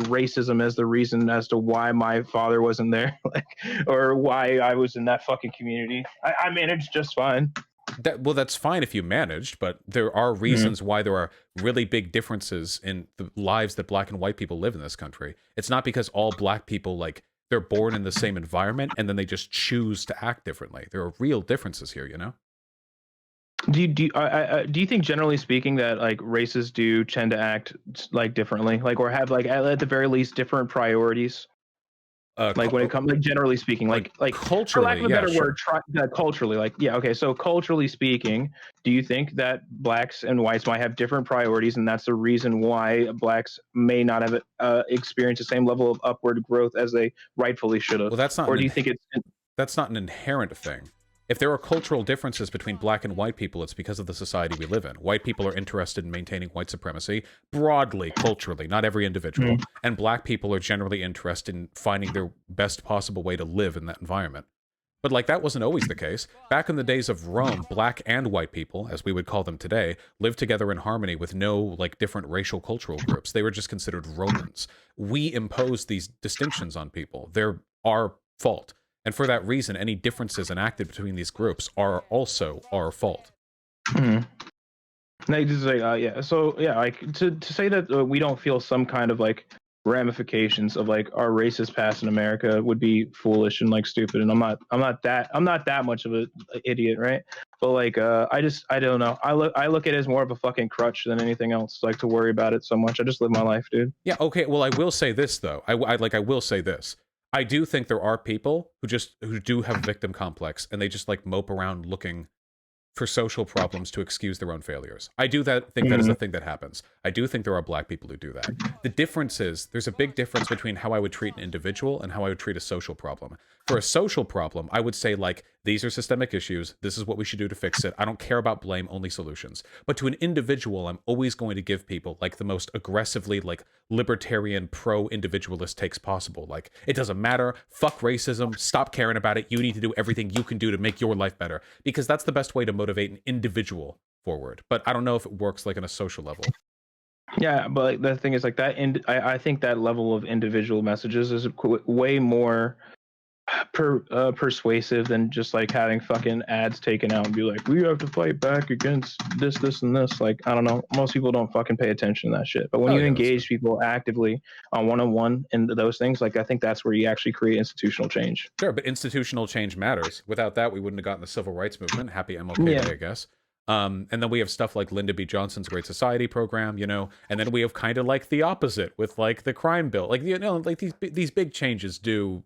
Speaker 1: racism as the reason as to why my father wasn't there, like, or why I was in that fucking community. I managed just fine.
Speaker 3: That's fine if you managed, but there are reasons why there are really big differences in the lives that black and white people live in this country. It's not because all black people like they're born in the same environment and then they just choose to act differently. There are real differences here, you know?
Speaker 1: Do you think generally speaking that like races do tend to act like differently, like, or have like at the very least different priorities? Like when it comes, like generally speaking, like
Speaker 3: culturally,
Speaker 1: for lack of a better
Speaker 3: sure.
Speaker 1: word, culturally, like okay. So culturally speaking, do you think that blacks and whites might have different priorities, and that's the reason why blacks may not have experienced the same level of upward growth as they rightfully should have?
Speaker 3: Well, that's not.
Speaker 1: Or do you think
Speaker 3: that's not an inherent thing? If there are cultural differences between black and white people, it's because of the society we live in. White people are interested in maintaining white supremacy, broadly, culturally, not every individual. And black people are generally interested in finding their best possible way to live in that environment. But like that wasn't always the case. Back in the days of Rome, black and white people, as we would call them today, lived together in harmony with no like different racial cultural groups. They were just considered Romans. We imposed these distinctions on people. They're our fault. And for that reason, any differences enacted between these groups are also our fault.
Speaker 1: Like, yeah. So yeah, like to say that we don't feel some kind of like ramifications of like our racist past in America would be foolish and like stupid. And I'm not that much of an idiot, right? But like I don't know. I look at it as more of a fucking crutch than anything else. Like to worry about it so much. I just live my life, dude.
Speaker 3: Yeah. Okay. Well, I will say this though. I will say this. I do think there are people who do have victim complex and they just like mope around looking for social problems to excuse their own failures. I do think that is a thing that happens. I do think there are black people who do that. The difference is there's a big difference between how I would treat an individual and how I would treat a social problem. For a social problem, I would say, like, these are systemic issues. This is what we should do to fix it. I don't care about blame, only solutions. But to an individual, I'm always going to give people, like, the most aggressively, like, libertarian, pro-individualist takes possible. Like, it doesn't matter. Fuck racism. Stop caring about it. You need to do everything you can do to make your life better. Because that's the best way to motivate an individual forward. But I don't know if it works, like, on a social level.
Speaker 1: Yeah, but like, the thing is, like, that I think that level of individual messages is way more persuasive than just like having fucking ads taken out and be like, we have to fight back against this and this. Like, I don't know, most people don't fucking pay attention to that shit, but when you engage people actively on one-on-one and those things, like, I think that's where you actually create institutional change.
Speaker 3: Sure, but institutional change matters. Without that, we wouldn't have gotten the civil rights movement. Happy MLK Day, I guess. And then we have stuff like Lyndon B. Johnson's Great Society program, you know, and then we have kind of like the opposite with like the crime bill. Like, you know, like these big changes do,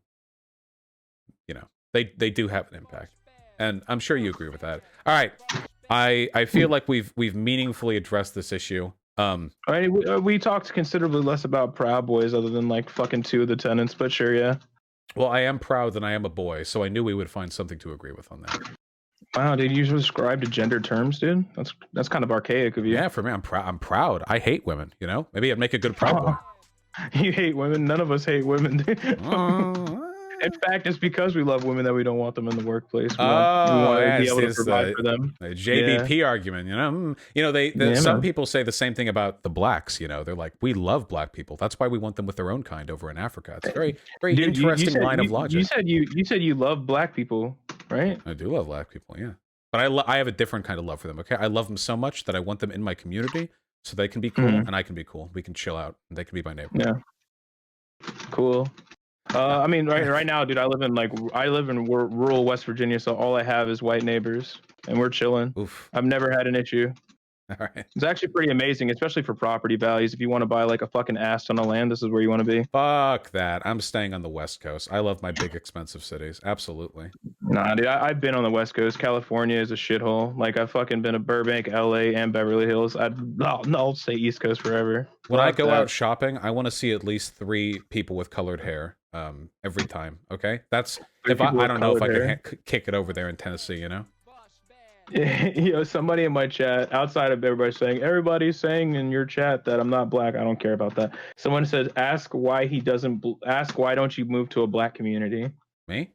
Speaker 3: you know, they do have an impact, and I'm sure you agree with that. All right, I feel like we've meaningfully addressed this issue.
Speaker 1: I mean, we talked considerably less about Proud Boys other than like fucking 2 of the tenants, but sure, yeah.
Speaker 3: Well, I am proud that I am a boy, so I knew we would find something to agree with on that.
Speaker 1: Wow, dude, you subscribe to gender terms, dude? That's kind of archaic of you.
Speaker 3: Yeah, for me, I'm proud. I hate women, you know? Maybe I'd make a good Proud Boy.
Speaker 1: You hate women? None of us hate women, dude. In fact, it's because we love women that we don't want them in the workplace. We want to be able to provide for them.
Speaker 3: The JBP argument, you know? You know, some people say the same thing about the blacks, you know? They're like, we love black people. That's why we want them with their own kind over in Africa. It's a very interesting line of logic.
Speaker 1: You said you love black people, right?
Speaker 3: I do love black people, yeah. But I have a different kind of love for them, okay? I love them so much that I want them in my community so they can be cool and I can be cool. We can chill out and they can be my neighbor.
Speaker 1: Yeah. Cool. I mean, right now, dude, I live in rural West Virginia, so all I have is white neighbors, and we're chilling.
Speaker 3: Oof.
Speaker 1: I've never had an issue.
Speaker 3: All right.
Speaker 1: It's actually pretty amazing, especially for property values. If you want to buy like a fucking ass ton of land, this is where you want to be.
Speaker 3: Fuck that. I'm staying on the West Coast. I love my big, expensive cities. Absolutely.
Speaker 1: Nah, dude, I've been on the West Coast. California is a shithole. Like, I've fucking been to Burbank, LA, and Beverly Hills. I'll say East Coast forever.
Speaker 3: When I go out shopping, I want to see at least 3 people with colored hair every time, okay? That's if I don't know if I could kick it over there in Tennessee, you know?
Speaker 1: You know, somebody in my chat, outside of everybody's saying in your chat that I'm not black. I don't care about that. Someone says, ask why don't you move to a black community?
Speaker 3: Me?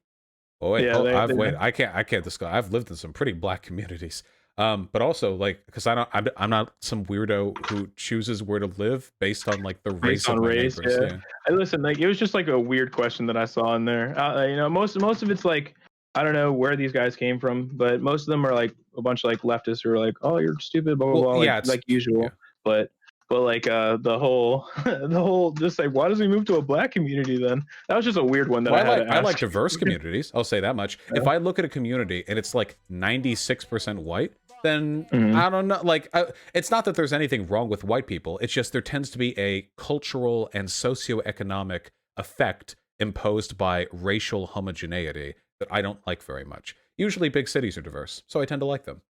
Speaker 3: Oh wait,
Speaker 1: yeah,
Speaker 3: I can't discuss. I've lived in some pretty black communities. But also, like, because I'm not some weirdo who chooses where to live based on like the race of my neighbors. Yeah.
Speaker 1: And listen, like, it was just like a weird question that I saw in there. You know, most of it's like, I don't know where these guys came from, but most of them are like a bunch of like leftists who are like, "Oh, you're stupid," blah blah blah, like usual. Yeah. But like the whole just like, why does he move to a black community then? That was just a weird one that I
Speaker 3: like diverse communities. I'll say that much. Yeah. If I look at a community and it's like 96% white, then I don't know. Like, it's not that there's anything wrong with white people. It's just there tends to be a cultural and socioeconomic effect imposed by racial homogeneity that I don't like very much. Usually big cities are diverse, so I tend to like them.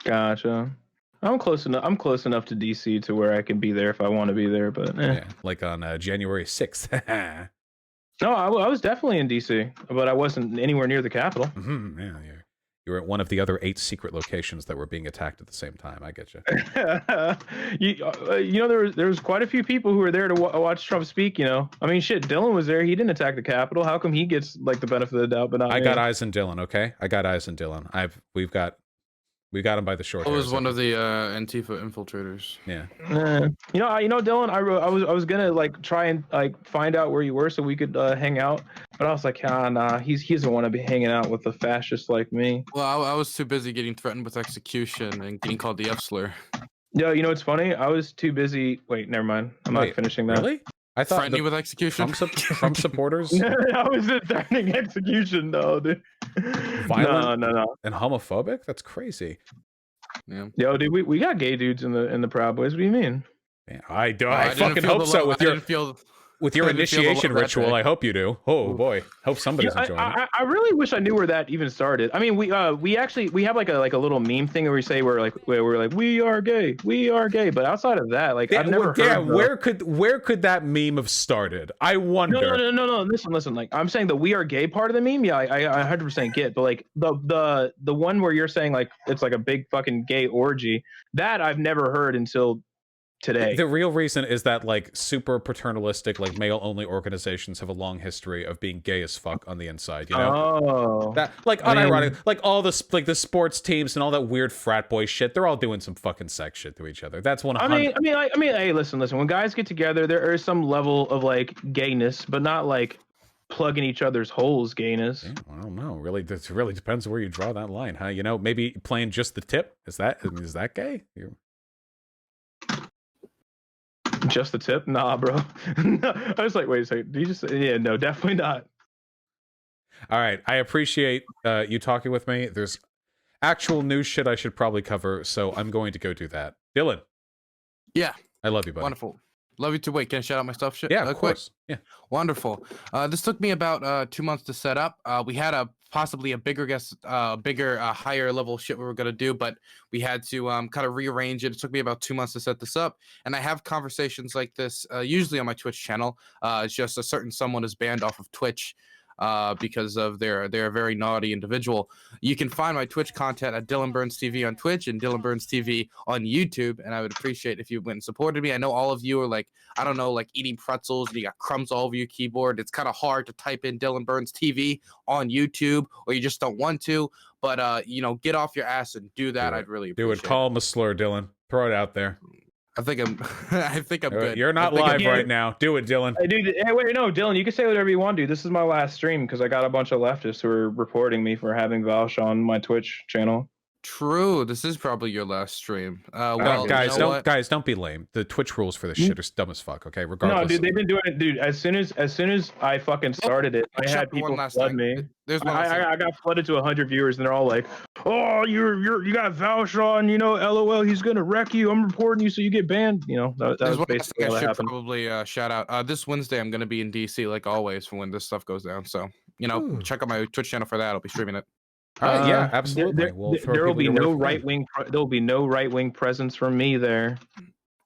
Speaker 1: Gotcha. I'm close enough to DC to where I can be there if I want to be there, but
Speaker 3: yeah, like on January 6th.
Speaker 1: No, I was definitely in DC, but I wasn't anywhere near the Capitol.
Speaker 3: Yeah. You were at one of the other 8 secret locations that were being attacked at the same time. I get you.
Speaker 1: You know, there was quite a few people who were there to watch Trump speak. You know, I mean, shit, Dylan was there. He didn't attack the Capitol. How come he gets like the benefit of the doubt, but not
Speaker 3: I got eyes on Dylan. Okay, I got eyes on Dylan. We got him by the short.
Speaker 2: I was one of the Antifa infiltrators.
Speaker 3: Yeah.
Speaker 1: You know, Dylan. I was gonna like try and like find out where you were so we could hang out, but I was like, nah, he doesn't want to be hanging out with a fascist like me.
Speaker 2: Well, I was too busy getting threatened with execution and getting called the F slur.
Speaker 1: Yeah, you know what's funny? I was too busy. Wait, never mind. I'm not finishing that.
Speaker 3: Really? I thought
Speaker 2: threatening with execution.
Speaker 3: Trump supporters.
Speaker 1: I wasn't threatening execution, no, dude.
Speaker 3: Violent
Speaker 1: no.
Speaker 3: And homophobic? That's crazy.
Speaker 2: Yeah.
Speaker 1: Yo, dude, we got gay dudes in the Proud Boys. What do you mean?
Speaker 3: Man, I fucking hope so. With your With your
Speaker 2: I didn't feel the
Speaker 3: initiation
Speaker 2: love that
Speaker 3: ritual,
Speaker 2: day.
Speaker 3: I hope you do. Oh boy, hope somebody's enjoying it.
Speaker 1: I really wish I knew where that even started. I mean, we have like a little meme thing where we say we're like we are gay, but outside of that, like I've never heard.
Speaker 3: Where could that meme have started? I wonder.
Speaker 1: No. Listen. Like I'm saying the "we are gay" part of the meme, yeah, I 100% get. But like the one where you're saying like it's like a big fucking gay orgy, that I've never heard until today.
Speaker 3: The real reason is that like super paternalistic, like male only organizations have a long history of being gay as fuck on the inside. You know, that like unironic, like all the like the sports teams and all that weird frat boy shit. They're all doing some fucking sex shit to each other. That's 100.
Speaker 1: I mean, hey, listen. When guys get together, there is some level of like gayness, but not like plugging each other's holes gayness.
Speaker 3: Yeah, I don't know. Really, this really depends where you draw that line, huh? You know, maybe playing just the tip is that gay?
Speaker 1: Just the tip? Nah, bro. No, I was like, wait a second. Did you just say? Yeah, no, definitely not.
Speaker 3: All right. I appreciate you talking with me. There's actual news shit I should probably cover, so I'm going to go do that. Dylan.
Speaker 2: Yeah.
Speaker 3: I love you, buddy.
Speaker 2: Wonderful. Love you too. Wait, can I shout out my stuff? Shit?
Speaker 3: Yeah, of course. Yeah.
Speaker 2: Wonderful. This took me about 2 months to set up. We had possibly a bigger higher level shit we were gonna do, but we had to kind of rearrange it. It took me about 2 months to set this up, and I have conversations like this usually on my Twitch channel. It's just a certain someone is banned off of Twitch because of they're a very naughty individual. You can find my Twitch content at Dylan Burns TV on Twitch and Dylan Burns TV on YouTube, and I would appreciate if you went and supported me. I know all of you are like, I don't know, like eating pretzels and you got crumbs all over your keyboard. It's kind of hard to type in Dylan Burns TV on YouTube, or you just don't want to. But you know, get off your ass and do that. I'd really appreciate it.
Speaker 3: Call him a slur, Dylan. Throw it out there.
Speaker 2: I think I'm good.
Speaker 3: You're not live right now. Do it, Dylan.
Speaker 1: Hey, dude, hey, wait, no, Dylan, you can say whatever you want, dude. This is my last stream because I got a bunch of leftists who are reporting me for having Vouch on my Twitch channel.
Speaker 2: True. This is probably your last stream. Well,
Speaker 3: guys,
Speaker 2: you know
Speaker 3: don't be lame. The Twitch rules for this shit are dumb as fuck. Okay, regardless.
Speaker 1: No, dude, they've been doing it, dude. As soon as I fucking started it, I had people flood me. I got flooded to 100 viewers, and they're all like, "Oh, you got Vouch on, you know, LOL, he's gonna wreck you. I'm reporting you, so you get banned." You know, that was basically what happened.
Speaker 2: Probably shout out. This Wednesday, I'm gonna be in DC like always for when this stuff goes down. So you know, check out my Twitch channel for that. I'll be streaming it.
Speaker 3: Yeah, absolutely.
Speaker 1: There will be no right wing. There will be no right wing presence from me there.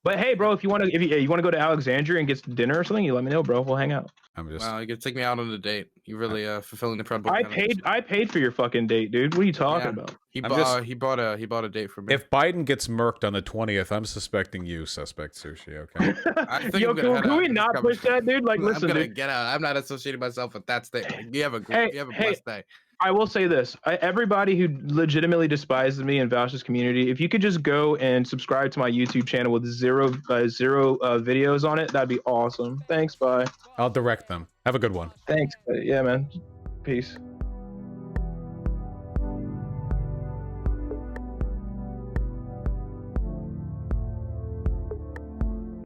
Speaker 1: But hey, bro, if you want to go to Alexandria and get dinner or something, you let me know, bro. We'll hang out.
Speaker 2: Wow, you could take me out on a date. You really fulfilling the Proud Boy.
Speaker 1: I paid for your fucking date, dude. What are you talking about?
Speaker 2: He bought a date for me.
Speaker 3: If Biden gets murked on the 20th, I'm suspecting you, suspect Sushi. Okay.
Speaker 1: Yo, can we not push that, dude? Like, listen,
Speaker 2: I'm gonna
Speaker 1: dude.
Speaker 2: Get out. I'm not associating myself with that statement. You have a blessed day.
Speaker 1: I will say this: everybody who legitimately despises me and Vouch's community, if you could just go and subscribe to my YouTube channel with zero videos on it, that'd be awesome. Thanks. Bye.
Speaker 3: I'll direct them. Have a good one.
Speaker 1: Thanks. Yeah, man. Peace.